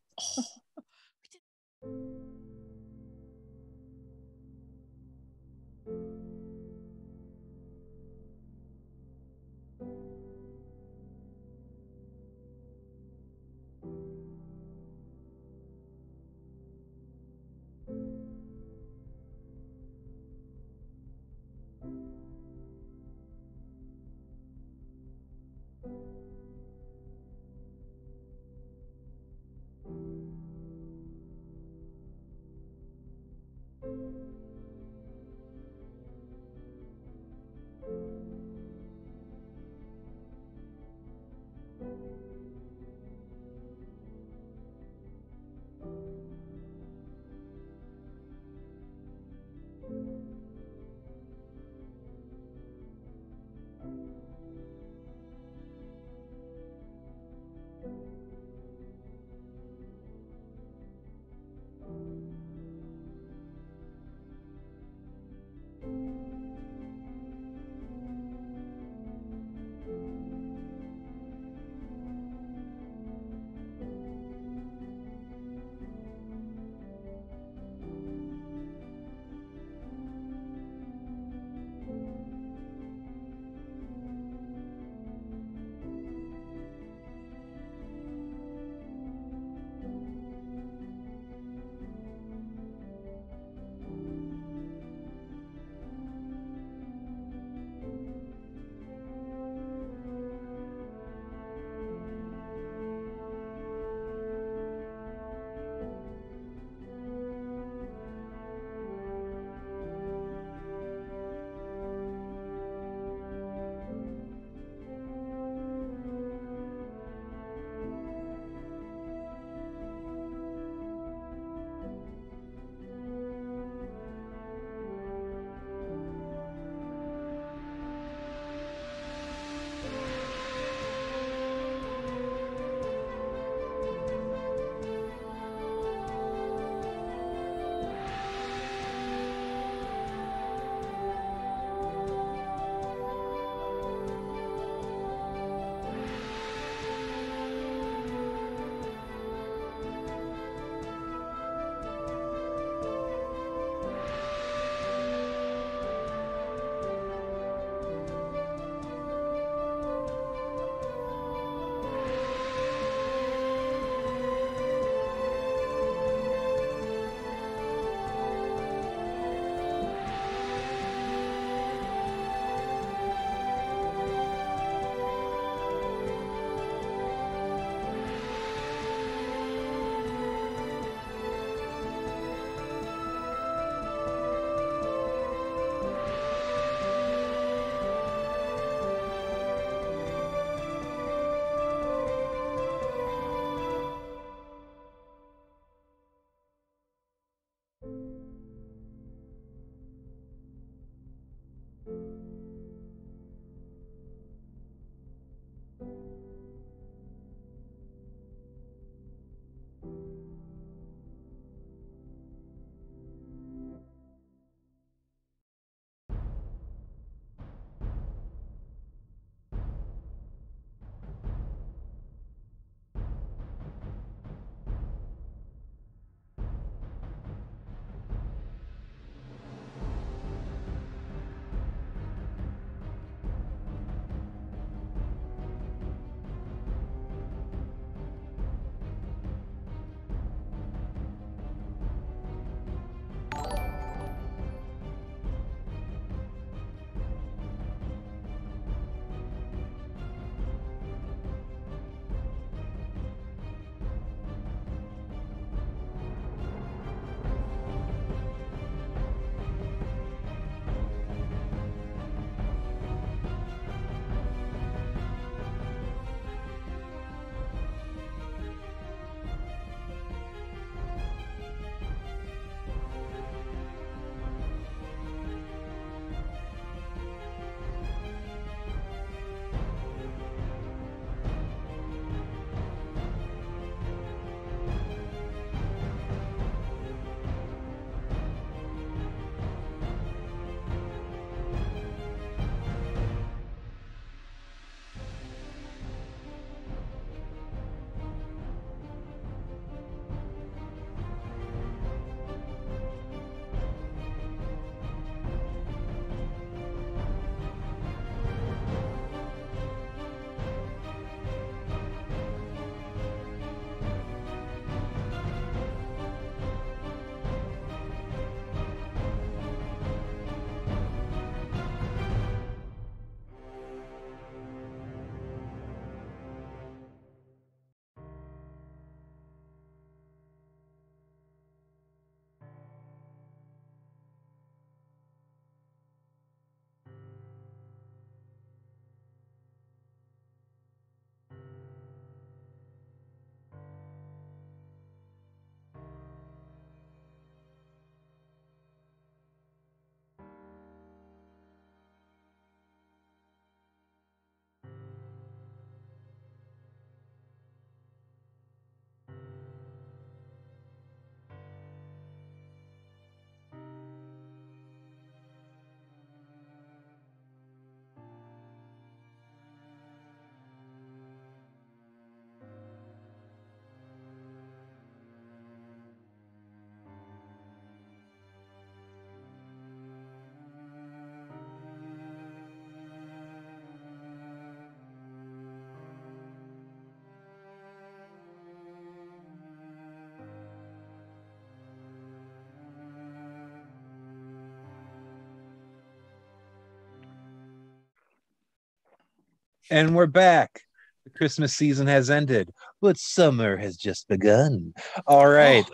[SPEAKER 1] And we're back. The Christmas season has ended, but summer has just begun. All right.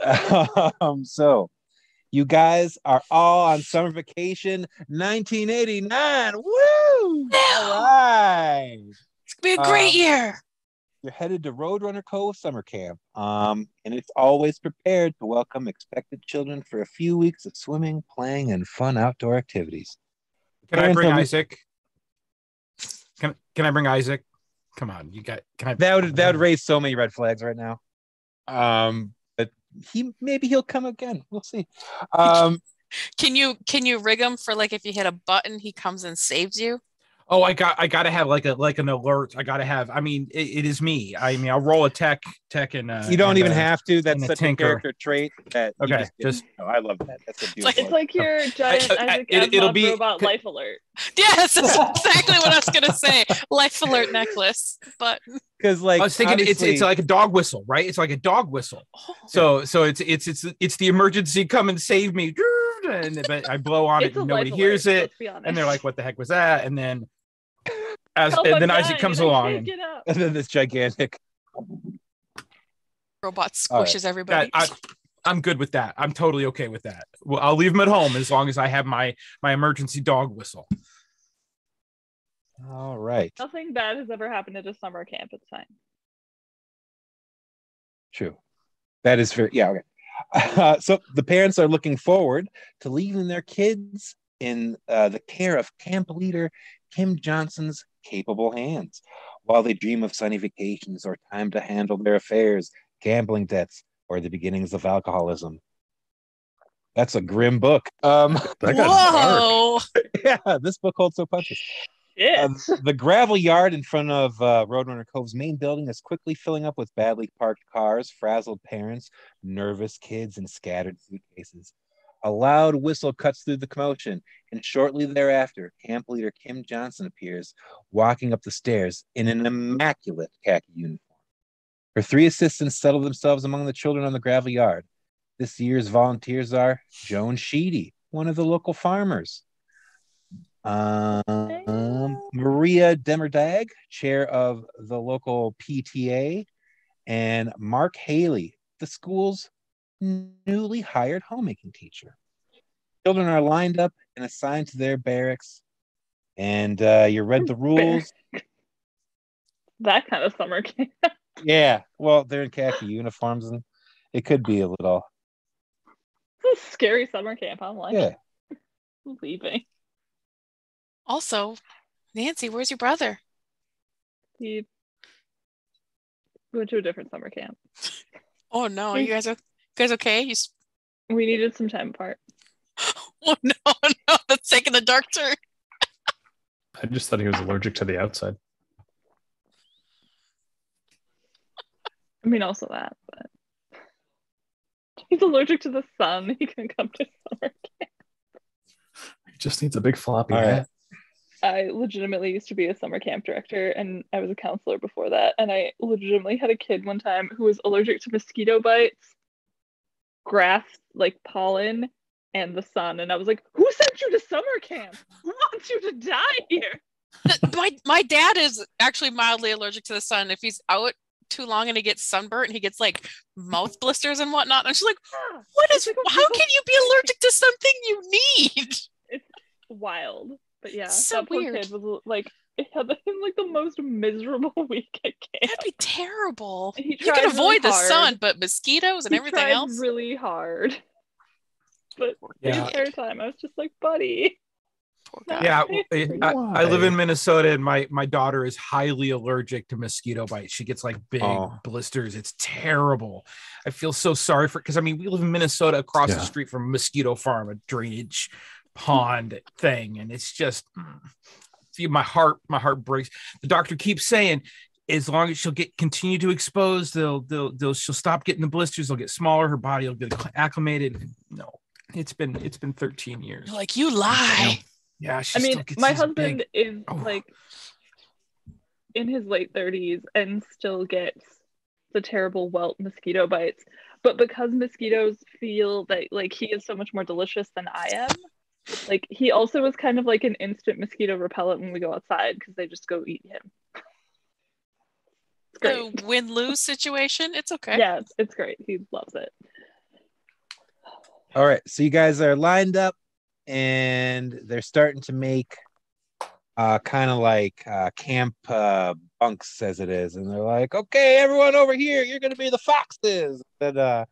[SPEAKER 1] So you guys are all on summer vacation 1989. Woo! All right.
[SPEAKER 2] It's gonna be a great year.
[SPEAKER 1] You're headed to Roadrunner Cove Summer Camp. And it's always prepared to welcome expected children for a few weeks of swimming, playing, and fun outdoor activities.
[SPEAKER 5] Can I bring Isaac? Can I bring Isaac? Come on, you got. Can I?
[SPEAKER 1] That would raise so many red flags right now. But he'll come again. We'll see.
[SPEAKER 2] Can you rig him for like if you hit a button, he comes and saves you?
[SPEAKER 5] Oh, I gotta have like an alert. I gotta have. I mean, it is me. I mean, I'll roll a tech and.
[SPEAKER 1] You don't even have to. That's such a character trait that.
[SPEAKER 5] Okay, just.
[SPEAKER 1] I love that. That's a beautiful.
[SPEAKER 3] It's like your giant Isaac
[SPEAKER 5] it'll be
[SPEAKER 3] robot life alert.
[SPEAKER 2] Yes, that's exactly what I was gonna say. Life alert necklace, but
[SPEAKER 1] because like
[SPEAKER 5] I was thinking, it's like a dog whistle, right? It's like a dog whistle. Oh. So it's the emergency, come and save me. But I blow on it, and nobody hears it, and they're like, "What the heck was that?" And then. And then Isaac comes along,
[SPEAKER 1] and then this gigantic
[SPEAKER 2] robot squishes everybody.
[SPEAKER 5] I'm good with that. I'm totally okay with that. Well, I'll leave him at home as long as I have my emergency dog whistle.
[SPEAKER 1] All right.
[SPEAKER 3] Nothing bad has ever happened at a summer camp. It's fine.
[SPEAKER 1] True. That is fair. Yeah. Okay. So the parents are looking forward to leaving their kids in the care of camp leader Kim Johnson's capable hands, while they dream of sunny vacations or time to handle their affairs, gambling debts, or the beginnings of alcoholism. That's a grim book.
[SPEAKER 2] Whoa!
[SPEAKER 1] Yeah, this book holds no punches. The gravel yard in front of Roadrunner Cove's main building is quickly filling up with badly parked cars, frazzled parents, nervous kids, and scattered suitcases. A loud whistle cuts through the commotion, and shortly thereafter, camp leader Kim Johnson appears, walking up the stairs in an immaculate khaki uniform. Her three assistants settle themselves among the children on the gravel yard. This year's volunteers are Joan Sheedy, one of the local farmers, Maria Demerdag, chair of the local PTA, and Mark Haley, the school's newly hired homemaking teacher. Children are lined up and assigned to their barracks, and you read the rules.
[SPEAKER 3] That kind of summer camp.
[SPEAKER 1] Yeah, well, they're in khaki uniforms, and it could be a little.
[SPEAKER 3] It's a scary summer camp. I'm like,
[SPEAKER 1] yeah,
[SPEAKER 3] I'm leaving.
[SPEAKER 2] Also, Nancy, where's your brother?
[SPEAKER 3] He went to a different summer camp.
[SPEAKER 2] Oh no, you guys okay?
[SPEAKER 3] We needed some time apart.
[SPEAKER 2] Oh no, that's taking a dark turn.
[SPEAKER 6] I just thought he was allergic to the outside.
[SPEAKER 3] I mean, also that, but he's allergic to the sun. He can come to summer camp.
[SPEAKER 6] He just needs a big floppy
[SPEAKER 1] hat.
[SPEAKER 6] hat.
[SPEAKER 3] I legitimately used to be a summer camp director, and I was a counselor before that, and I legitimately had a kid one time who was allergic to mosquito bites, grass, like pollen, and the sun. And I was like, who sent you to summer camp? Who wants you to die here?
[SPEAKER 2] My dad is actually mildly allergic to the sun. If he's out too long and he gets sunburnt and he gets like mouth blisters and whatnot, and she's like, how can you be allergic to something you need?
[SPEAKER 3] It's wild. But yeah,
[SPEAKER 2] so
[SPEAKER 3] that poor
[SPEAKER 2] weird.
[SPEAKER 3] kid was like, it had him like the most miserable week at camp.
[SPEAKER 2] That'd be terrible.
[SPEAKER 3] You
[SPEAKER 2] can avoid the
[SPEAKER 3] hard.
[SPEAKER 2] sun, but mosquitoes and everything else
[SPEAKER 3] really hard. But
[SPEAKER 5] yeah.
[SPEAKER 3] the entire time I was just like, buddy.
[SPEAKER 5] Yeah, I live in Minnesota, and my daughter is highly allergic to mosquito bites. She gets like big blisters. It's terrible. I feel so sorry for, because I mean, we live in Minnesota, across the street from a mosquito farm, a drainage pond thing, and it's just my heart breaks. The doctor keeps saying, as long as she'll continue to expose, she'll stop getting the blisters. They'll get smaller. Her body will get acclimated. No, it's been 13 years.
[SPEAKER 2] You're like, you lie.
[SPEAKER 5] Yeah,
[SPEAKER 3] I mean, my husband is like in his late 30s and still gets the terrible welt mosquito bites. But because mosquitoes feel that like he is so much more delicious than I am, Like he also was kind of like an instant mosquito repellent when we go outside because they just go eat him. It's great.
[SPEAKER 2] A win-lose situation. It's okay.
[SPEAKER 3] Yeah, it's great. He loves it.
[SPEAKER 1] All right, so you guys are lined up, and they're starting to make kind of like camp bunks as it is, and they're like, "Okay, everyone over here, you're gonna be the foxes." And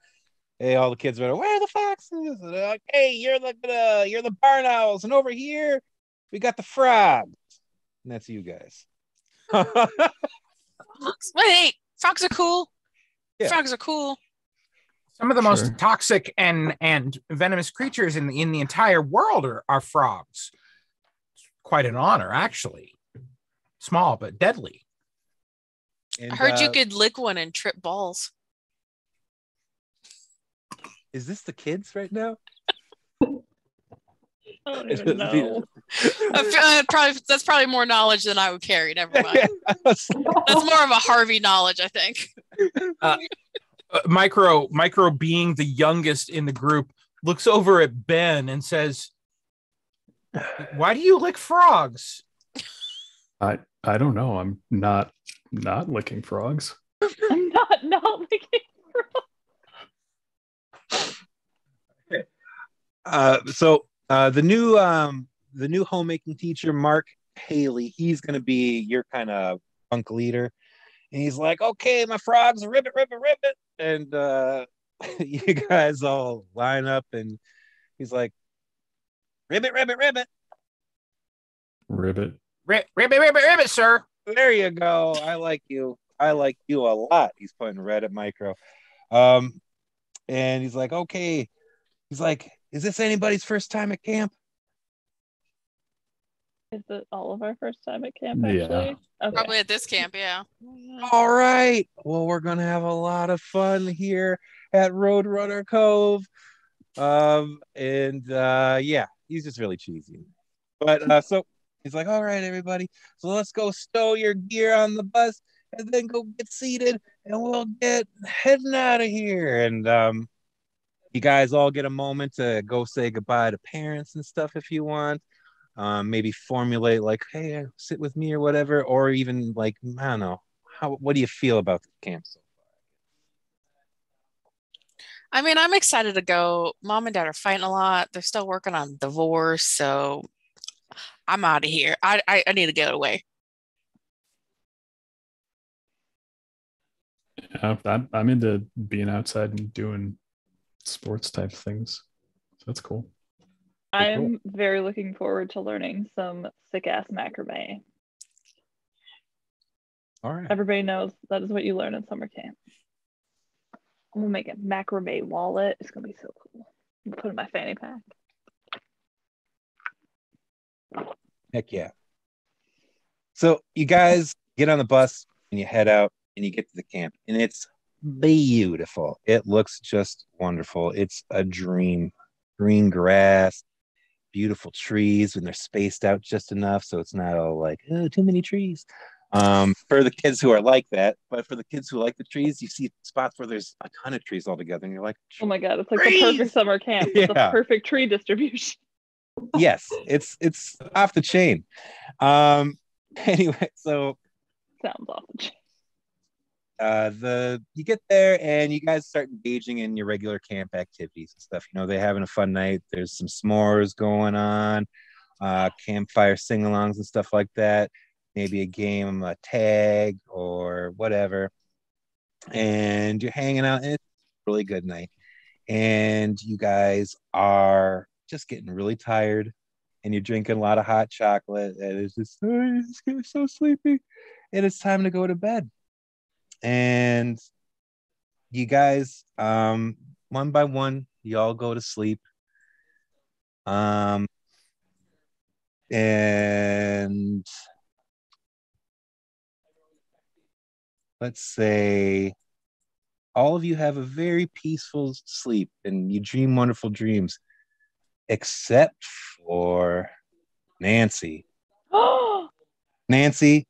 [SPEAKER 1] hey, all the kids are like, "Where are the foxes?" And they're like, "Hey, you're the barn owls, and over here we got the frogs." And that's you guys.
[SPEAKER 2] Wait, frogs are cool.
[SPEAKER 1] Yeah.
[SPEAKER 2] Frogs are cool.
[SPEAKER 8] Some of the most
[SPEAKER 6] Sure.
[SPEAKER 8] toxic and venomous creatures in the entire world are frogs. Quite an honor, actually. Small but deadly.
[SPEAKER 1] And,
[SPEAKER 2] I heard you could lick one and trip balls.
[SPEAKER 1] Is this the kids right now?
[SPEAKER 3] I don't even know.
[SPEAKER 2] That's probably more knowledge than I would carry. Never mind. That's more of a Harvey knowledge, I think.
[SPEAKER 8] Micro being the youngest in the group looks over at Ben and says, "Why do you lick frogs?"
[SPEAKER 6] I don't know. I'm not licking frogs.
[SPEAKER 3] I'm not licking frogs.
[SPEAKER 1] So the new homemaking teacher, Mark Haley, he's gonna be your kind of bunk leader, and he's like, "Okay, my frogs, ribbit, ribbit, ribbit," and you guys all line up, and he's like, "Ribbit, ribbit, ribbit."
[SPEAKER 6] Ribbit.
[SPEAKER 8] Ribbit, sir.
[SPEAKER 1] There you go. I like you. I like you a lot. He's pointing red at Micro. And he's like, "Okay." He's like, "Is this anybody's first time at camp?"
[SPEAKER 3] Is it all of our first time at camp,
[SPEAKER 6] Yeah.
[SPEAKER 3] actually? Okay.
[SPEAKER 2] Probably at this camp, yeah.
[SPEAKER 1] All right. Well, we're gonna have a lot of fun here at Roadrunner Cove. Yeah, he's just really cheesy. But so he's like, "All right, everybody. So let's go stow your gear on the bus and then go get seated and we'll get heading out of here." And you guys all get a moment to go say goodbye to parents and stuff if you want. Maybe formulate like, "Hey, sit with me," or whatever, or even like, I don't know. What do you feel about the camp so
[SPEAKER 2] I mean, I'm excited to go. Mom and Dad are fighting a lot. They're still working on divorce, so I'm out of here. I need to get away.
[SPEAKER 6] I'm into being outside and doing sports type things. So that's cool.
[SPEAKER 3] I'm very looking forward to learning some sick ass macrame.
[SPEAKER 1] All right.
[SPEAKER 3] Everybody knows that is what you learn in summer camp. I'm gonna make a macrame wallet. It's gonna be so cool. I'm gonna put it in my fanny pack.
[SPEAKER 1] Heck yeah. So you guys get on the bus and you head out and you get to the camp, and it's beautiful. It looks just wonderful. It's a dream. Green grass, beautiful trees, and they're spaced out just enough so it's not all like, "Oh, too many trees." For the kids who are like that, but for the kids who like the trees, you see spots where there's a ton of trees all together, and you're like,
[SPEAKER 3] Oh my god, it's like
[SPEAKER 1] trees!
[SPEAKER 3] the perfect summer camp. It's the
[SPEAKER 1] Yeah.
[SPEAKER 3] perfect tree distribution.
[SPEAKER 1] Yes, it's off the chain. Anyway, so
[SPEAKER 3] Sounds off the chain.
[SPEAKER 1] you get there and you guys start engaging in your regular camp activities and stuff. You know, they're having a fun night. There's some s'mores going on, campfire sing-alongs and stuff like that. Maybe a game, a tag or whatever. And you're hanging out, and it's a really good night. And you guys are just getting really tired, and you're drinking a lot of hot chocolate, and it's just, "Oh, it's getting so sleepy," and it's time to go to bed. And you guys, one by one, you all go to sleep. And let's say all of you have a very peaceful sleep and you dream wonderful dreams, except for Nancy. Nancy,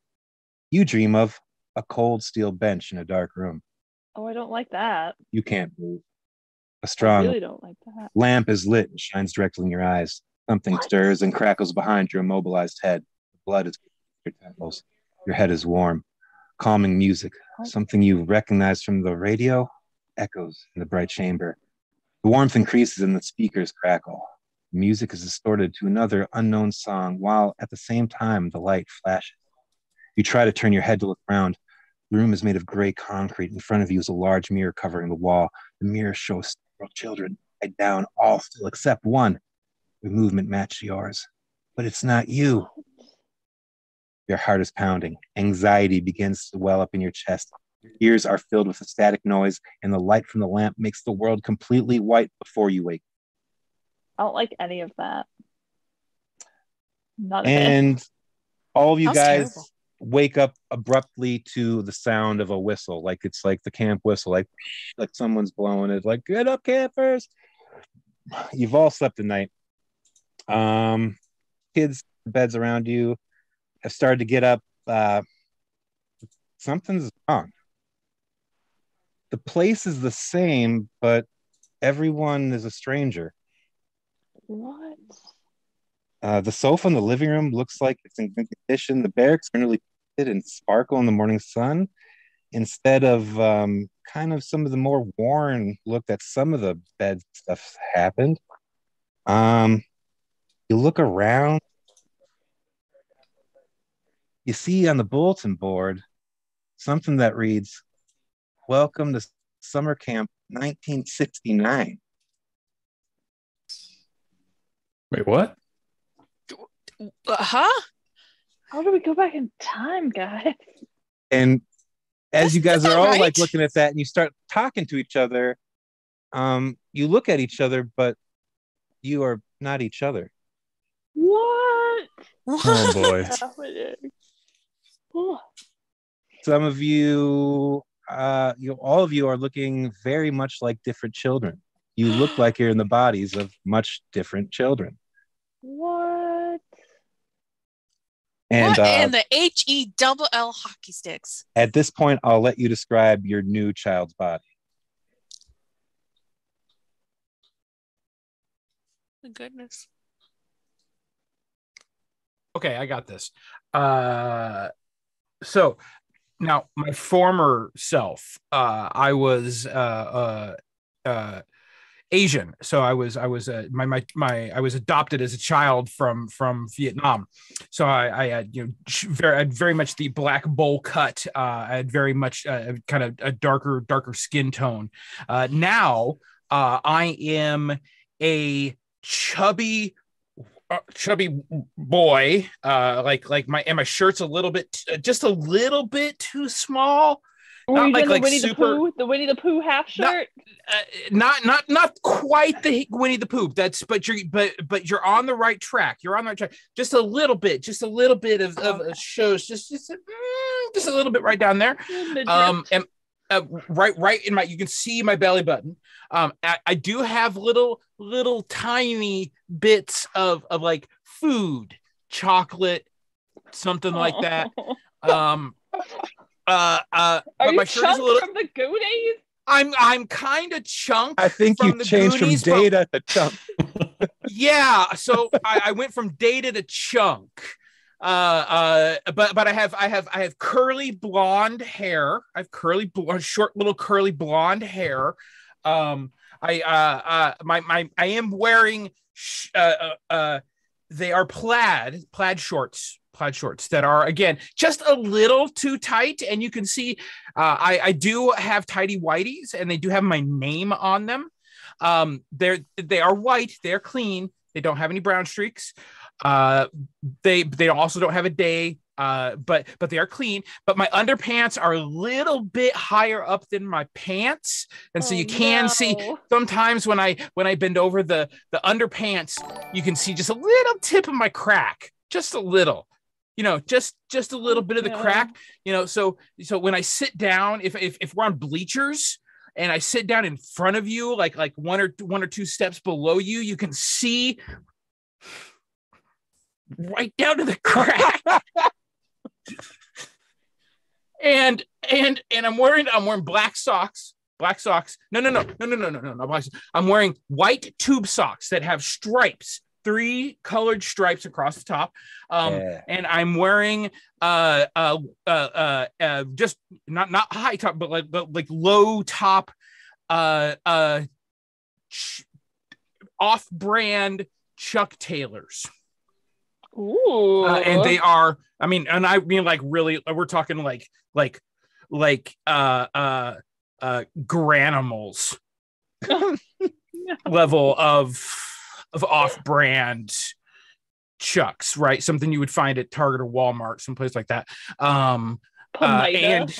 [SPEAKER 1] you dream of a cold steel bench in a dark room.
[SPEAKER 3] Oh, I don't like that.
[SPEAKER 1] You can't move. A
[SPEAKER 3] I
[SPEAKER 1] strong
[SPEAKER 3] really don't like that.
[SPEAKER 1] lamp is lit and shines directly in your eyes. Something stirs and crackles behind your immobilized head. The blood is your temples. Your head is warm. Calming music, something you recognize from the radio, echoes in the bright chamber. The warmth increases and the speakers crackle. The music is distorted to another unknown song, while at the same time the light flashes. You try to turn your head to look around. The room is made of gray concrete. In front of you is a large mirror covering the wall. The mirror shows several children, tied down, all still except one. Your movement matches yours, but it's not you. Your heart is pounding. Anxiety begins to well up in your chest. Your ears are filled with a static noise, and the light from the lamp makes the world completely white before you wake.
[SPEAKER 3] I don't like any of that. None of
[SPEAKER 1] And
[SPEAKER 3] it.
[SPEAKER 1] all of you
[SPEAKER 2] That's
[SPEAKER 1] guys
[SPEAKER 2] terrible.
[SPEAKER 1] wake up abruptly to the sound of a whistle, like it's like the camp whistle, like someone's blowing it, like, get up, campers. You've all slept the night. Kids, beds around you have started to get up. Something's wrong. The place is the same, but everyone is a stranger.
[SPEAKER 3] What?
[SPEAKER 1] The sofa in the living room looks like it's in good condition. The barracks are nearly painted and sparkle in the morning sun, instead of kind of some of the more worn look that some of the bed stuff happened. You look around. You see on the bulletin board something that reads, "Welcome to Summer Camp 1969."
[SPEAKER 6] Wait, what?
[SPEAKER 2] Huh?
[SPEAKER 3] How do we go back in time, guys?
[SPEAKER 1] And as you guys
[SPEAKER 2] That's
[SPEAKER 1] are all
[SPEAKER 2] not
[SPEAKER 1] like
[SPEAKER 2] right.
[SPEAKER 1] looking at that and you start talking to each other, you look at each other, but you are not each other.
[SPEAKER 3] What?
[SPEAKER 6] Oh boy.
[SPEAKER 3] Happening? Oh,
[SPEAKER 1] Some of you, all of you are looking very much like different children. You look like you're in the bodies of much different children.
[SPEAKER 3] what?
[SPEAKER 1] And
[SPEAKER 2] What in the HELL hockey sticks?
[SPEAKER 1] at this point, I'll let you describe your new child's body.
[SPEAKER 2] Oh, goodness.
[SPEAKER 5] Okay, I got this. So now my former self, I was Asian, so I was adopted as a child from Vietnam. So I had very much the black bowl cut. I had very much kind of a darker skin tone. Now I am a chubby boy, like my shirt's a little bit, just a little bit too small.
[SPEAKER 3] Were you
[SPEAKER 5] Not
[SPEAKER 3] doing
[SPEAKER 5] like
[SPEAKER 3] the Winnie
[SPEAKER 5] super,
[SPEAKER 3] the Pooh, the Winnie the Pooh half shirt?
[SPEAKER 5] not quite the Winnie the Pooh. But you're on the right track. You're on the right track. Just a little bit of shows, just a little bit right down there. And right in my, you can see my belly button. I do have little tiny bits of like food, chocolate, something like that.
[SPEAKER 3] Are
[SPEAKER 5] But
[SPEAKER 3] you
[SPEAKER 5] my shirt is a
[SPEAKER 3] Chunk
[SPEAKER 5] little.
[SPEAKER 3] from the Goonies?
[SPEAKER 5] I'm kind of Chunk.
[SPEAKER 1] I think
[SPEAKER 5] from
[SPEAKER 1] you
[SPEAKER 5] the
[SPEAKER 1] changed
[SPEAKER 5] Goonies,
[SPEAKER 1] from Data to Chunk.
[SPEAKER 5] Yeah, so I went from Data to Chunk. But I have curly blonde hair. I have short little curly blonde hair. I am wearing they are plaid shorts that are, again, just a little too tight, and you can see I do have tidy whities, and they do have my name on them. They are white, they're clean, they don't have any brown streaks. They also don't have a day, but they are clean. But my underpants are a little bit higher up than my pants, and so you can see sometimes when I bend over the underpants, you can see just a little tip of my crack, just a little. Just a little bit of the crack. So when I sit down, if we're on bleachers and I sit down in front of you, like one or two steps below you, you can see right down to the crack. and I'm wearing black socks. Black socks. No, black socks. I'm wearing white tube socks that have stripes 3 colored stripes across the top.
[SPEAKER 1] Yeah.
[SPEAKER 5] And I'm wearing just not high top, but like low top off-brand Chuck Taylors.
[SPEAKER 3] Ooh.
[SPEAKER 5] And they are, I mean, and I mean like really, we're talking like Granimals level of off-brand Chucks, right? Something you would find at Target or Walmart, someplace like that.
[SPEAKER 3] Pomida?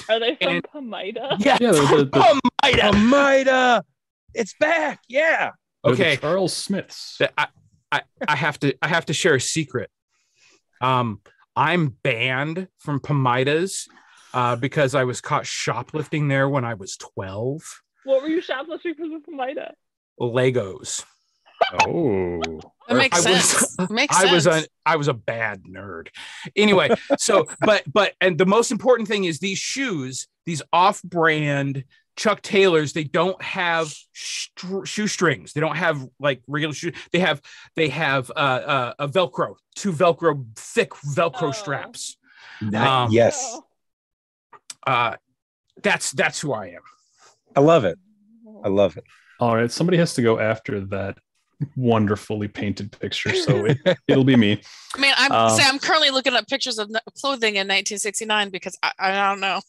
[SPEAKER 3] Are they from Pomida?
[SPEAKER 5] Yeah,
[SPEAKER 6] the
[SPEAKER 1] Pomida. It's back. Yeah.
[SPEAKER 5] Okay.
[SPEAKER 6] The Charles Smiths.
[SPEAKER 5] I have to share a secret. I'm banned from Pomidas because I was caught shoplifting there when I was 12.
[SPEAKER 3] What were you shoplifting from the Pomida?
[SPEAKER 5] Legos.
[SPEAKER 6] Oh,
[SPEAKER 2] That makes sense.
[SPEAKER 5] I was a bad nerd. Anyway, so but and the most important thing is these shoes, these off-brand Chuck Taylors, they don't have shoestrings. They don't have like regular shoes. They have a Velcro, 2 Velcro, thick Velcro straps.
[SPEAKER 1] Yes.
[SPEAKER 5] That's who I am.
[SPEAKER 1] I love it. I love it.
[SPEAKER 6] all right. Somebody has to go after that wonderfully painted picture, so it'll be me.
[SPEAKER 2] I mean, I'm currently looking up pictures of clothing in 1969 because I don't know.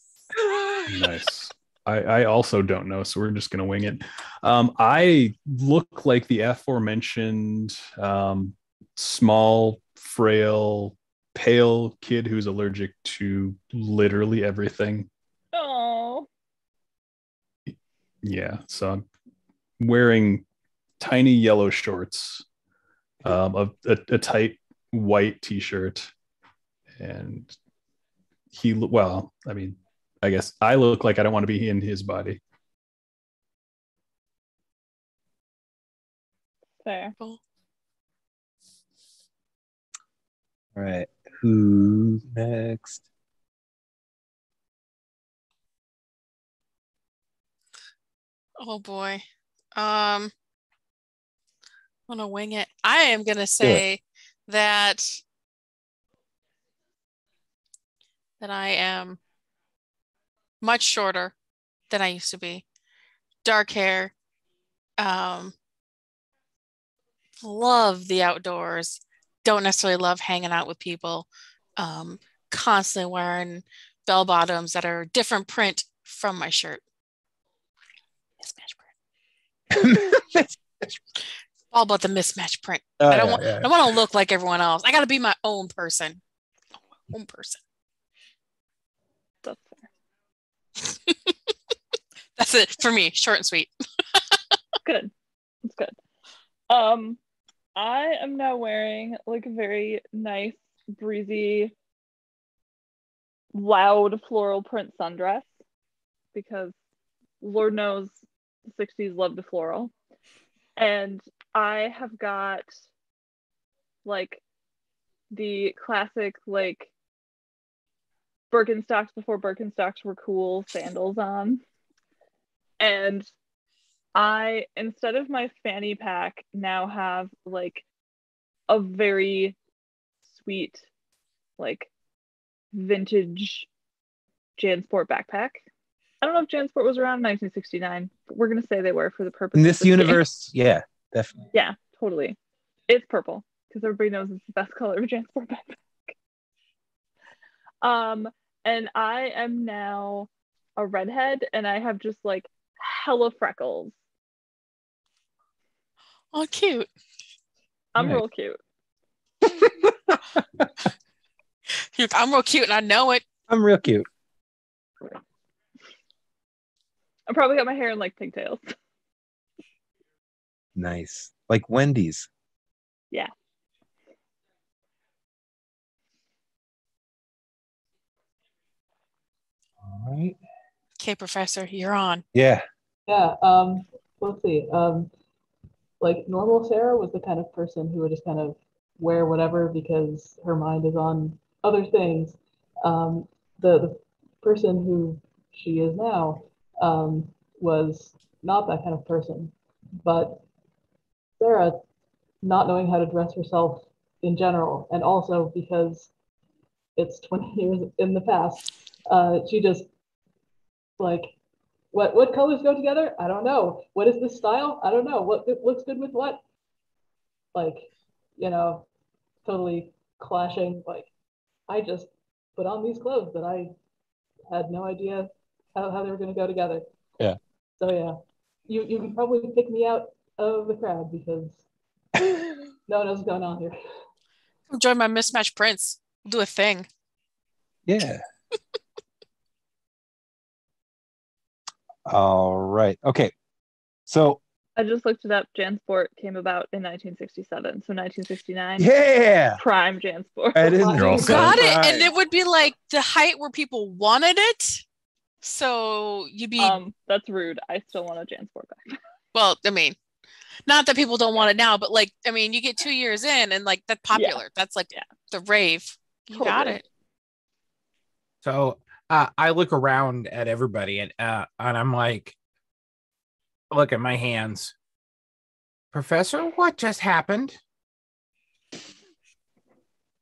[SPEAKER 6] Nice. I also don't know, so we're just gonna wing it. I look like the aforementioned small, frail, pale kid who's allergic to literally everything.
[SPEAKER 3] Oh.
[SPEAKER 6] Yeah, so I'm wearing tiny yellow shorts, a tight white t-shirt, and I guess I look like I don't want to be in his body.
[SPEAKER 3] Fair.
[SPEAKER 2] Cool.
[SPEAKER 1] All right. Who's next?
[SPEAKER 2] Oh boy. I'm gonna wing it. I am gonna say that I am much shorter than I used to be. Dark hair. Love the outdoors. Don't necessarily love hanging out with people. Constantly wearing bell bottoms that are different print from my shirt. Mismatch print. All about the mismatch print. I don't want to look like everyone else. I got to be my own person.
[SPEAKER 3] That's fair.
[SPEAKER 2] That's it for me. Short and sweet.
[SPEAKER 3] Good. That's good. I am now wearing like a very nice, breezy, loud floral print sundress because Lord knows the 60s loved the floral. And I have got like the classic like Birkenstocks before Birkenstocks were cool sandals on. And I, instead of my fanny pack, now have like a very sweet, like vintage JanSport backpack. I don't know if JanSport was around in 1969, but we're going to say they were for the purpose
[SPEAKER 1] In
[SPEAKER 3] of
[SPEAKER 1] this universe, yeah, definitely.
[SPEAKER 3] Yeah, totally. It's purple because everybody knows it's the best color of a JanSport backpack. And I am now a redhead and I have just like hella freckles.
[SPEAKER 2] Oh, cute.
[SPEAKER 3] I'm
[SPEAKER 1] Nice.
[SPEAKER 3] real cute.
[SPEAKER 2] I'm real cute and I know it.
[SPEAKER 1] I'm real cute.
[SPEAKER 3] I probably got my hair in like pigtails.
[SPEAKER 1] Nice. Like Wendy's.
[SPEAKER 3] Yeah.
[SPEAKER 1] All right.
[SPEAKER 2] Okay, Professor, you're on.
[SPEAKER 1] Yeah.
[SPEAKER 7] Yeah. Let's see. Like normal Sarah was the kind of person who would just kind of wear whatever because her mind is on other things. The person who she is now was not that kind of person. But Sarah not knowing how to dress herself in general, and also because it's 20 years in the past, she just like, what colors go together? I don't know. What is this style? I don't know. What looks good with what? Like, totally clashing. Like, I just put on these clothes that I had no idea how they were going to go together.
[SPEAKER 1] Yeah.
[SPEAKER 7] So yeah, you can probably pick me out of the crowd because no one knows what's going on here.
[SPEAKER 2] Come join my mismatched prints. We'll do a thing.
[SPEAKER 1] Yeah. All right. Okay. So
[SPEAKER 3] I just looked it up. Jansport came about in 1967, so 1969.
[SPEAKER 1] yeah,
[SPEAKER 3] Prime Jansport.
[SPEAKER 1] that is
[SPEAKER 6] You're all set.
[SPEAKER 2] Got it.
[SPEAKER 1] right.
[SPEAKER 2] And it would be like the height where people wanted it. So you'd be
[SPEAKER 3] That's rude. I still want a Jansport back.
[SPEAKER 2] well, I mean, not that people don't want it now, but like, I mean, you get 2 years in and like that's popular. That's like the rave. You got
[SPEAKER 3] Totally.
[SPEAKER 2] it.
[SPEAKER 8] So I look around at everybody and I'm like, look at my hands. Professor, what just happened?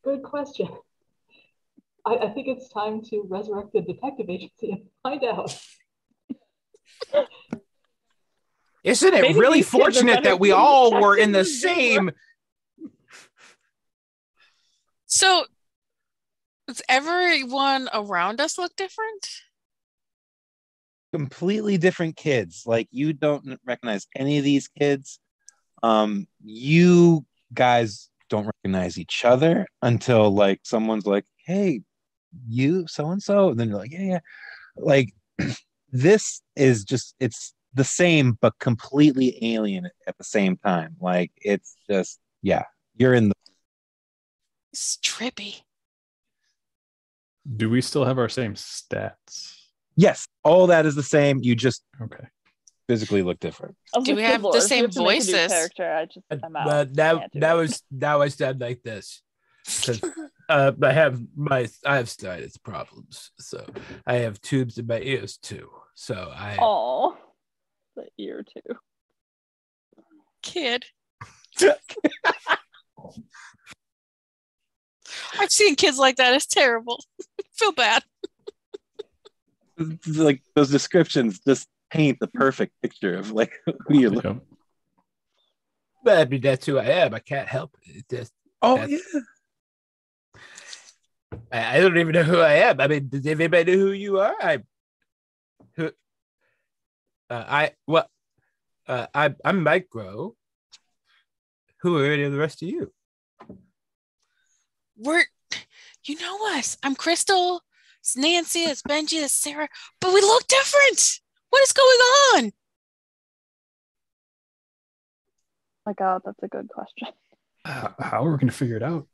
[SPEAKER 7] Good question. I think it's time to resurrect the detective agency and find out.
[SPEAKER 8] Isn't it
[SPEAKER 3] Maybe
[SPEAKER 8] really
[SPEAKER 3] these kids are
[SPEAKER 8] fortunate
[SPEAKER 3] better
[SPEAKER 8] that we
[SPEAKER 3] than
[SPEAKER 8] all were in the
[SPEAKER 3] detectives than they
[SPEAKER 8] same?
[SPEAKER 2] So does everyone around us look different?
[SPEAKER 1] completely different kids. Like you don't recognize any of these kids. You guys don't recognize each other until like someone's like, "Hey, you so and so," and then you're like, "Yeah, yeah." Like this is just it's the same but completely alien at the same time. Like it's just you're in the
[SPEAKER 2] It's trippy.
[SPEAKER 6] Do we still have our same stats?
[SPEAKER 1] yes, all that is the same. You just
[SPEAKER 6] Okay.
[SPEAKER 1] physically look different.
[SPEAKER 3] I was
[SPEAKER 2] Do
[SPEAKER 3] like,
[SPEAKER 2] we
[SPEAKER 3] good
[SPEAKER 2] have the
[SPEAKER 3] Lord, if
[SPEAKER 2] same
[SPEAKER 3] we have to make a new
[SPEAKER 2] voices?
[SPEAKER 3] character, I'm out. Can't do it.
[SPEAKER 8] that was done like this. Because I have sinus problems, so I have tubes in my ears too. So
[SPEAKER 3] Oh, the ear too.
[SPEAKER 2] Kid. I've seen kids like that. It's terrible. Feel bad.
[SPEAKER 1] Like those descriptions just paint the perfect picture of like who you're looking.
[SPEAKER 6] Yep.
[SPEAKER 8] but I mean, that's who I am. I can't help it. It's just,
[SPEAKER 1] Oh
[SPEAKER 8] that's-
[SPEAKER 1] yeah.
[SPEAKER 8] I don't even know who I am. I mean, does anybody know who you are? I'm Micro. Who are any of the rest of you?
[SPEAKER 2] You know us. I'm Crystal. It's Nancy. It's Benji. It's Sarah. But we look different. What is going on?
[SPEAKER 3] My God, that's a good question.
[SPEAKER 6] How are we going to figure it out?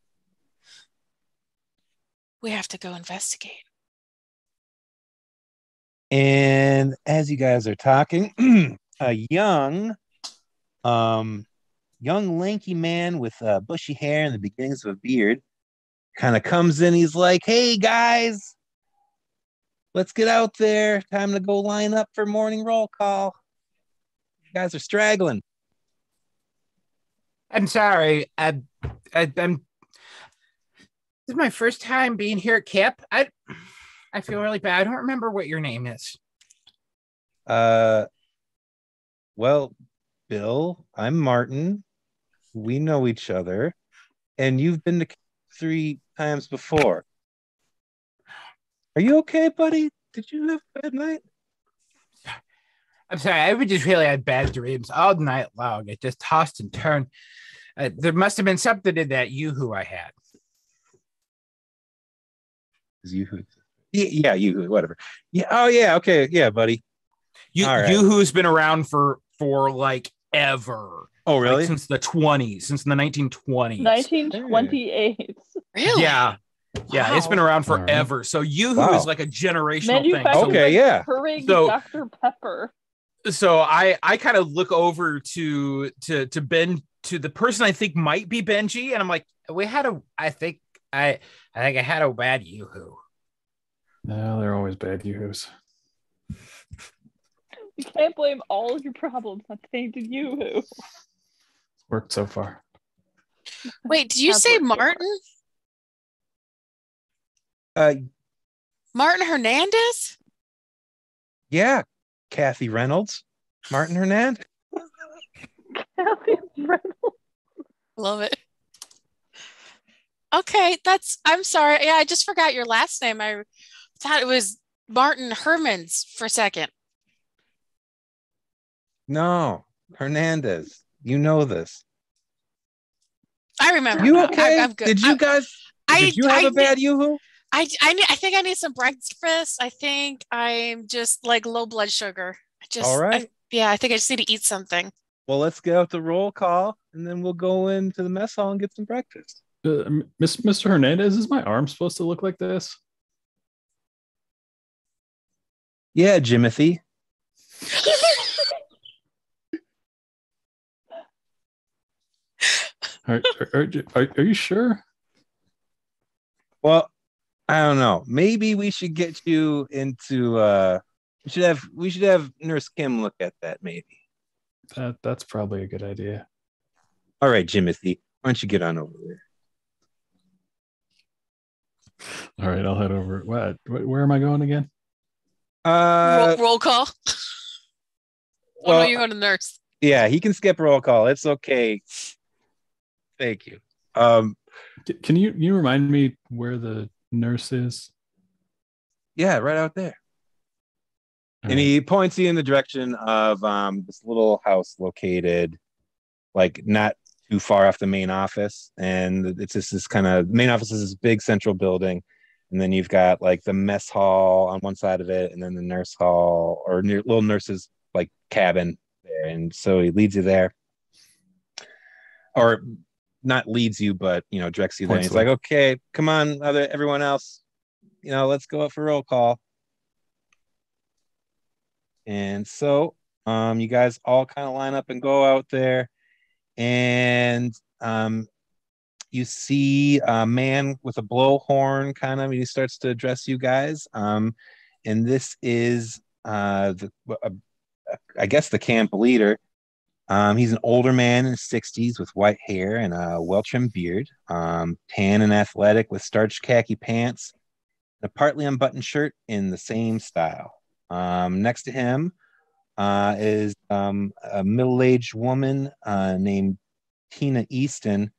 [SPEAKER 2] We have to go investigate.
[SPEAKER 1] And as you guys are talking, a young lanky man with bushy hair and the beginnings of a beard kind of comes in. He's like, "Hey guys, let's get out there. Time to go line up for morning roll call. You guys are straggling."
[SPEAKER 8] I'm sorry. I'm. This is my first time being here at camp. I feel really bad. I don't remember what your name is.
[SPEAKER 1] Well, Bill, I'm Martin. We know each other, and you've been to camp 3 times before. Are you okay, buddy? Did you have a bad night?
[SPEAKER 8] I'm sorry. I would just really had bad dreams all night long. It just tossed and turned. There must have been something in that yoo-hoo I had.
[SPEAKER 1] Yoo-hoo. Yeah, Yoo-hoo, whatever. Yeah. Oh, yeah. Okay. Yeah, buddy. All right.
[SPEAKER 8] Yoo-hoo's been around for like ever.
[SPEAKER 1] Oh, really?
[SPEAKER 8] Like since the 20s, since the 1920s.
[SPEAKER 3] 1928.
[SPEAKER 2] Really?
[SPEAKER 8] Yeah. Yeah,
[SPEAKER 2] Wow.
[SPEAKER 8] it's been around
[SPEAKER 6] All right.
[SPEAKER 8] forever. So Yoo-hoo
[SPEAKER 1] Wow.
[SPEAKER 8] is like a generational thing.
[SPEAKER 3] Manufactured
[SPEAKER 1] Okay,
[SPEAKER 3] by
[SPEAKER 1] yeah.
[SPEAKER 3] Keurig
[SPEAKER 8] So-
[SPEAKER 3] Dr. Pepper.
[SPEAKER 8] So I kind of look over to Ben, to the person I think might be Benji, and I'm like, I think I had a bad Yoo-hoo.
[SPEAKER 6] No, they're always bad Yoo-hoos.
[SPEAKER 3] You can't blame all of your problems on tainted Yoo-hoo.
[SPEAKER 6] It's worked so far.
[SPEAKER 2] Wait, did you
[SPEAKER 3] Has
[SPEAKER 2] say
[SPEAKER 3] worked so far.
[SPEAKER 2] Martin?
[SPEAKER 1] Uh,
[SPEAKER 2] Martin Hernandez?
[SPEAKER 1] yeah, Kathy Reynolds, Martin Hernandez.
[SPEAKER 3] Kathy Reynolds.
[SPEAKER 2] Love it. Okay, I'm sorry. Yeah, I just forgot your last name. I thought it was Martin Hermans for a second.
[SPEAKER 1] No, Hernandez. You know this.
[SPEAKER 2] I remember
[SPEAKER 1] You
[SPEAKER 2] now.
[SPEAKER 1] okay?
[SPEAKER 2] I'm good.
[SPEAKER 1] Did you guys? Did you have a bad yoo-hoo?
[SPEAKER 2] I think I need some breakfast. I think I'm just like low blood sugar.
[SPEAKER 1] All right.
[SPEAKER 2] I think I just need to eat something.
[SPEAKER 1] Well, let's get out the roll call, and then we'll go into the mess hall and get some breakfast.
[SPEAKER 6] Mr. Hernandez, is my arm supposed to look like this?
[SPEAKER 1] Yeah, Jimothy.
[SPEAKER 6] Are you sure?
[SPEAKER 1] Well, I don't know. Maybe we should get you into we should have Nurse Kim look at that, maybe.
[SPEAKER 6] That's probably a good idea.
[SPEAKER 1] All right, Jimothy, why don't you get on over there?
[SPEAKER 6] All right, I'll head over. Where am I going again?
[SPEAKER 2] Roll call.
[SPEAKER 1] Well,
[SPEAKER 2] no, you're going to nurse.
[SPEAKER 1] Yeah, he can skip roll call. It's okay. Thank you.
[SPEAKER 6] Can you remind me where the nurse is?
[SPEAKER 1] Yeah, right out there.
[SPEAKER 6] All
[SPEAKER 1] And
[SPEAKER 6] right.
[SPEAKER 1] he points you in the direction of this little house located like not too far off the main office. And it's just this kind of main office is this big central building. And then you've got like the mess hall on one side of it, and then the nurse hall or little nurse's like cabin there. And so he leads you there. Or not leads you, but directs you there. And he's like, okay, come on, everyone else, let's go up for roll call. And so you guys all kind of line up and go out there, and you see a man with a blowhorn he starts to address you guys. And this is I guess the camp leader. He's an older man in his 60s with white hair and a well-trimmed beard, tan and athletic with starched khaki pants, and a partly unbuttoned shirt in the same style. Next to him is a middle-aged woman named Tina Easton,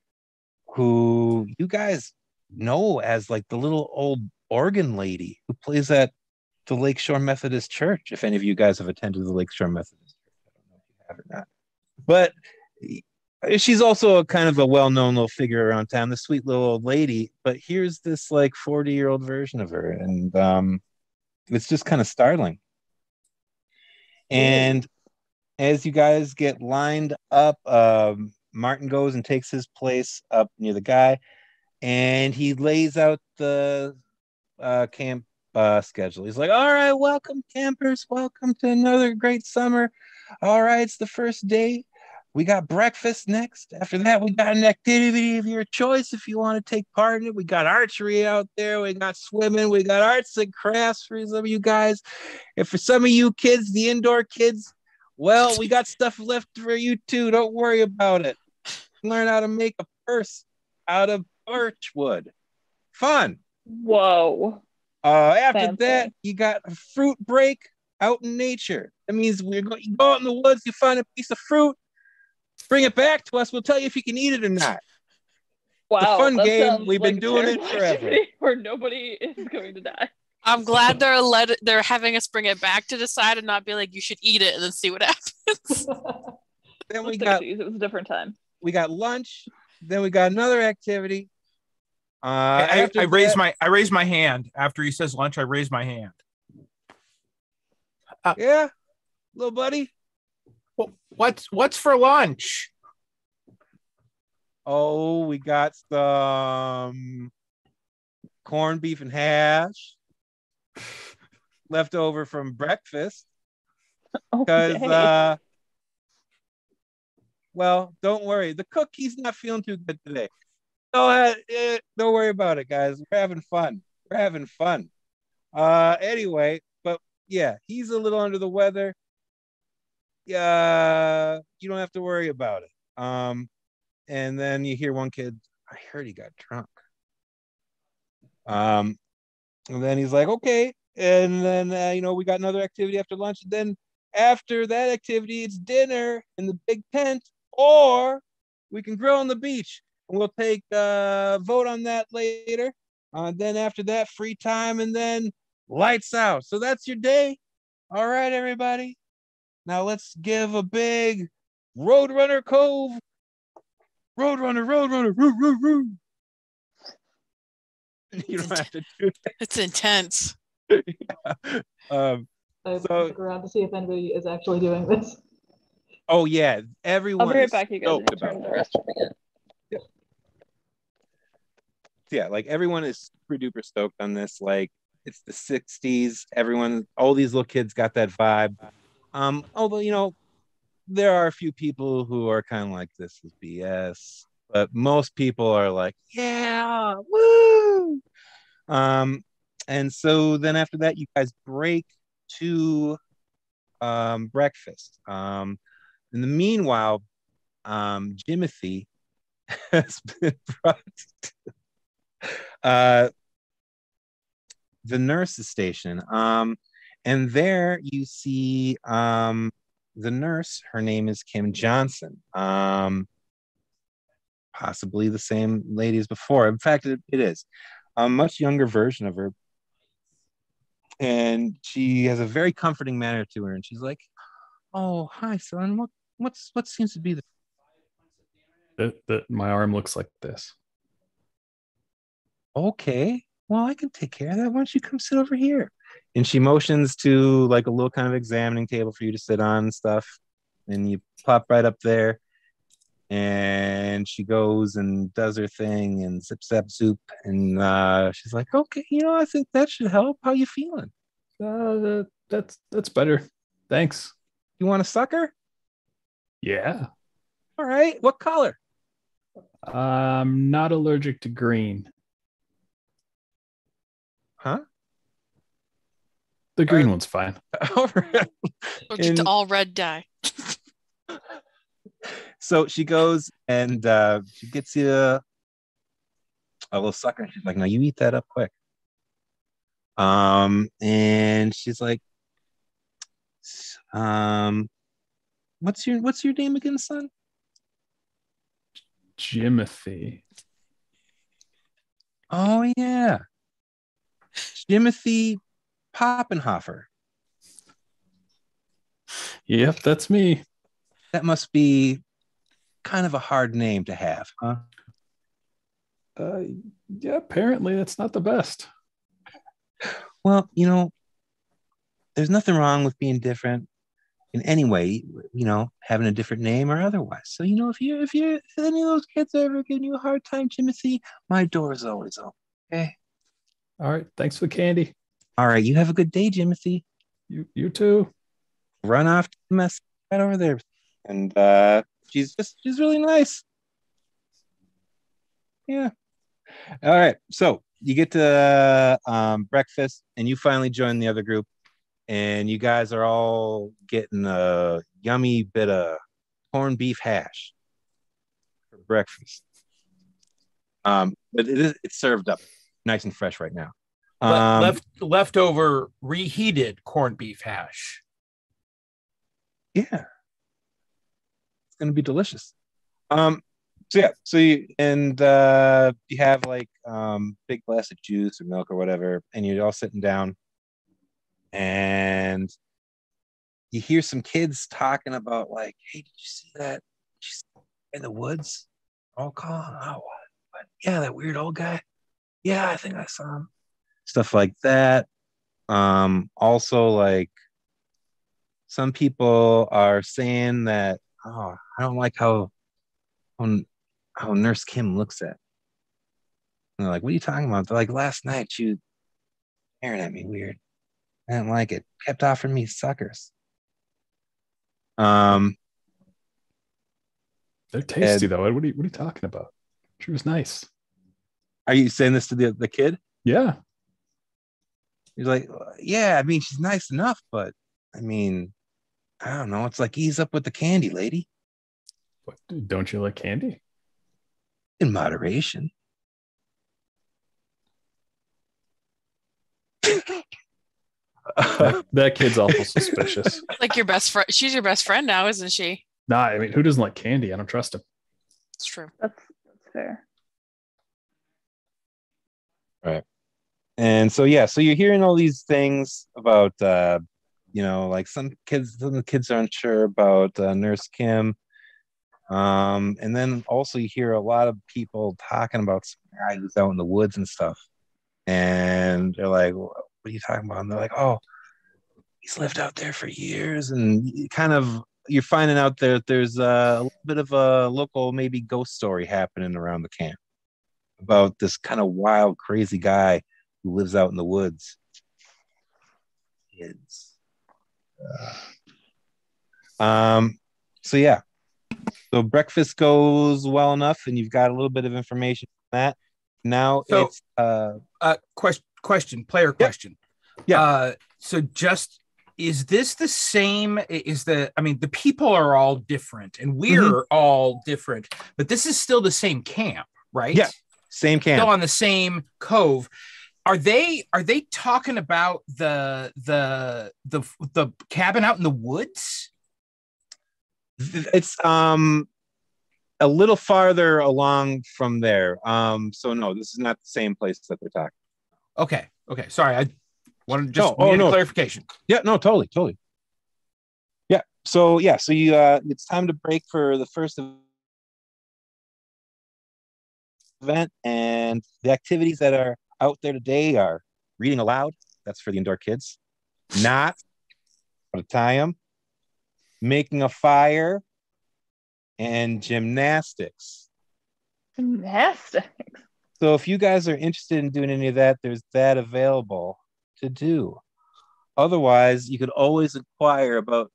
[SPEAKER 1] who you guys know as like the little old organ lady who plays at the Lakeshore Methodist Church. If any of you guys have attended the Lakeshore Methodist Church, I don't know if you have or not. But she's also a kind of a well-known little figure around town, the sweet little old lady. But here's this like 40-year-old version of her, and it's just kind of startling. And as you guys get lined up, Martin goes and takes his place up near the guy, and he lays out the camp schedule. He's like, all right, welcome campers, welcome to another great summer. All right, it's the first day. We got breakfast next. After that, we got an activity of your choice if you want to take part in it. We got archery out there. We got swimming. We got arts and crafts for some of you guys. And for some of you kids, the indoor kids, well, we got stuff left for you too. Don't worry about it. Learn how to make a purse out of birch wood. Fun.
[SPEAKER 3] Whoa.
[SPEAKER 1] After
[SPEAKER 3] Fancy.
[SPEAKER 1] that, you got a fruit break out in nature. That means you go out in the woods, you find a piece of fruit, bring it back to us. We'll tell you if you can eat it or not.
[SPEAKER 3] Wow,
[SPEAKER 1] it's a fun
[SPEAKER 3] that
[SPEAKER 1] game.
[SPEAKER 3] sounds
[SPEAKER 1] We've
[SPEAKER 3] like
[SPEAKER 1] been
[SPEAKER 3] a
[SPEAKER 1] doing it
[SPEAKER 3] terrible
[SPEAKER 1] forever.
[SPEAKER 3] activity where nobody is going to die.
[SPEAKER 2] I'm glad they're having us bring it back to decide and not be like, you should eat it and then see what happens.
[SPEAKER 1] Then
[SPEAKER 3] Let's take it easy. It was a different time.
[SPEAKER 1] We got lunch. Then we got another activity.
[SPEAKER 5] I raise my hand after he says lunch. I raise my hand.
[SPEAKER 1] Yeah, little buddy.
[SPEAKER 5] What's for lunch?
[SPEAKER 1] Oh, we got some corned beef and hash left over from breakfast. Because, well, don't worry. The cook, he's not feeling too good today. Don't worry about it, guys. We're having fun. Anyway, but yeah, he's a little under the weather. Yeah, you don't have to worry about it. and then you hear one kid, I heard he got drunk. And then he's like, okay. And then, we got another activity after lunch. And then after that activity, it's dinner in the big tent, or we can grill on the beach. And we'll take a vote on that later. Then after that, free time, and then lights out. So that's your day. All right, everybody. Now let's give a big Roadrunner Cove. Roadrunner, roo, roo, roo. You don't have to do that.
[SPEAKER 2] It's intense.
[SPEAKER 1] Yeah.
[SPEAKER 7] I
[SPEAKER 1] So
[SPEAKER 7] look around to see if anybody is actually doing this.
[SPEAKER 1] oh yeah, everyone
[SPEAKER 3] I'll be right
[SPEAKER 1] is
[SPEAKER 3] back, you guys.
[SPEAKER 1] stoked
[SPEAKER 3] I turned
[SPEAKER 1] about
[SPEAKER 3] the
[SPEAKER 1] that.
[SPEAKER 3] rest of it.
[SPEAKER 1] Yeah, like everyone is super duper stoked on this. Like it's the 60s. Everyone, all these little kids got that vibe. Although, there are a few people who are kind of like, this is BS, but most people are like, yeah, woo. And so then after that, you guys break to breakfast. In the meanwhile, Jimothy has been brought to the nurse's station. And there you see the nurse. Her name is Kim Johnson. Possibly the same lady as before. In fact, it is a much younger version of her. And she has a very comforting manner to her. And she's like, "Oh, hi, son. What seems to be
[SPEAKER 6] My arm looks like this.
[SPEAKER 1] okay? Well, I can take care of that. Why don't you come sit over here?" And she motions to like a little kind of examining table for you to sit on and stuff. And you plop right up there. And she goes and does her thing and zip zap zoop. And she's like, "Okay, I think that should help. How you feeling?
[SPEAKER 6] That's better. Thanks.
[SPEAKER 1] You want a sucker?
[SPEAKER 6] Yeah.
[SPEAKER 1] All right. What color?"
[SPEAKER 6] I'm not allergic to green.
[SPEAKER 1] Huh?
[SPEAKER 6] The green one's fine.
[SPEAKER 1] All right.
[SPEAKER 2] Or just
[SPEAKER 1] And-
[SPEAKER 2] all red dye.
[SPEAKER 1] So she goes and she gets you a little sucker. She's like, "No, you eat that up quick." And she's like, what's your name again, son?"
[SPEAKER 6] Jimothy.
[SPEAKER 1] "Oh yeah, Jimothy Poppenhofer.
[SPEAKER 6] Yep, that's me.
[SPEAKER 1] That must be kind of a hard name to have, huh?"
[SPEAKER 6] Yeah, apparently that's not the best.
[SPEAKER 1] "Well, there's nothing wrong with being different in any way, having a different name or otherwise. So, if any of those kids are ever giving you a hard time, Jimothy, my door is always open. Okay.
[SPEAKER 6] All right, thanks for the candy.
[SPEAKER 1] All right. You have a good day, Jimothy.
[SPEAKER 6] You too.
[SPEAKER 1] Run off to the mess right over there." And she's really nice. Yeah. All right. So you get to breakfast, and you finally join the other group, and you guys are all getting a yummy bit of corned beef hash for breakfast. But it's served up nice and fresh right now.
[SPEAKER 8] Leftover reheated corned beef hash.
[SPEAKER 1] Yeah, it's gonna be delicious. So you have like big glass of juice or milk or whatever, and you're all sitting down, and you hear some kids talking about like, "Hey, did you see that in the woods? All calling. Oh, what? Yeah, that weird old guy. Yeah, I think I saw him." Stuff like that. Also, like some people are saying that, "Oh, I don't like how Nurse Kim looks at." And they're like, "What are you talking about?" They're like, "Last night she was staring at me weird. I didn't like it. Kept offering me suckers."
[SPEAKER 6] They're tasty though. What are you talking about? She was nice.
[SPEAKER 1] Are you saying this to the kid?
[SPEAKER 6] Yeah.
[SPEAKER 1] He's like, "Yeah, I mean, she's nice enough, but I mean, I don't know. It's like, ease up with the candy, lady."
[SPEAKER 6] What, don't you like candy?
[SPEAKER 1] in moderation.
[SPEAKER 6] That kid's awful suspicious.
[SPEAKER 2] Like your best friend. She's your best friend now, isn't she?
[SPEAKER 6] Nah, I mean, who doesn't like candy? I don't trust him.
[SPEAKER 2] It's true.
[SPEAKER 3] That's fair.
[SPEAKER 1] Right. And so you're hearing all these things about like some of the kids aren't sure about Nurse Kim. And then also you hear a lot of people talking about some guy who's out in the woods and stuff. And they're like, what are you talking about? And they're like, oh, he's lived out there for years. And you're finding out that there's a little bit of a local maybe ghost story happening around the camp about this kind of wild, crazy guy who lives out in the woods. Kids. So yeah. So breakfast goes well enough, and you've got a little bit of information on that. Now it's
[SPEAKER 8] question, player question.
[SPEAKER 1] Yeah.
[SPEAKER 8] So just is this the same? The people are all different and we're all different, but this is still the same camp, right?
[SPEAKER 1] Yeah. Same camp.
[SPEAKER 8] Still on the same cove. Are they talking about the cabin out in the woods?
[SPEAKER 1] It's a little farther along from there. So no, this is not the same place that they're talking.
[SPEAKER 8] Okay. Sorry, I wanted to just need a clarification.
[SPEAKER 1] Yeah, no, totally. Yeah. So you it's time to break for the first event, and the activities that are out there today are reading aloud. That's for the indoor kids. Not time, making a fire, and gymnastics.
[SPEAKER 3] Gymnastics.
[SPEAKER 1] So if you guys are interested in doing any of that, there's that available to do. Otherwise, you could always inquire about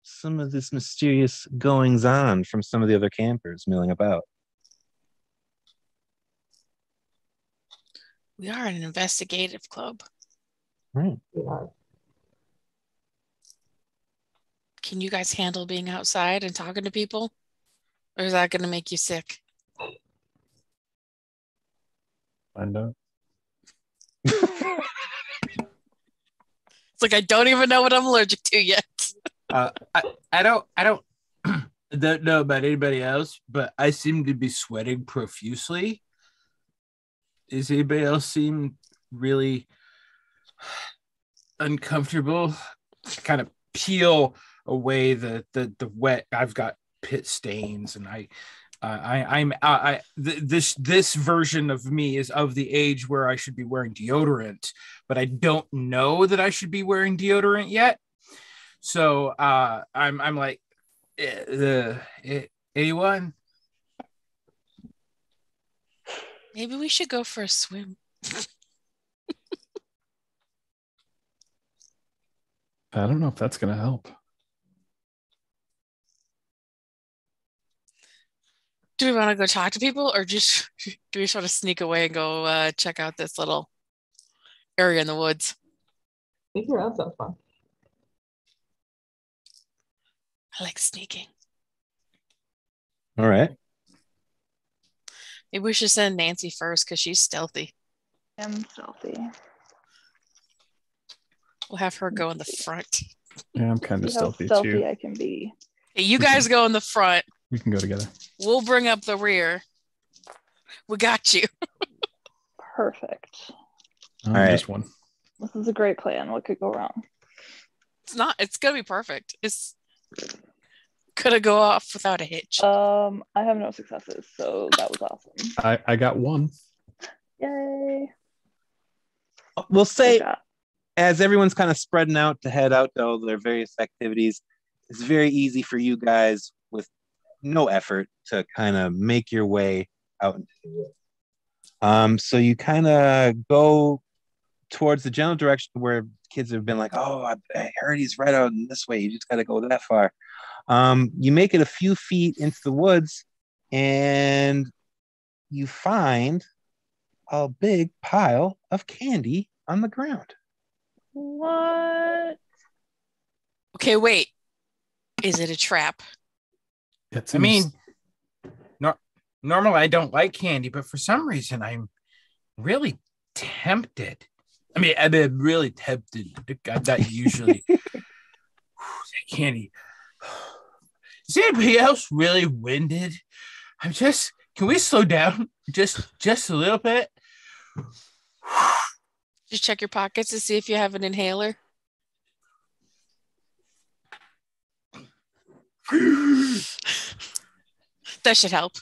[SPEAKER 1] some of this mysterious goings on from some of the other campers milling about.
[SPEAKER 2] We are an investigative club.
[SPEAKER 1] Right.
[SPEAKER 7] We are.
[SPEAKER 2] Can you guys handle being outside and talking to people? Or is that going to make you sick?
[SPEAKER 6] Find out.
[SPEAKER 2] It's like I don't even know what I'm allergic to yet.
[SPEAKER 8] I don't know about anybody else, but I seem to be sweating profusely. Does anybody else seem really uncomfortable? Kind of peel away the wet. I've got pit stains, and this version of me is of the age where I should be wearing deodorant, but I don't know that I should be wearing deodorant yet. So I'm like, anyone?
[SPEAKER 2] Maybe we should go for a swim.
[SPEAKER 6] I don't know if that's going to help.
[SPEAKER 2] Do we want to go talk to people, or just do we just want to sneak away and go check out this little area in the woods?
[SPEAKER 7] Sneaking around sounds fun.
[SPEAKER 2] I like sneaking.
[SPEAKER 1] All right.
[SPEAKER 2] Maybe we should send Nancy first because she's stealthy.
[SPEAKER 3] I'm stealthy.
[SPEAKER 2] We'll have her go in the front.
[SPEAKER 6] Yeah, I'm kind of
[SPEAKER 3] See how
[SPEAKER 6] stealthy
[SPEAKER 3] stealthy
[SPEAKER 6] too.
[SPEAKER 3] I can be.
[SPEAKER 2] Hey, you guys go in the front.
[SPEAKER 6] We can go together.
[SPEAKER 2] We'll bring up the rear. We got you.
[SPEAKER 3] Perfect.
[SPEAKER 6] All
[SPEAKER 1] right.
[SPEAKER 6] Just one.
[SPEAKER 3] This is a great plan. What could go wrong?
[SPEAKER 2] It's gonna be perfect. It's gonna go off without a hitch.
[SPEAKER 3] I have no successes, so that was awesome.
[SPEAKER 6] I got one.
[SPEAKER 3] Yay.
[SPEAKER 1] We'll say,
[SPEAKER 3] Good job.
[SPEAKER 1] as everyone's kind of spreading out to head out to all their various activities, it's very easy for you guys with no effort to kind of make your way out into the woods. So you kind of go towards the general direction where kids have been like, oh, I heard he's right out in this way. You just got to go that far. You make it a few feet into the woods, and you find a big pile of candy on the ground.
[SPEAKER 3] What?
[SPEAKER 2] Okay, wait. Is it a trap?
[SPEAKER 6] It
[SPEAKER 8] I mean, Normally I don't like candy, but for some reason I'm really tempted. I've been really tempted. I'm not usually that candy. Is anybody else really winded? Can we slow down just a little bit?
[SPEAKER 2] Just check your pockets to see if you have an inhaler. That should help.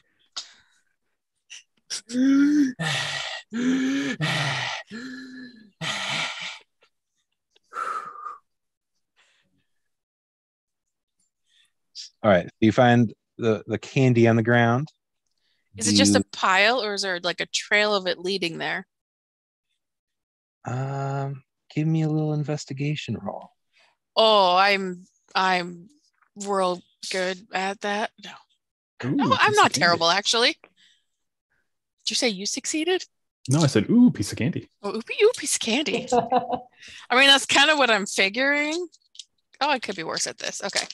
[SPEAKER 1] All right. You find the candy on the ground.
[SPEAKER 2] Is it just a pile, or is there like a trail of it leading there?
[SPEAKER 1] Give me a little investigation roll.
[SPEAKER 2] Oh, I'm real good at that. No.
[SPEAKER 6] Ooh,
[SPEAKER 2] No, I'm
[SPEAKER 6] piece
[SPEAKER 2] not
[SPEAKER 6] of candy.
[SPEAKER 2] terrible, actually. Did you say you succeeded?
[SPEAKER 6] No, I said, ooh, piece of candy.
[SPEAKER 2] Oh, ooh, piece of candy. I mean, that's kind of what I'm figuring. Oh, I could be worse at this. Okay.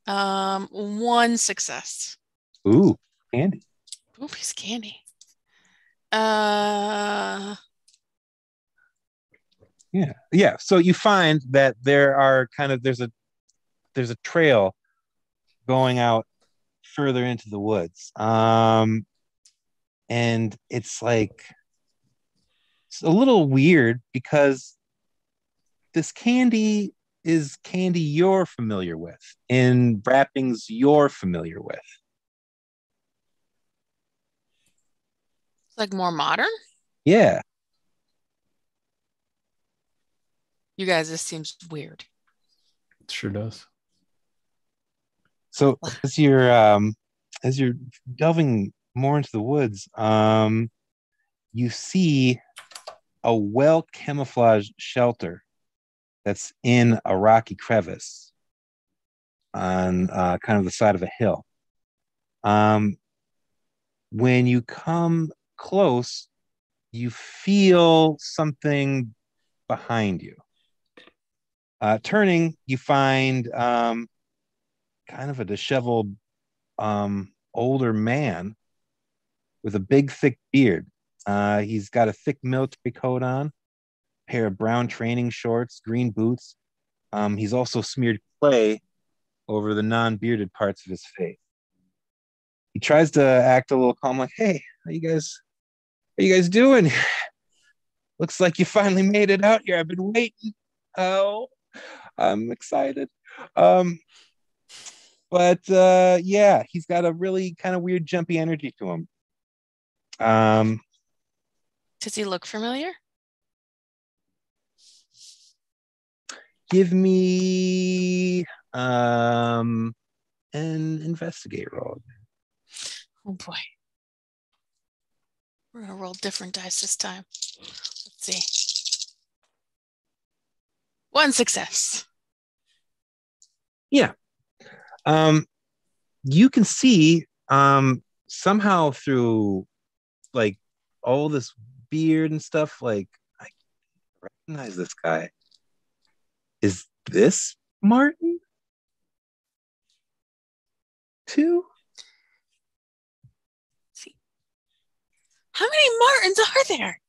[SPEAKER 2] 1 success.
[SPEAKER 1] Ooh, candy.
[SPEAKER 2] Ooh, piece of candy.
[SPEAKER 1] Yeah. So you find that there's a trail going out further into the woods. And it's a little weird because this candy is candy you're familiar with, in wrappings you're familiar with.
[SPEAKER 2] Like more modern?
[SPEAKER 1] Yeah.
[SPEAKER 2] You guys, this seems weird.
[SPEAKER 6] It sure does.
[SPEAKER 1] So as you're delving more into the woods, you see a well camouflaged shelter that's in a rocky crevice on kind of the side of a hill. When you come close, you feel something behind you. Turning, you find kind of a disheveled older man with a big, thick beard. He's got a thick military coat on, a pair of brown training shorts, green boots. He's also smeared clay over the non-bearded parts of his face. He tries to act a little calm, like, "Hey, how you guys doing? Looks like you finally made it out here. I've been waiting. Oh, I'm excited." But yeah, he's got a really kind of weird, jumpy energy to him.
[SPEAKER 2] Does he look familiar?
[SPEAKER 1] Give me an investigate roll.
[SPEAKER 2] Oh boy. We're gonna roll different dice this time. Let's see. 1 success.
[SPEAKER 1] Yeah. You can see somehow through like all this beard and stuff, like, I recognize this guy. Is this Martin too?
[SPEAKER 2] See. How many Martins are there?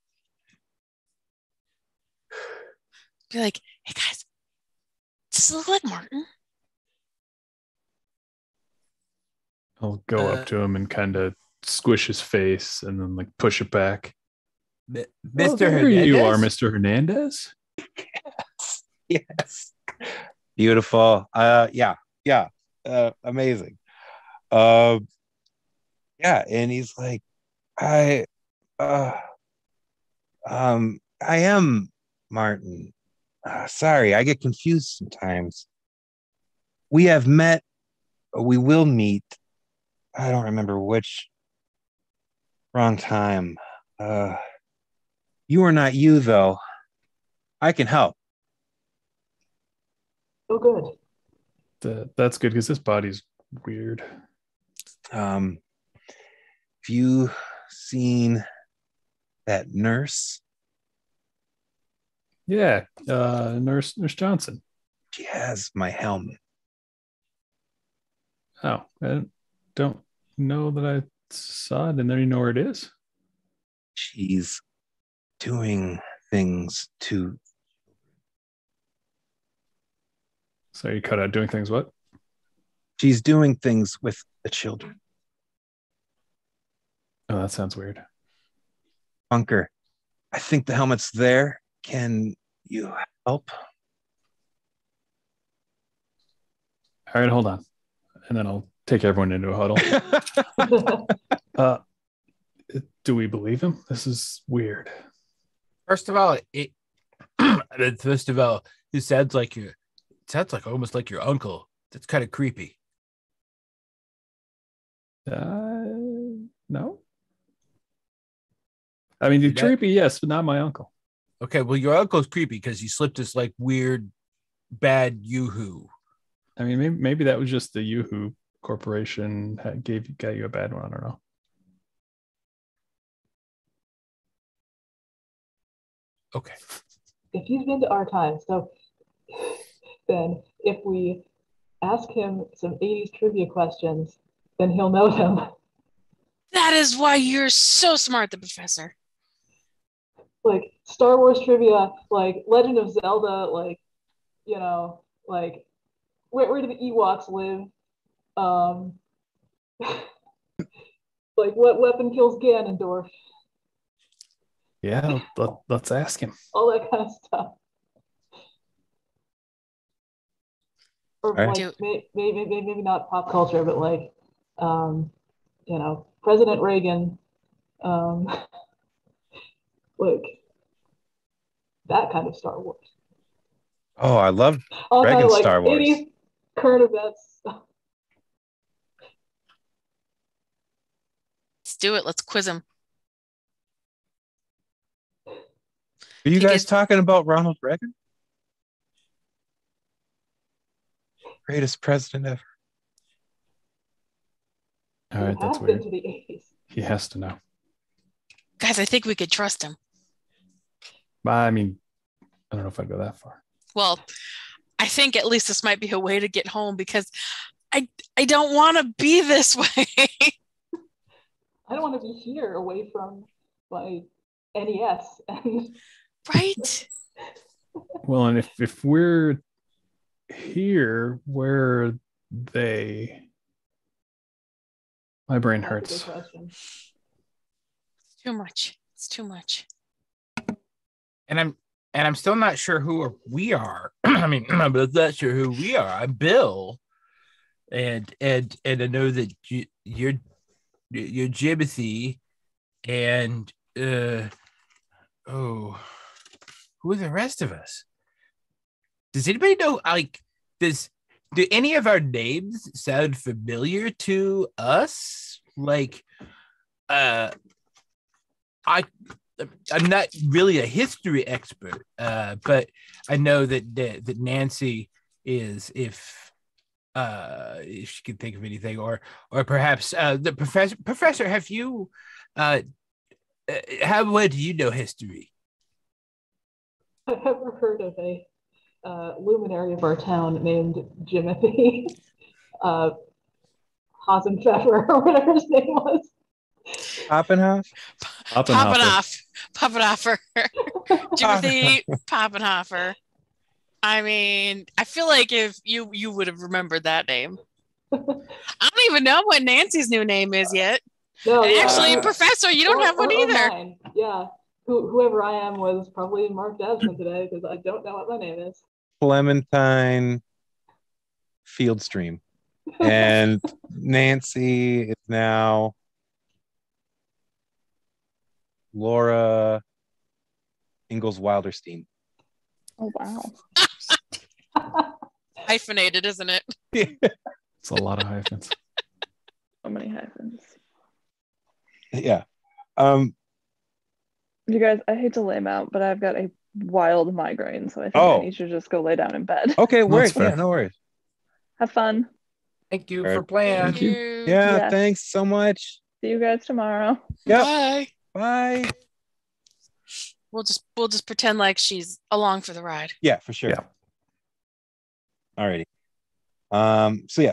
[SPEAKER 2] Be like, "Hey guys, does this look like Martin?"
[SPEAKER 6] I'll go up to him and kind of squish his face and then like push it back.
[SPEAKER 8] Mr.
[SPEAKER 6] There
[SPEAKER 8] Hernandez?
[SPEAKER 6] you are, Mr. Hernandez.
[SPEAKER 1] Yes. Beautiful. Yeah. Amazing. Yeah, and he's like, I am Martin. Sorry, I get confused sometimes. We have met, we will meet. I don't remember which. Wrong time. You are not you, though. I can help.
[SPEAKER 7] Oh, good.
[SPEAKER 6] That's good because this body's weird.
[SPEAKER 1] Have you seen that nurse?
[SPEAKER 6] Yeah, Nurse Johnson.
[SPEAKER 1] She has my helmet.
[SPEAKER 6] Oh, I don't know that I saw it, and then you know where it is.
[SPEAKER 1] She's doing things to.
[SPEAKER 6] So you cut out doing things. What?
[SPEAKER 1] She's doing things with the children.
[SPEAKER 6] Oh, that sounds weird.
[SPEAKER 1] Bunker, I think the helmet's there. Can you help?
[SPEAKER 6] All right, hold on, and then I'll take everyone into a huddle. Do we believe him? This is weird.
[SPEAKER 8] First of all, it sounds like almost like your uncle. That's kind of creepy.
[SPEAKER 6] No. I mean, creepy, yes, but not my uncle.
[SPEAKER 8] Okay, well, your uncle's creepy because he slipped this like weird, bad yoo-hoo.
[SPEAKER 6] I mean, maybe that was just the Yoo-Hoo Corporation got you a bad one. I don't know.
[SPEAKER 8] Okay.
[SPEAKER 7] If he's been to our time, so then if we ask him some 80s trivia questions, then he'll know them.
[SPEAKER 2] That is why you're so smart, the professor.
[SPEAKER 7] Like Star Wars trivia, like Legend of Zelda, like, you know, like where do the Ewoks live? Like what weapon kills Ganondorf?
[SPEAKER 6] Yeah, let's ask him.
[SPEAKER 7] All that kind of stuff. Or
[SPEAKER 1] right.
[SPEAKER 7] like maybe not pop culture, but like you know, President Reagan, like that kind of Star Wars.
[SPEAKER 1] Oh, I love
[SPEAKER 7] All
[SPEAKER 1] Reagan
[SPEAKER 7] kind of like
[SPEAKER 1] Star Wars.
[SPEAKER 7] 80s current events.
[SPEAKER 2] Let's do it. Let's quiz him.
[SPEAKER 1] Are you guys talking about Ronald Reagan? Greatest president ever.
[SPEAKER 6] All right, that's weird.
[SPEAKER 7] To the 80s.
[SPEAKER 6] He has to know.
[SPEAKER 2] Guys, I think we could trust him.
[SPEAKER 6] I mean, I don't know if I'd go that far.
[SPEAKER 2] Well, I think at least this might be a way to get home because I don't want to be this way.
[SPEAKER 7] I don't want to be here away from my NES.
[SPEAKER 2] Right?
[SPEAKER 6] Well, and if we're here, where are they? My brain hurts.
[SPEAKER 2] It's too much. It's too much.
[SPEAKER 8] And I'm still not sure who we are. I mean, I'm not sure who we are. I'm Bill, and I know that you're Jimothy, and who are the rest of us? Does anybody know? Like, do any of our names sound familiar to us? Like, I'm not really a history expert, but I know that Nancy is, if she can think of anything, or perhaps the professor. Have you? How well do you know history?
[SPEAKER 7] I've never heard of a luminary of our town named Jimothy Hasenpfeffer or whatever his name was.
[SPEAKER 1] Poppenhoff?
[SPEAKER 2] Poppenhoffer. Jimothy Poppenhoffer. I mean, I feel like if you would have remembered that name. I don't even know what Nancy's new name is yet.
[SPEAKER 7] No,
[SPEAKER 2] and actually, Professor, you don't have one either.
[SPEAKER 7] Mine. Yeah. Whoever I am was probably marked absent today because I don't know what my name is.
[SPEAKER 1] Clementine Fieldstream. And Nancy is now Laura Ingalls Wilderstein.
[SPEAKER 3] Oh, wow.
[SPEAKER 2] Hyphenated, isn't it?
[SPEAKER 6] It's a lot of hyphens.
[SPEAKER 3] So many hyphens.
[SPEAKER 1] Yeah.
[SPEAKER 3] You guys, I hate to lay him out, but I've got a wild migraine, so I think I need to just go lay down in bed.
[SPEAKER 1] Okay, worries. Yeah, no worries.
[SPEAKER 3] Have fun.
[SPEAKER 8] Thank you for playing.
[SPEAKER 2] Thank you.
[SPEAKER 1] Yeah,
[SPEAKER 3] Yes.
[SPEAKER 1] thanks so much.
[SPEAKER 3] See you guys tomorrow.
[SPEAKER 1] Yep.
[SPEAKER 2] Bye.
[SPEAKER 1] Bye.
[SPEAKER 2] We'll just pretend like she's along for the ride.
[SPEAKER 1] Yeah, for sure.
[SPEAKER 6] Yeah.
[SPEAKER 1] Alrighty.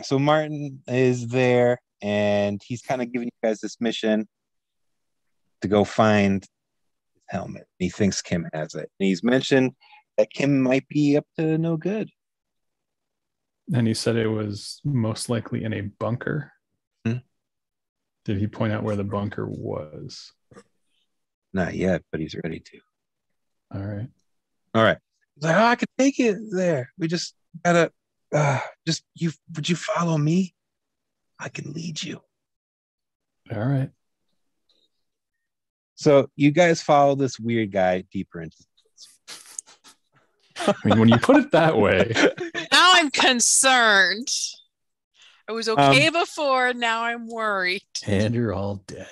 [SPEAKER 1] So Martin is there, and he's kind of giving you guys this mission to go find his helmet. He thinks Kim has it. And he's mentioned that Kim might be up to no good.
[SPEAKER 6] And he said it was most likely in a bunker.
[SPEAKER 1] Hmm?
[SPEAKER 6] Did he point out where the bunker was?
[SPEAKER 1] Not yet, but he's ready to.
[SPEAKER 6] All right.
[SPEAKER 1] All right. He's like, oh, I could take it there. We just gotta would you follow me? I can lead you.
[SPEAKER 6] All right.
[SPEAKER 1] So you guys follow this weird guy deeper into.
[SPEAKER 6] I mean, when you put it that way.
[SPEAKER 2] Now I'm concerned. I was okay before, now I'm worried.
[SPEAKER 6] And you're all dead.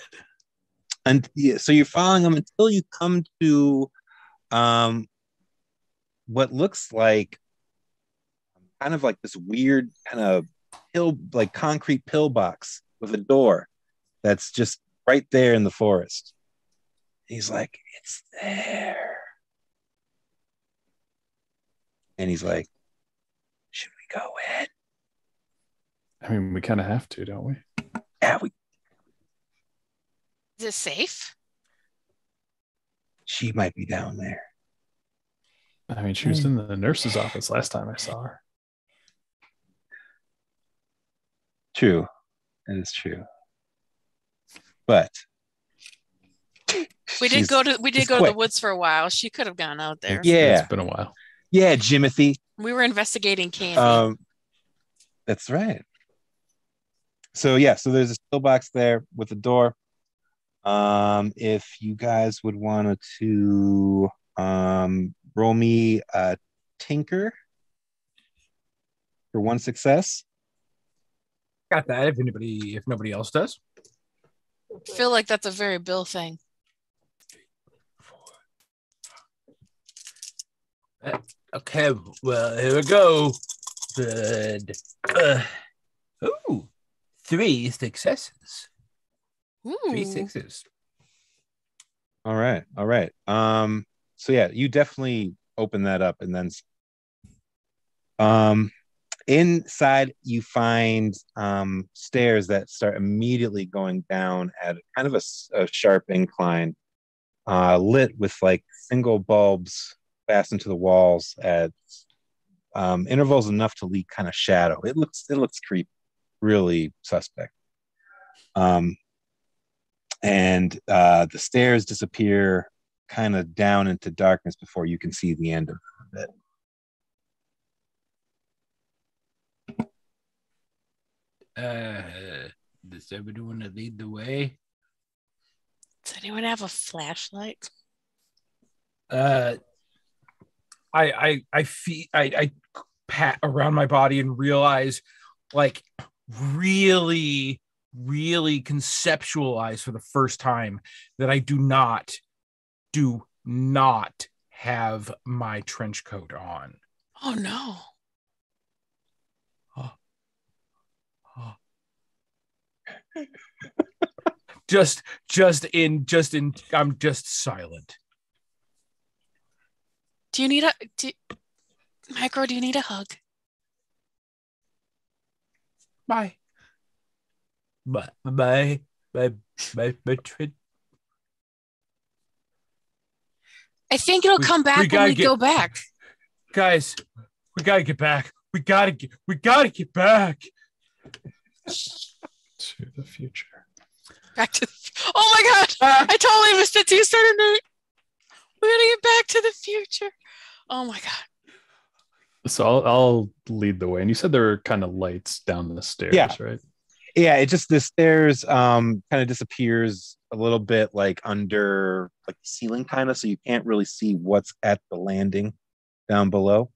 [SPEAKER 1] And yeah, so you're following him until you come to what looks like kind of like this weird kind of concrete pillbox with a door that's just right there in the forest. He's like, it's there. And he's like, should we go in?
[SPEAKER 6] I mean, we kind of have to, don't we?
[SPEAKER 1] Yeah,
[SPEAKER 2] Is it safe?
[SPEAKER 1] she might be down there.
[SPEAKER 6] I mean, she was in the nurse's office last time I saw her.
[SPEAKER 1] True. That is true. But
[SPEAKER 2] we did go to the woods for a while. She could have gone out there.
[SPEAKER 1] Yeah.
[SPEAKER 6] It's been a while.
[SPEAKER 1] Yeah, Jimothy.
[SPEAKER 2] We were investigating candy.
[SPEAKER 1] That's right. So yeah, so there's a still box there with a door. If you guys would want to roll me a tinker for one success.
[SPEAKER 8] Got that. If nobody else does.
[SPEAKER 2] I feel like that's a very Bill thing.
[SPEAKER 8] Okay, well, here we go. Good. Ooh, 3 successes.
[SPEAKER 2] Ooh.
[SPEAKER 8] 3 sixes.
[SPEAKER 1] All right. So yeah, you definitely open that up, and then inside you find stairs that start immediately going down at kind of a sharp incline, lit with like single bulbs fastened to the walls at intervals enough to leak kind of shadow. It looks creepy, really suspect. And the stairs disappear kind of down into darkness before you can see the end of it.
[SPEAKER 8] Does everybody want to lead the way?
[SPEAKER 2] Does anyone have a flashlight?
[SPEAKER 8] I pat around my body and realize, like, really conceptualize for the first time that I do not have my trench coat on.
[SPEAKER 2] Oh no.
[SPEAKER 8] Just in I'm just silent.
[SPEAKER 2] Do you need Micro, do you need a hug?
[SPEAKER 8] My trench.
[SPEAKER 2] I think it'll come back when we go back.
[SPEAKER 8] Guys, we gotta get back. We gotta get back.
[SPEAKER 6] To the future.
[SPEAKER 2] Oh my god! I totally missed it. You started to. We're gonna get back to the future. Oh my god!
[SPEAKER 6] So I'll lead the way. And you said there were kind of lights down the stairs, right?
[SPEAKER 1] Yeah, it just the stairs kind of disappears a little bit like under like the ceiling kind of, so you can't really see what's at the landing down below.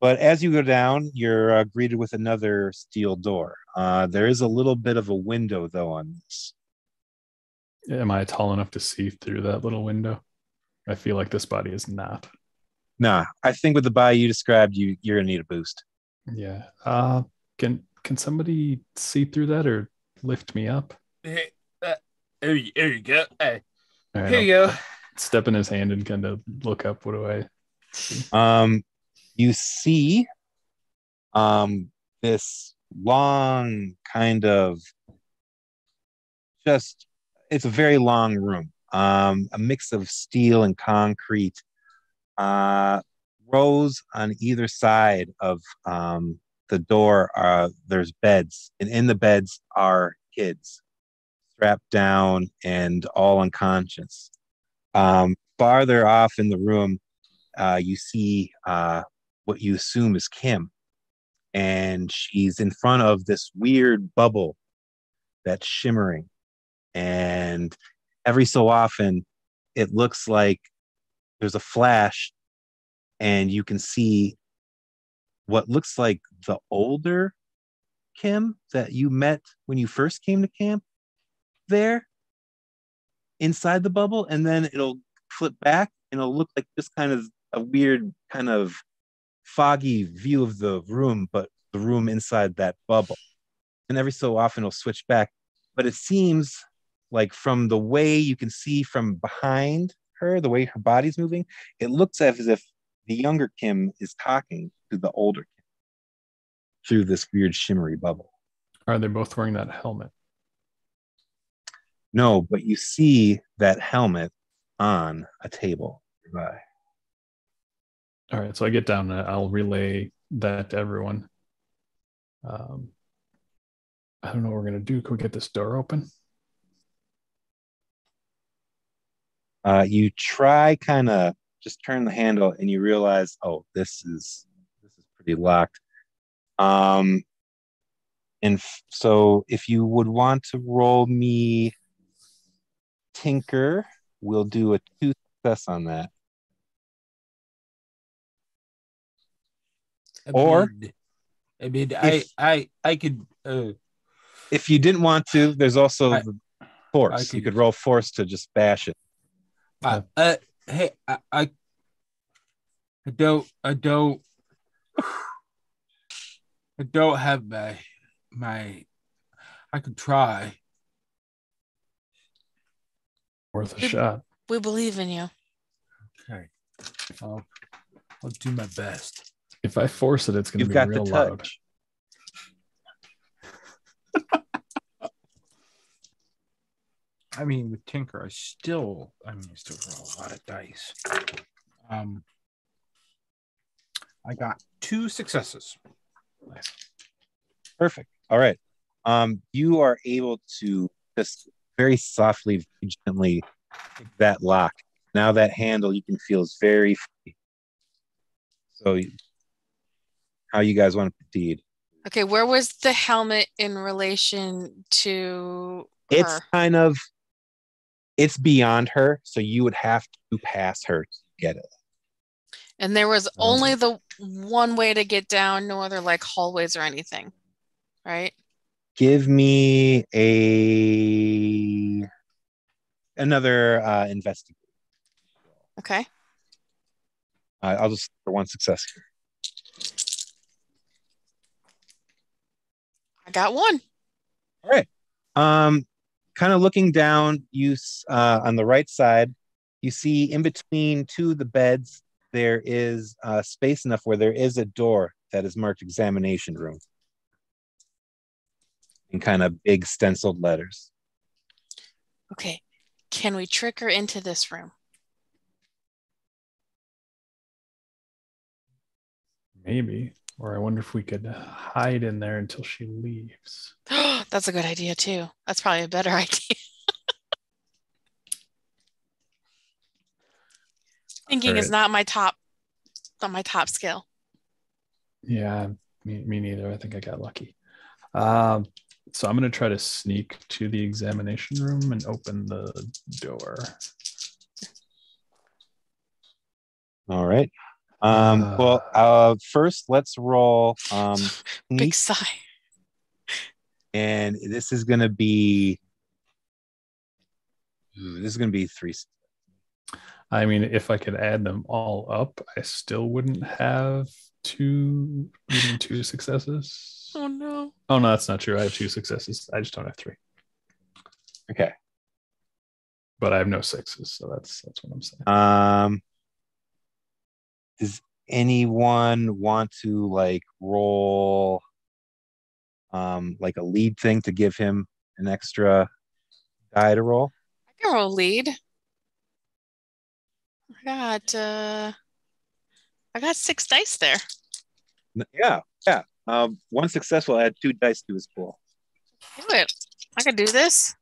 [SPEAKER 1] But as you go down, you're greeted with another steel door. There is a little bit of a window though on this.
[SPEAKER 6] Am I tall enough to see through that little window? I feel like this body is not.
[SPEAKER 1] Nah, I think with the body you described, you're gonna need a boost.
[SPEAKER 6] Yeah. Can somebody see through that or lift me up?
[SPEAKER 8] Hey, there you go. Hey,
[SPEAKER 6] right,
[SPEAKER 8] here you go.
[SPEAKER 6] Step in his hand and kind of look up. What do I see?
[SPEAKER 1] You see this long kind of it's a very long room. A mix of steel and concrete. Rows on either side of the door, there's beds, and in the beds are kids strapped down and all unconscious. Farther off in the room, you see what you assume is Kim, and she's in front of this weird bubble that's shimmering, and every so often it looks like there's a flash and you can see what looks like the older Kim that you met when you first came to camp there inside the bubble, and then it'll flip back and it'll look like just kind of a weird kind of foggy view of the room, but the room inside that bubble. And every so often it'll switch back, but it seems like from the way you can see from behind her, the way her body's moving, it looks as if the younger Kim is talking to the older Kim through this weird shimmery bubble.
[SPEAKER 6] Are they both wearing that helmet?
[SPEAKER 1] No, but you see that helmet on a table nearby.
[SPEAKER 6] All right, so I get down and I'll relay that to everyone. I don't know what we're going to do. Can we get this door open?
[SPEAKER 1] You try kind of just turn the handle and you realize, oh, this is pretty locked. So if you would want to roll me Tinker, we'll do a 2 success on that.
[SPEAKER 8] I could.
[SPEAKER 1] If you didn't want to, there's also the force. You could roll force to just bash it.
[SPEAKER 8] Hey, I don't have my. I could try.
[SPEAKER 6] Worth a shot.
[SPEAKER 2] We believe in you.
[SPEAKER 8] Okay, I'll do my best.
[SPEAKER 6] If I force it, it's going to be
[SPEAKER 1] got
[SPEAKER 6] real
[SPEAKER 1] the
[SPEAKER 6] loud.
[SPEAKER 1] touch.
[SPEAKER 8] I mean, with Tinker, I still roll a lot of dice. I got 2 successes.
[SPEAKER 1] Nice. Perfect. All right. You are able to just very softly, gently pick that lock. Now that handle you can feel is very free. So how you guys want to proceed?
[SPEAKER 2] Okay, where was the helmet in relation to her?
[SPEAKER 1] It's kind of, it's beyond her, so you would have to pass her to get it.
[SPEAKER 2] And there was only the one way to get down, no other like hallways or anything, right?
[SPEAKER 1] Give me another investigate.
[SPEAKER 2] Okay.
[SPEAKER 1] I'll just for 1 success here.
[SPEAKER 2] I got 1.
[SPEAKER 1] All right. Kind of looking down, on the right side, you see in between 2 of the beds, there is space enough where there is a door that is marked examination room in kind of big stenciled letters.
[SPEAKER 2] Okay. Can we trick her into this room?
[SPEAKER 6] Maybe. Or I wonder if we could hide in there until she leaves.
[SPEAKER 2] That's a good idea too. That's probably a better idea. Thinking is not my top skill.
[SPEAKER 6] Yeah, me neither. I think I got lucky. So I'm going to try to sneak to the examination room and open the door.
[SPEAKER 1] All right. First let's roll
[SPEAKER 2] Big sigh.
[SPEAKER 1] And this is going to be 3.
[SPEAKER 6] I mean, if I could add them all up, I still wouldn't have 2 successes.
[SPEAKER 2] Oh no.
[SPEAKER 6] Oh no, that's not true. I have 2 successes. I just don't have 3.
[SPEAKER 1] Okay.
[SPEAKER 6] But I have no 6s, so that's what I'm saying.
[SPEAKER 1] Does anyone want to like roll like a lead thing to give him an extra die to roll?
[SPEAKER 2] I can roll lead. I got 6 dice there.
[SPEAKER 1] Yeah. One successful, add 2 dice to his pool.
[SPEAKER 2] Do it. I can do this.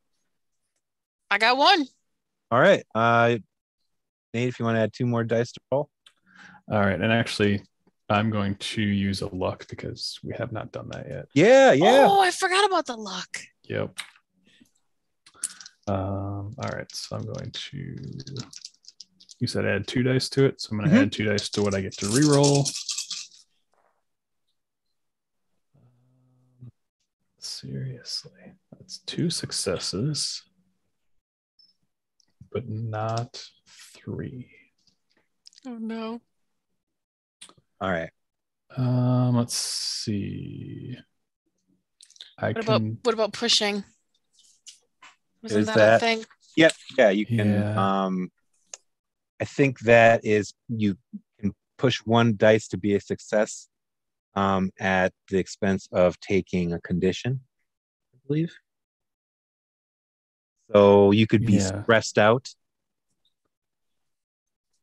[SPEAKER 2] I got 1.
[SPEAKER 1] All right. Nate, if you want to add 2 more dice to roll.
[SPEAKER 6] All right. And actually, I'm going to use a luck because we have not done that yet.
[SPEAKER 1] Yeah.
[SPEAKER 2] Oh, I forgot about the luck.
[SPEAKER 6] Yep. All right. So I'm going to, you said add 2 dice to it. So I'm going to add 2 dice to what I get to reroll. Seriously. That's 2 successes, but not 3.
[SPEAKER 2] Oh, no.
[SPEAKER 1] All right.
[SPEAKER 6] Let's see.
[SPEAKER 2] What about pushing? Isn't
[SPEAKER 1] Is
[SPEAKER 2] that
[SPEAKER 1] that
[SPEAKER 2] a thing?
[SPEAKER 1] Yep. Yeah, you can.
[SPEAKER 6] Yeah.
[SPEAKER 1] I think that is, you can push 1 dice to be a success at the expense of taking a condition, I believe. So you could be stressed out.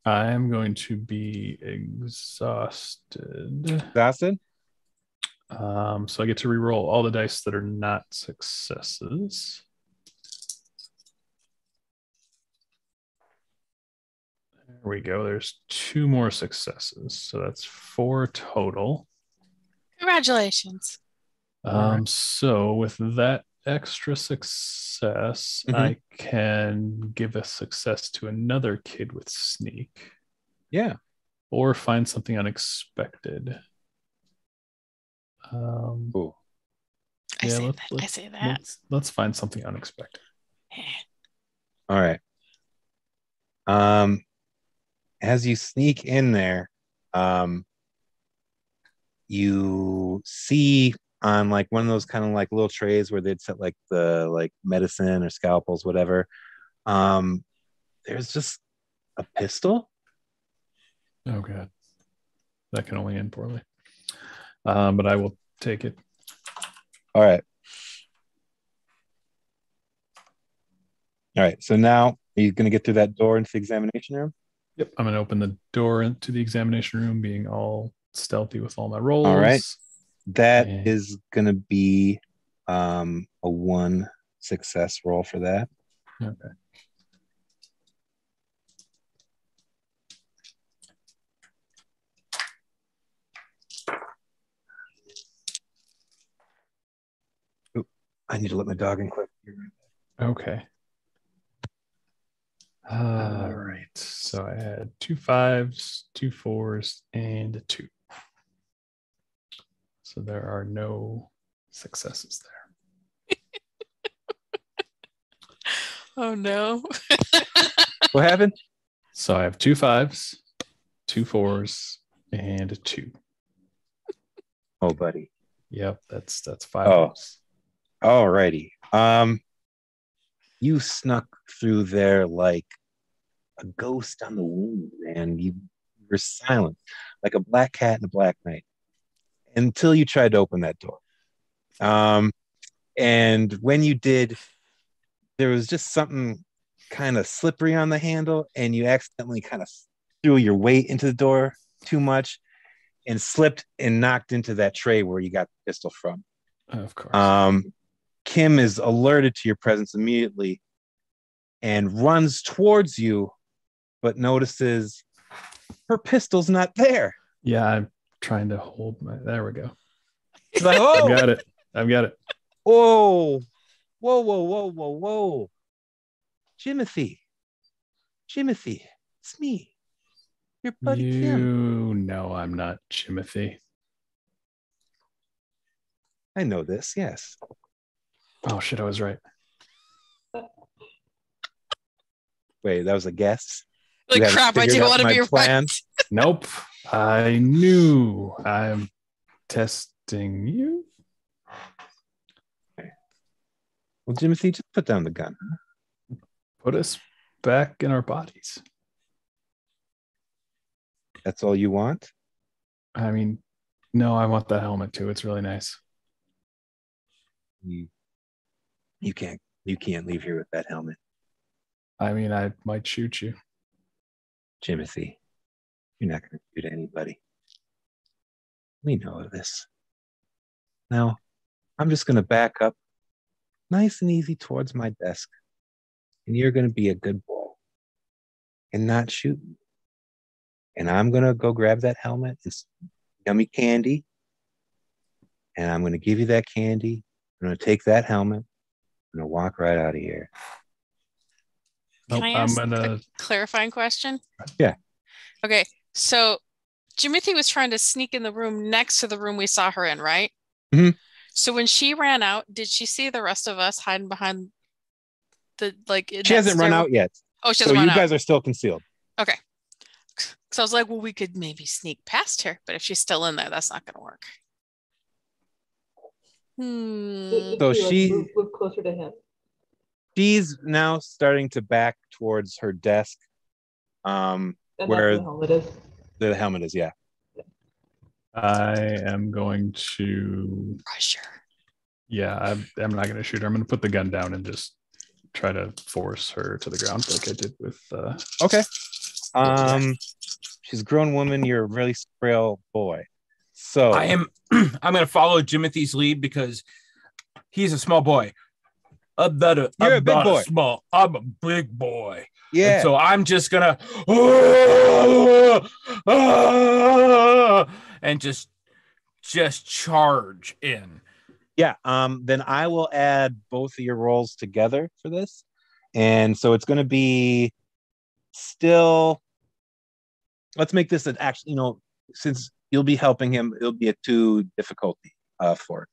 [SPEAKER 6] I'm going to be exhausted.
[SPEAKER 1] Exhausted?
[SPEAKER 6] So I get to reroll all the dice that are not successes. There we go. There's 2 more successes. So that's 4 total.
[SPEAKER 2] Congratulations.
[SPEAKER 6] So with that extra success, I can give a success to another kid with sneak.
[SPEAKER 1] Yeah.
[SPEAKER 6] Or find something unexpected.
[SPEAKER 1] Cool.
[SPEAKER 2] I say that.
[SPEAKER 6] Let's find something unexpected.
[SPEAKER 1] All right. As you sneak in there, you see on like one of those kind of like little trays where they'd set like the like medicine or scalpels, whatever. There's just a pistol.
[SPEAKER 6] Oh god, that can only end poorly. But I will take it.
[SPEAKER 1] All right. So now, are you going to get through that door into the examination room?
[SPEAKER 6] Yep. I'm going to open the door into the examination room, being all stealthy with all my rolls.
[SPEAKER 1] All right. That is going to be a 1 success roll for that.
[SPEAKER 6] Okay.
[SPEAKER 1] Oop, I need to let my dog in quick.
[SPEAKER 6] Okay. All right. So I had 2 5s, 2 4s, and a 2. So there are no successes there.
[SPEAKER 2] Oh no.
[SPEAKER 1] What happened?
[SPEAKER 6] So I have 2 5s, 2 4s, and a 2.
[SPEAKER 1] Oh, buddy.
[SPEAKER 6] Yep, that's 5.
[SPEAKER 1] Oh. All righty. You snuck through there like a ghost on the wind, and you were silent, like a black cat in a black night, until you tried to open that door. And when you did, there was just something kind of slippery on the handle, and you accidentally kind of threw your weight into the door too much and slipped and knocked into that tray where you got the pistol from.
[SPEAKER 6] Of course.
[SPEAKER 1] Kim is alerted to your presence immediately and runs towards you, but notices her pistol's not there.
[SPEAKER 6] Yeah, I'm trying to hold my. There we go.
[SPEAKER 1] She's like, oh,
[SPEAKER 6] I've got it.
[SPEAKER 1] Oh, whoa. Jimothy, it's me, your buddy Kim.
[SPEAKER 6] You know I'm not Jimothy.
[SPEAKER 1] I know this, yes.
[SPEAKER 6] Oh shit, I was right.
[SPEAKER 1] Wait, that was a guess?
[SPEAKER 2] Like, crap, I do want to be right.
[SPEAKER 6] Nope. I knew. I'm testing you.
[SPEAKER 1] Okay. Well, Jimothy, just put down the gun.
[SPEAKER 6] Put us back in our bodies.
[SPEAKER 1] That's all you want?
[SPEAKER 6] I mean, no, I want that helmet too. It's really nice.
[SPEAKER 1] You can't You can't leave here with that helmet.
[SPEAKER 6] I mean, I might shoot you.
[SPEAKER 1] Jimothy, you're not going to shoot anybody. We know this. Now, I'm just going to back up nice and easy towards my desk. And you're going to be a good boy and not shoot me. And I'm going to go grab that helmet and some yummy candy. And I'm going to give you that candy. I'm going to take that helmet. I'm going to walk right out of here.
[SPEAKER 2] Can I ask a clarifying question?
[SPEAKER 1] Yeah.
[SPEAKER 2] Okay, so Jimothy was trying to sneak in the room next to the room we saw her in, right?
[SPEAKER 1] Mm-hmm.
[SPEAKER 2] So when she ran out, did she see the rest of us hiding behind the
[SPEAKER 1] She hasn't run out yet.
[SPEAKER 2] Oh, she hasn't run out.
[SPEAKER 1] So you guys are still concealed.
[SPEAKER 2] Okay. So I was like, well, we could maybe sneak past her, but if she's still in there, that's not going to work.
[SPEAKER 7] So she move closer to him.
[SPEAKER 1] She's now starting to back towards her desk,
[SPEAKER 7] and
[SPEAKER 1] where
[SPEAKER 7] the helmet is.
[SPEAKER 1] The helmet is, yeah.
[SPEAKER 6] I am going to.
[SPEAKER 2] Pressure.
[SPEAKER 6] Yeah, I'm not going to shoot her. I'm going to put the gun down and just try to force her to the ground like I did with.
[SPEAKER 1] Okay. She's a grown woman. You're a really frail boy. So
[SPEAKER 8] I am. I'm going to follow Jimothy's lead because he's a small boy.
[SPEAKER 1] You're a big boy.
[SPEAKER 8] I'm a big boy.
[SPEAKER 1] Yeah.
[SPEAKER 8] And so I'm just gonna and just charge in.
[SPEAKER 1] Yeah. Then I will add both of your rolls together for this, and so it's going to be still. Let's make this an actual. Since you'll be helping him, it'll be a 2 difficulty for it.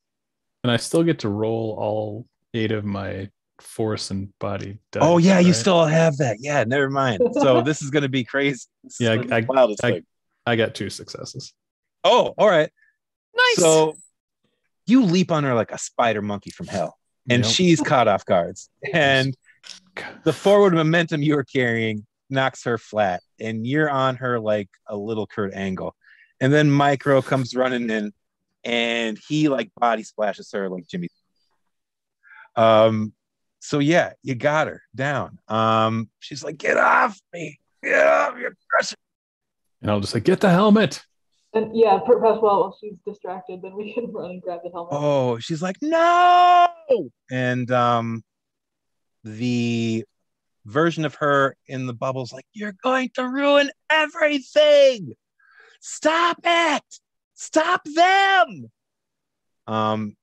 [SPEAKER 6] And I still get to roll all 8 of my force and body dice.
[SPEAKER 1] Oh yeah,
[SPEAKER 6] right?
[SPEAKER 1] you still have that. Yeah, never mind. So this is going to be crazy.
[SPEAKER 6] Yeah, I got 2 successes.
[SPEAKER 1] Oh, all right.
[SPEAKER 2] Nice.
[SPEAKER 1] So you leap on her like a spider monkey from hell, and she's caught off guards. And the forward momentum you were carrying knocks her flat, and you're on her like a little Kurt Angle. And then Micro comes running in, and he like body splashes her like Jimmy. So yeah, you got her down. She's like, "Get off me! Get off! You're crushing."
[SPEAKER 6] And I'll just say, "Get the helmet."
[SPEAKER 7] And yeah, perhaps while she's distracted, then we can run and grab the helmet.
[SPEAKER 1] Oh, she's like, "No!" And the version of her in the bubble's like, "You're going to ruin everything! Stop it! Stop them!"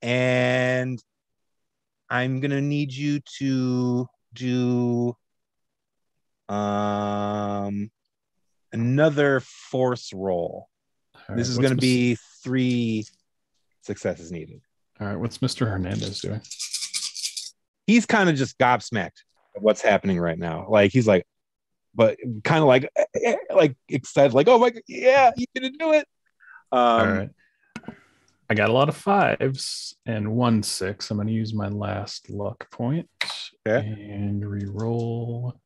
[SPEAKER 1] And I'm gonna need you to do another force roll.
[SPEAKER 6] Right,
[SPEAKER 1] this is gonna be 3 successes needed.
[SPEAKER 6] All right, what's Mr. Hernandez doing?
[SPEAKER 1] He's kind of just gobsmacked at what's happening right now. Like he's like, but kind of like excited, like, "Oh my God, yeah, you gonna do it!"
[SPEAKER 6] All right. I got a lot of 5s and 1 6. I'm going to use my last luck point and re-roll.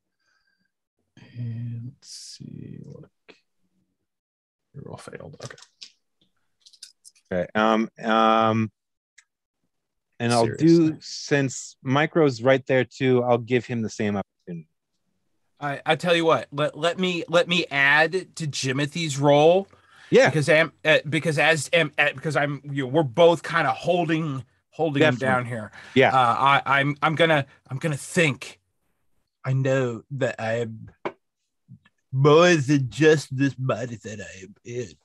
[SPEAKER 6] And let's see. Look, re-roll failed.
[SPEAKER 1] Okay. And I'll do, since Micro's right there too, I'll give him the same opportunity.
[SPEAKER 8] I tell you what. Let me add to Jimothy's roll.
[SPEAKER 1] Yeah,
[SPEAKER 8] because we're both kind of holding him down here.
[SPEAKER 1] Yeah,
[SPEAKER 8] I'm gonna think. I know that I'm more than just this body that I am in.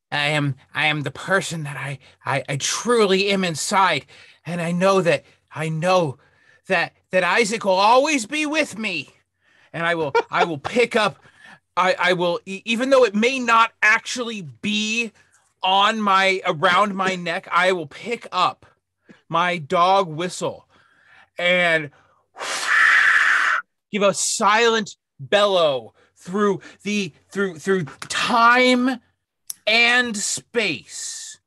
[SPEAKER 8] I am the person that I truly am inside, and I know that Isaac will always be with me, and I will pick up. I will, even though it may not actually be around my neck, I will pick up my dog whistle and give a silent bellow through time and space.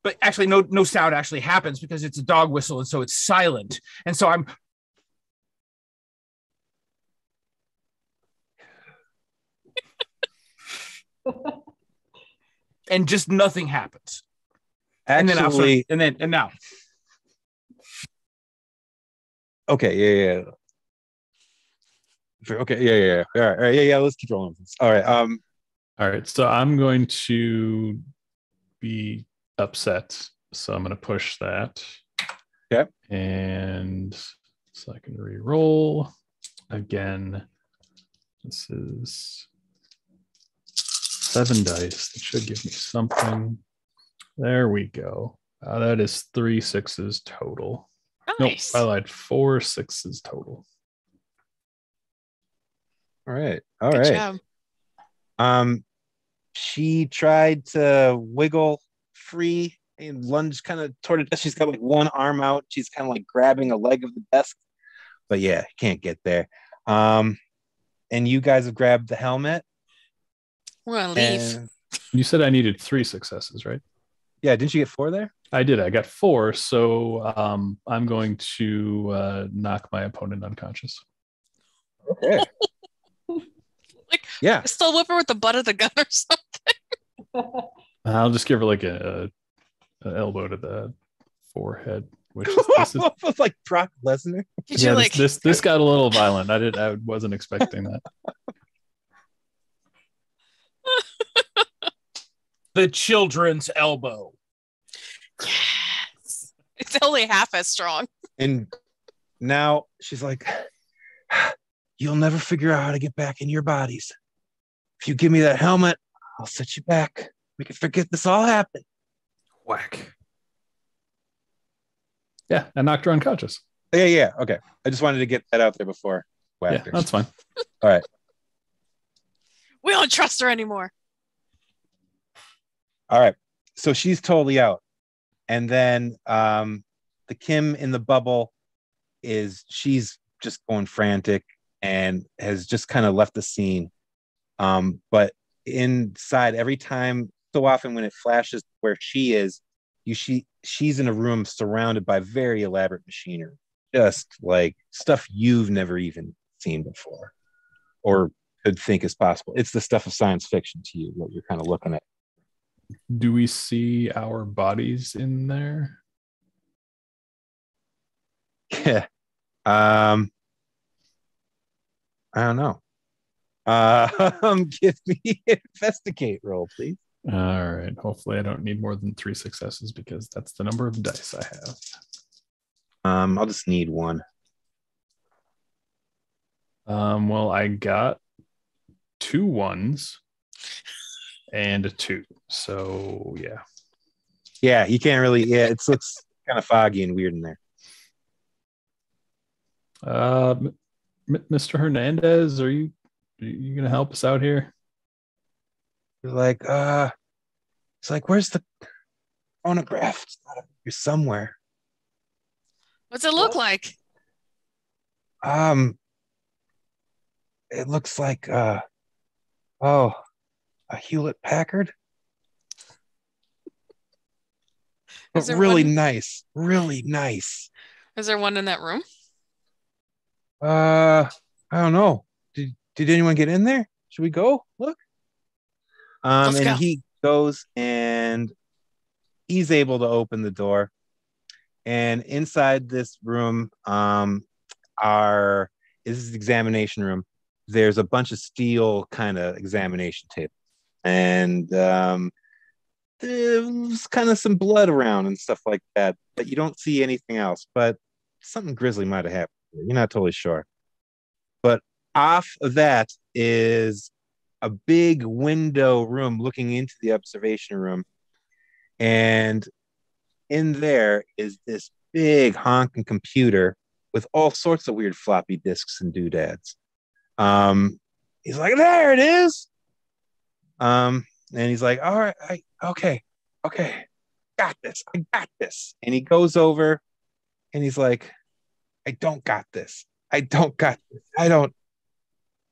[SPEAKER 8] But actually, no sound actually happens because it's a dog whistle, and so it's silent. And so I'm. And just nothing happens.
[SPEAKER 1] Actually,
[SPEAKER 5] and now.
[SPEAKER 1] Okay, yeah. Okay, yeah. All right, yeah. Let's keep rolling. All right.
[SPEAKER 6] All right. So I'm going to be upset. So I'm going to push that.
[SPEAKER 1] Okay.
[SPEAKER 6] And so I can re-roll again. This is 7 dice. That should give me something. There we go. That is 3 6s total.
[SPEAKER 2] Nice.
[SPEAKER 6] Nope, I lied. 4 6s total.
[SPEAKER 1] All right.
[SPEAKER 2] Good job.
[SPEAKER 1] She tried to wiggle free and lunge kind of toward the desk. She's got like one arm out. She's kind of like grabbing a leg of the desk, but yeah, can't get there. And you guys have grabbed the helmet.
[SPEAKER 2] We're gonna leave.
[SPEAKER 1] And,
[SPEAKER 6] You said I needed 3 successes, right?
[SPEAKER 1] yeah, didn't you get 4 there?
[SPEAKER 6] I did. I got 4. So I'm going to knock my opponent unconscious.
[SPEAKER 1] Okay.
[SPEAKER 2] Like,
[SPEAKER 1] Yeah.
[SPEAKER 2] still whip her with the butt of the gun or something.
[SPEAKER 6] I'll just give her like an elbow to the forehead, which is, this is
[SPEAKER 1] like Brock Lesnar.
[SPEAKER 2] Did you like
[SPEAKER 6] this got a little violent. I wasn't expecting that.
[SPEAKER 5] The children's elbow.
[SPEAKER 2] Yes. It's only half as strong.
[SPEAKER 1] And now she's like, you'll never figure out how to get back in your bodies. If you give me that helmet, I'll set you back. We can forget this all happened.
[SPEAKER 5] Whack.
[SPEAKER 6] Yeah, I knocked her unconscious.
[SPEAKER 1] Yeah. Okay. I just wanted to get that out there before.
[SPEAKER 6] Yeah, that's fine.
[SPEAKER 1] All right.
[SPEAKER 2] We don't trust her anymore.
[SPEAKER 1] All right. So she's totally out. And then the Kim in the bubble she's just going frantic and has just kind of left the scene. But inside, every time, so often when it flashes where she is, she's in a room surrounded by very elaborate machinery, just like stuff you've never even seen before or could think is possible. It's the stuff of science fiction to you, what you're kind of looking at.
[SPEAKER 6] Do we see our bodies in there?
[SPEAKER 1] Yeah. I don't know. Give me an investigate roll, please.
[SPEAKER 6] All right. Hopefully I don't need more than 3 successes because that's the number of dice I have.
[SPEAKER 1] I'll just need 1.
[SPEAKER 6] Well, I got 2 1s and a 2. So yeah.
[SPEAKER 1] Yeah, you can't really. Yeah, it looks kind of foggy and weird in there.
[SPEAKER 6] Mr. Hernandez, are you gonna help us out here?
[SPEAKER 1] You're like, it's like, where's the chronograph? It's not up here somewhere.
[SPEAKER 2] What's it look like?
[SPEAKER 1] It looks like a Hewlett Packard. But really nice. Really nice.
[SPEAKER 2] Is there one in that room?
[SPEAKER 1] I don't know. Did anyone get in there? Should we go look?
[SPEAKER 2] Let's
[SPEAKER 1] and
[SPEAKER 2] go.
[SPEAKER 1] he goes and he's able to open the door. And inside this room is this examination room. There's a bunch of steel kind of examination tables. And there's kind of some blood around and stuff like that, but you don't see anything else. But something grisly might have happened. You're not totally sure. But off of that is a big window room looking into the observation room. And in there is this big honking computer with all sorts of weird floppy disks and doodads. He's like, there it is. And he's like, all right, okay, got this. I got this. And he goes over and he's like, I don't got this.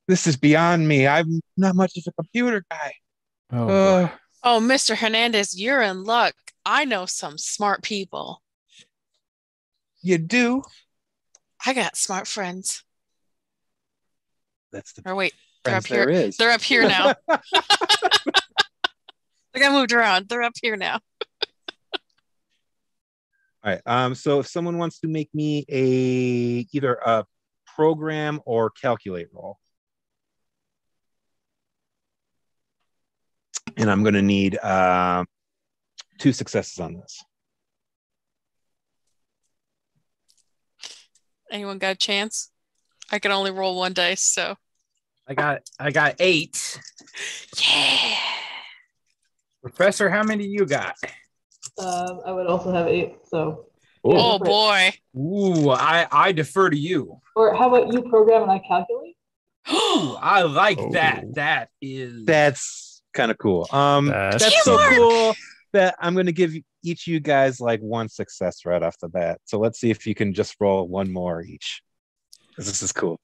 [SPEAKER 1] This is beyond me. I'm not much of a computer guy.
[SPEAKER 6] Oh,
[SPEAKER 2] Oh, Mr. Hernandez, you're in luck. I know some smart people.
[SPEAKER 1] You do?
[SPEAKER 2] I got smart friends.
[SPEAKER 1] That's the
[SPEAKER 2] Or wait, they're up
[SPEAKER 1] friends there
[SPEAKER 2] here.
[SPEAKER 1] is.
[SPEAKER 2] They're up here now. Like I moved around. They're up here now.
[SPEAKER 1] All right. So if someone wants to make me either a program or calculate roll, and I'm going to need 2 successes on this.
[SPEAKER 2] Anyone got a chance? I can only roll 1 dice, so.
[SPEAKER 8] I got 8.
[SPEAKER 2] Yeah.
[SPEAKER 8] Professor, how many you got?
[SPEAKER 7] I would also have 8. So.
[SPEAKER 2] Oh boy.
[SPEAKER 8] Ooh, I defer to you.
[SPEAKER 7] Or how about you program and I calculate?
[SPEAKER 8] Ooh, I like that.
[SPEAKER 1] That's kind of cool. That's so cool that I'm going to give each of you guys like 1 success right off the bat. So let's see if you can just roll 1 more each. This is cool.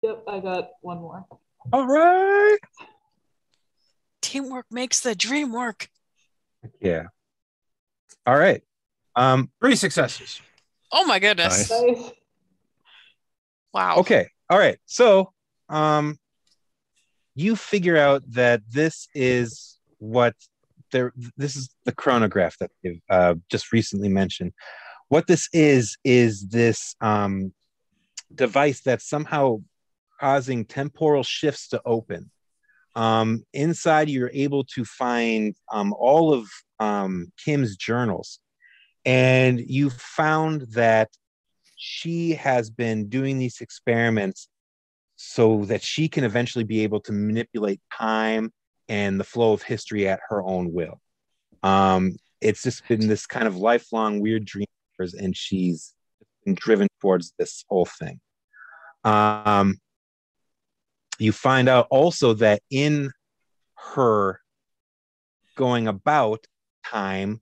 [SPEAKER 7] Yep, I got 1 more.
[SPEAKER 1] All right.
[SPEAKER 2] Teamwork makes the dream work.
[SPEAKER 1] Yeah. All right.
[SPEAKER 8] 3 successes.
[SPEAKER 2] Oh my goodness.
[SPEAKER 7] Nice.
[SPEAKER 2] Wow.
[SPEAKER 1] Okay. All right. So, you figure out that this is this is the chronograph that you've just recently mentioned. What this is this device that's somehow causing temporal shifts to open. Inside, you're able to find all of Kim's journals. And you found that she has been doing these experiments so that she can eventually be able to manipulate time and the flow of history at her own will. It's just been this kind of lifelong weird dream of hers, and she's been driven towards this whole thing. You find out also that in her going about time,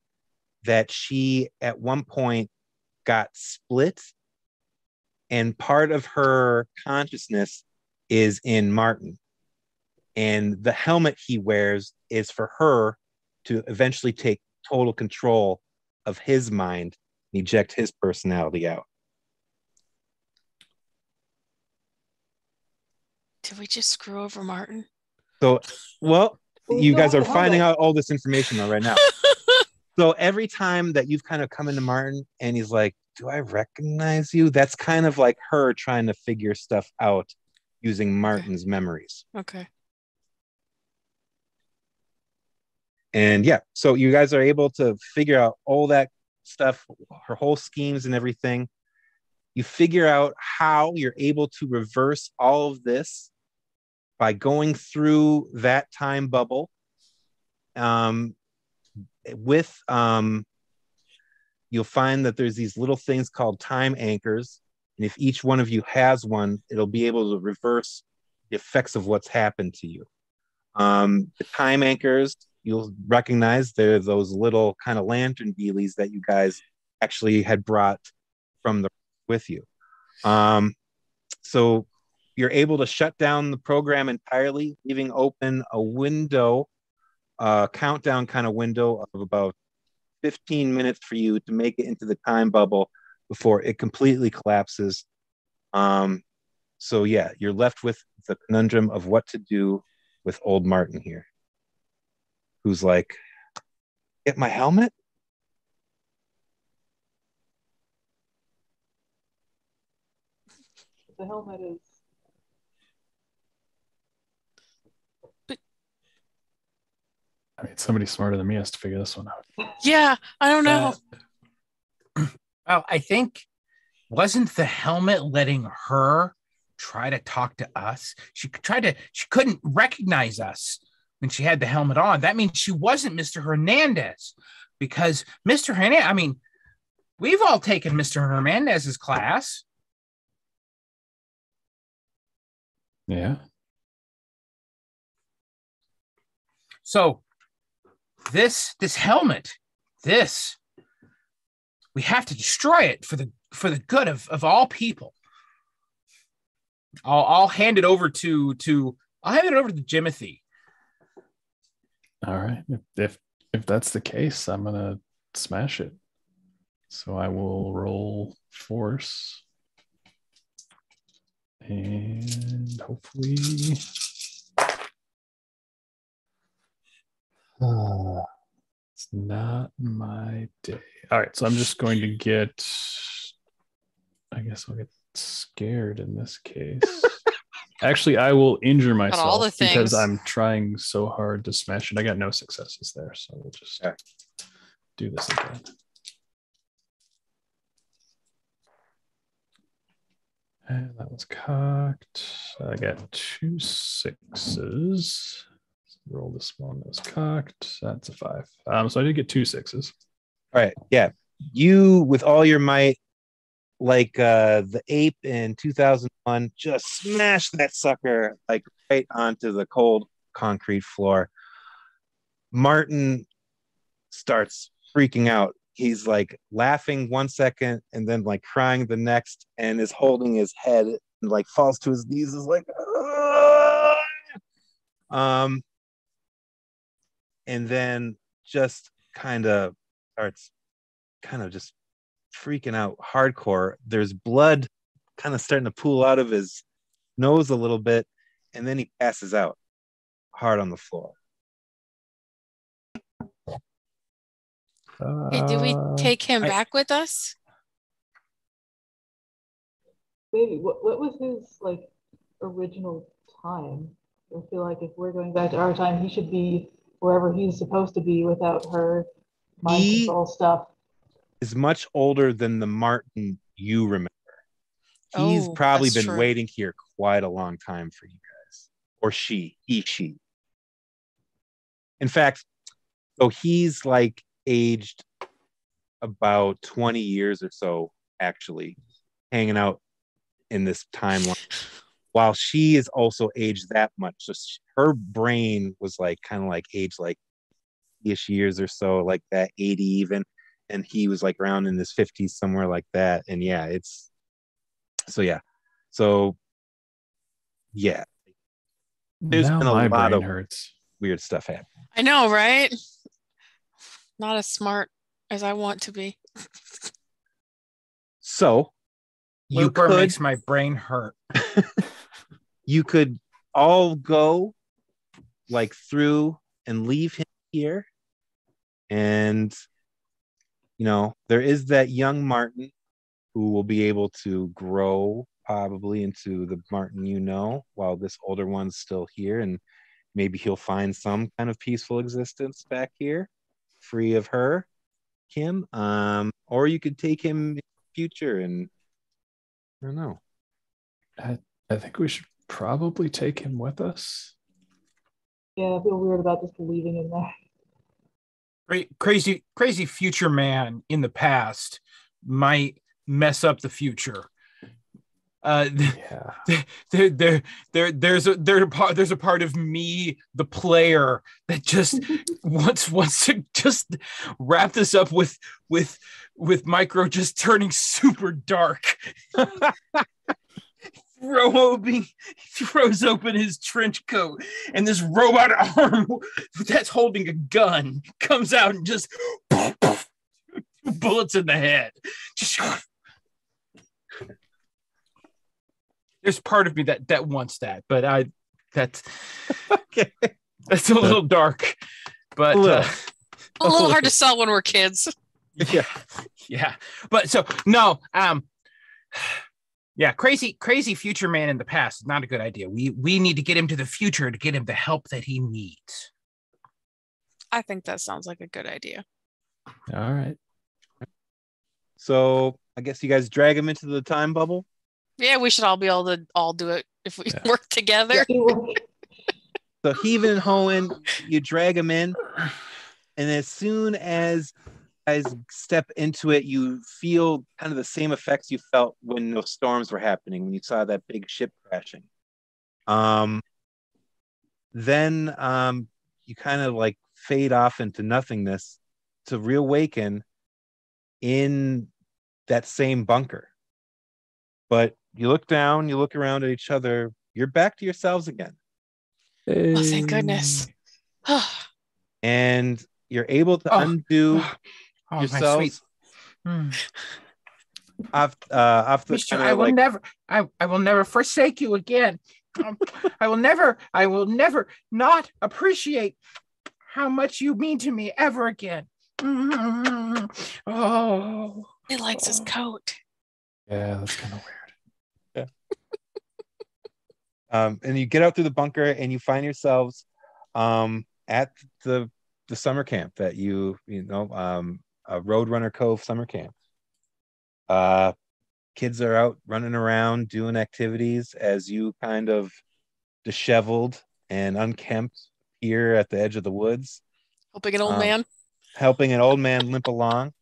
[SPEAKER 1] that she at one point got split, and part of her consciousness is in Martin. And the helmet he wears is for her to eventually take total control of his mind and eject his personality out.
[SPEAKER 2] Did we just screw over Martin?
[SPEAKER 1] So, well,
[SPEAKER 7] Well,
[SPEAKER 1] you
[SPEAKER 7] we
[SPEAKER 1] guys
[SPEAKER 7] still
[SPEAKER 1] are
[SPEAKER 7] have the
[SPEAKER 1] finding
[SPEAKER 7] helmet.
[SPEAKER 1] out all this information right now. So every time that you've kind of come into Martin and he's like, do I recognize you? That's kind of like her trying to figure stuff out using Martin's memories.
[SPEAKER 2] Okay.
[SPEAKER 1] And yeah, so you guys are able to figure out all that stuff, her whole schemes and everything. You figure out how you're able to reverse all of this by going through that time bubble. You'll find that there's these little things called time anchors. And if each one of you has one, it'll be able to reverse the effects of what's happened to you. The time anchors, you'll recognize they're those little kind of lantern dealies that you guys actually had brought with you. So you're able to shut down the program entirely, leaving open a window, countdown kind of window of about 15 minutes for you to make it into the time bubble before it completely collapses. So yeah, you're left with the conundrum of what to do with old Martin here, who's like, get my helmet?
[SPEAKER 7] The helmet is.
[SPEAKER 6] I mean, somebody smarter than me has to figure this one out.
[SPEAKER 2] Yeah, I don't know.
[SPEAKER 8] Well, I think wasn't the helmet letting her try to talk to us? She couldn't recognize us when she had the helmet on. That means she wasn't Mr. Hernandez, because Mr. Hernandez, I mean, we've all taken Mr. Hernandez's class.
[SPEAKER 6] Yeah.
[SPEAKER 8] So this helmet, we have to destroy it for the good of all people. I'll hand it over to Jimothy.
[SPEAKER 6] All right. If that's the case, I'm gonna smash it. So I will roll force. And hopefully it's not my day. All right, so I'm just going to get. I guess I'll get scared in this case. Actually, I will injure myself
[SPEAKER 2] all the
[SPEAKER 6] because
[SPEAKER 2] things.
[SPEAKER 6] I'm trying so hard to smash it. I got no successes there, so we'll just do this again. And that was cocked. I got 2 6s. Roll this one. That was cocked. That's a 5. So I did get 2 6s.
[SPEAKER 1] All right. Yeah. You, with all your might, like the ape in 2001, just smash that sucker like right onto the cold concrete floor. Martin starts freaking out. He's like laughing 1 second and then like crying the next, and is holding his head and like falls to his knees. Is like, and then just kind of starts just freaking out hardcore. There's blood kind of starting to pool out of his nose a little bit, and then he passes out hard on the floor.
[SPEAKER 2] Hey, do we take him back with us?
[SPEAKER 7] Maybe. What was his like original time? I feel like if we're going back to our time, he should be wherever he's supposed to be without her mind control stuff.
[SPEAKER 1] Is much older than the Martin you remember. He's probably been waiting here quite a long time for you guys. Or she. In fact, so he's like aged about 20 years or so, actually, hanging out in this timeline. While she is also aged that much. So her brain was like kind of like aged like ish years or so, like that, 80 even. And he was like around in his 50s, somewhere like that. And yeah, it's so yeah. So yeah. There's
[SPEAKER 6] now
[SPEAKER 1] been a lot of
[SPEAKER 6] hurts.
[SPEAKER 1] Weird stuff happening.
[SPEAKER 2] I know, right? Not as smart as I want to be.
[SPEAKER 1] So you
[SPEAKER 8] makes my brain hurt.
[SPEAKER 1] You could all go like through and leave him here. And you know, there is that young Martin who will be able to grow probably into the Martin you know, while this older one's still here, and maybe he'll find some kind of peaceful existence back here, free of her, Kim. Or you could take him in the future, and I don't know.
[SPEAKER 6] I think we should probably take him with us.
[SPEAKER 7] Yeah, I feel weird about just leaving him there.
[SPEAKER 8] Crazy future man in the past might mess up the future. There's a part of me, the player, that just wants to just wrap this up with Micro just turning super dark. He throws open his trench coat, and this robot arm that's holding a gun comes out and just bullets in the head. There's part of me that wants that, but that's
[SPEAKER 1] okay.
[SPEAKER 8] That's a little dark, but
[SPEAKER 2] a little hard to sell when we're kids.
[SPEAKER 8] Yeah. But so no, yeah, crazy future man in the past is not a good idea. We need to get him to the future to get him the help that he needs.
[SPEAKER 2] I think that sounds like a good idea.
[SPEAKER 6] All right.
[SPEAKER 1] So I guess you guys drag him into the time bubble.
[SPEAKER 2] Yeah, we should all be able to all do it if we work together.
[SPEAKER 1] So heaving and hoeing, you drag him in, and as soon as guys step into it, you feel kind of the same effects you felt when those storms were happening, when you saw that big ship crashing. Then you kind of like fade off into nothingness to reawaken in that same bunker. But you look down, you look around at each other, you're back to yourselves again.
[SPEAKER 2] Oh, thank goodness.
[SPEAKER 1] And you're able to undo yourselves. Off the
[SPEAKER 8] Mister, I will never forsake you again. I will never not appreciate how much you mean to me ever again.
[SPEAKER 5] Oh,
[SPEAKER 2] He likes his coat.
[SPEAKER 6] Yeah, that's kind of weird.
[SPEAKER 1] And you get out through the bunker and you find yourselves at the summer camp that Roadrunner Cove summer camp. Kids are out running around doing activities as you kind of disheveled and unkempt here at the edge of the woods.
[SPEAKER 2] Helping an old man.
[SPEAKER 1] Helping an old man limp along.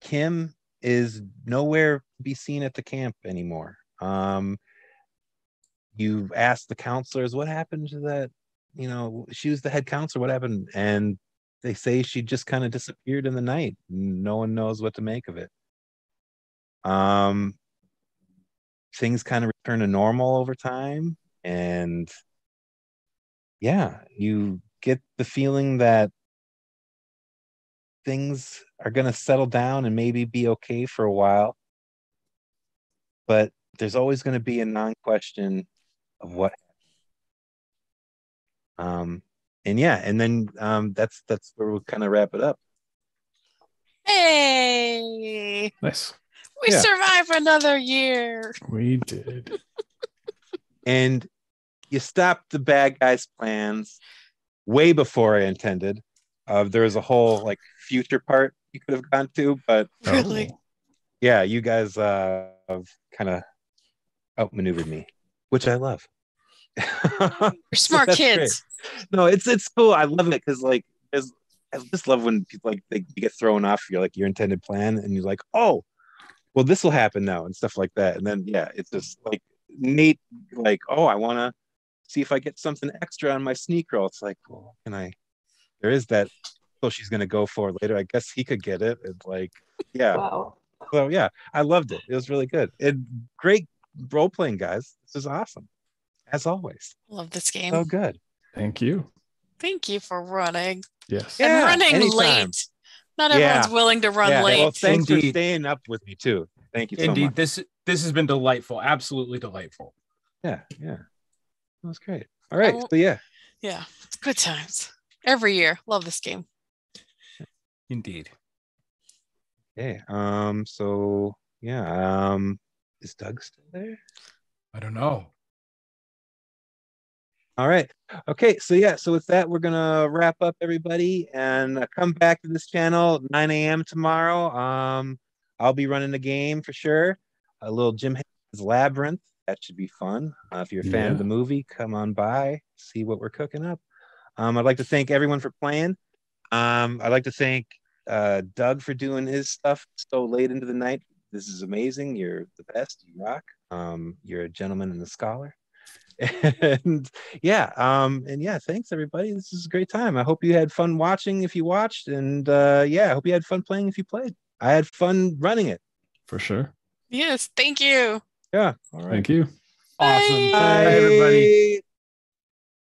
[SPEAKER 1] Kim is nowhere to be seen at the camp anymore. You asked the counselors what happened to that, she was the head counselor, what happened? And they say she just kind of disappeared in the night. No one knows what to make of it. Things kind of return to normal over time, and yeah, you get the feeling that things are going to settle down and maybe be okay for a while, but there's always going to be a non-question of what and then that's where we'll kind of wrap it up.
[SPEAKER 2] Hey,
[SPEAKER 6] Nice.
[SPEAKER 2] We survived another year.
[SPEAKER 6] We did.
[SPEAKER 1] And you stopped the bad guys' plans way before I intended. There was a whole future part you could have gone to, but
[SPEAKER 2] really,
[SPEAKER 1] yeah, you guys have kind of outmaneuvered me, which I love.
[SPEAKER 2] You're smart kids.
[SPEAKER 1] Great. No, it's cool. I love it because I just love when people you get thrown off your intended plan, and you're like, oh, well, this will happen now and stuff like that. And then it's just neat. Oh, I want to see if I get something extra on my sneak roll. It's like, well, can I? There is that. So she's gonna go for later. I guess he could get it. It's
[SPEAKER 7] Wow.
[SPEAKER 1] So yeah, I loved it. It was really good. Great role playing, guys. This is awesome, as always.
[SPEAKER 2] Love this game.
[SPEAKER 1] So good.
[SPEAKER 6] Thank you.
[SPEAKER 2] Thank you for running.
[SPEAKER 6] Yes.
[SPEAKER 2] And running
[SPEAKER 1] anytime.
[SPEAKER 2] late. Not everyone's willing to run late.
[SPEAKER 1] Well, thanks for
[SPEAKER 5] Indeed.
[SPEAKER 1] staying up with me too. Thank you so
[SPEAKER 5] Indeed,
[SPEAKER 1] much.
[SPEAKER 5] this has been delightful. Absolutely delightful.
[SPEAKER 1] Yeah. That was great. All right. So
[SPEAKER 2] Yeah, it's good times. Every year. Love this game.
[SPEAKER 5] Indeed.
[SPEAKER 1] Okay. So yeah. Is Doug still there?
[SPEAKER 5] I don't know.
[SPEAKER 1] All right. Okay. So with that, we're gonna wrap up, everybody, and come back to this channel 9 a.m. tomorrow. I'll be running the game for sure. A little Jim Henson's Labyrinth. That should be fun. If you're a fan of the movie, come on by, see what we're cooking up. I'd like to thank everyone for playing. I'd like to thank Doug for doing his stuff so late into the night. This is amazing. You're the best. You rock. You're a gentleman and a scholar. And thanks everybody. This is a great time. I hope you had fun watching if you watched, and I hope you had fun playing if you played. I had fun running it.
[SPEAKER 6] For sure.
[SPEAKER 2] Yes, thank you.
[SPEAKER 1] Yeah. All right.
[SPEAKER 6] Thank you.
[SPEAKER 5] Awesome.
[SPEAKER 2] Bye.
[SPEAKER 5] Bye, everybody.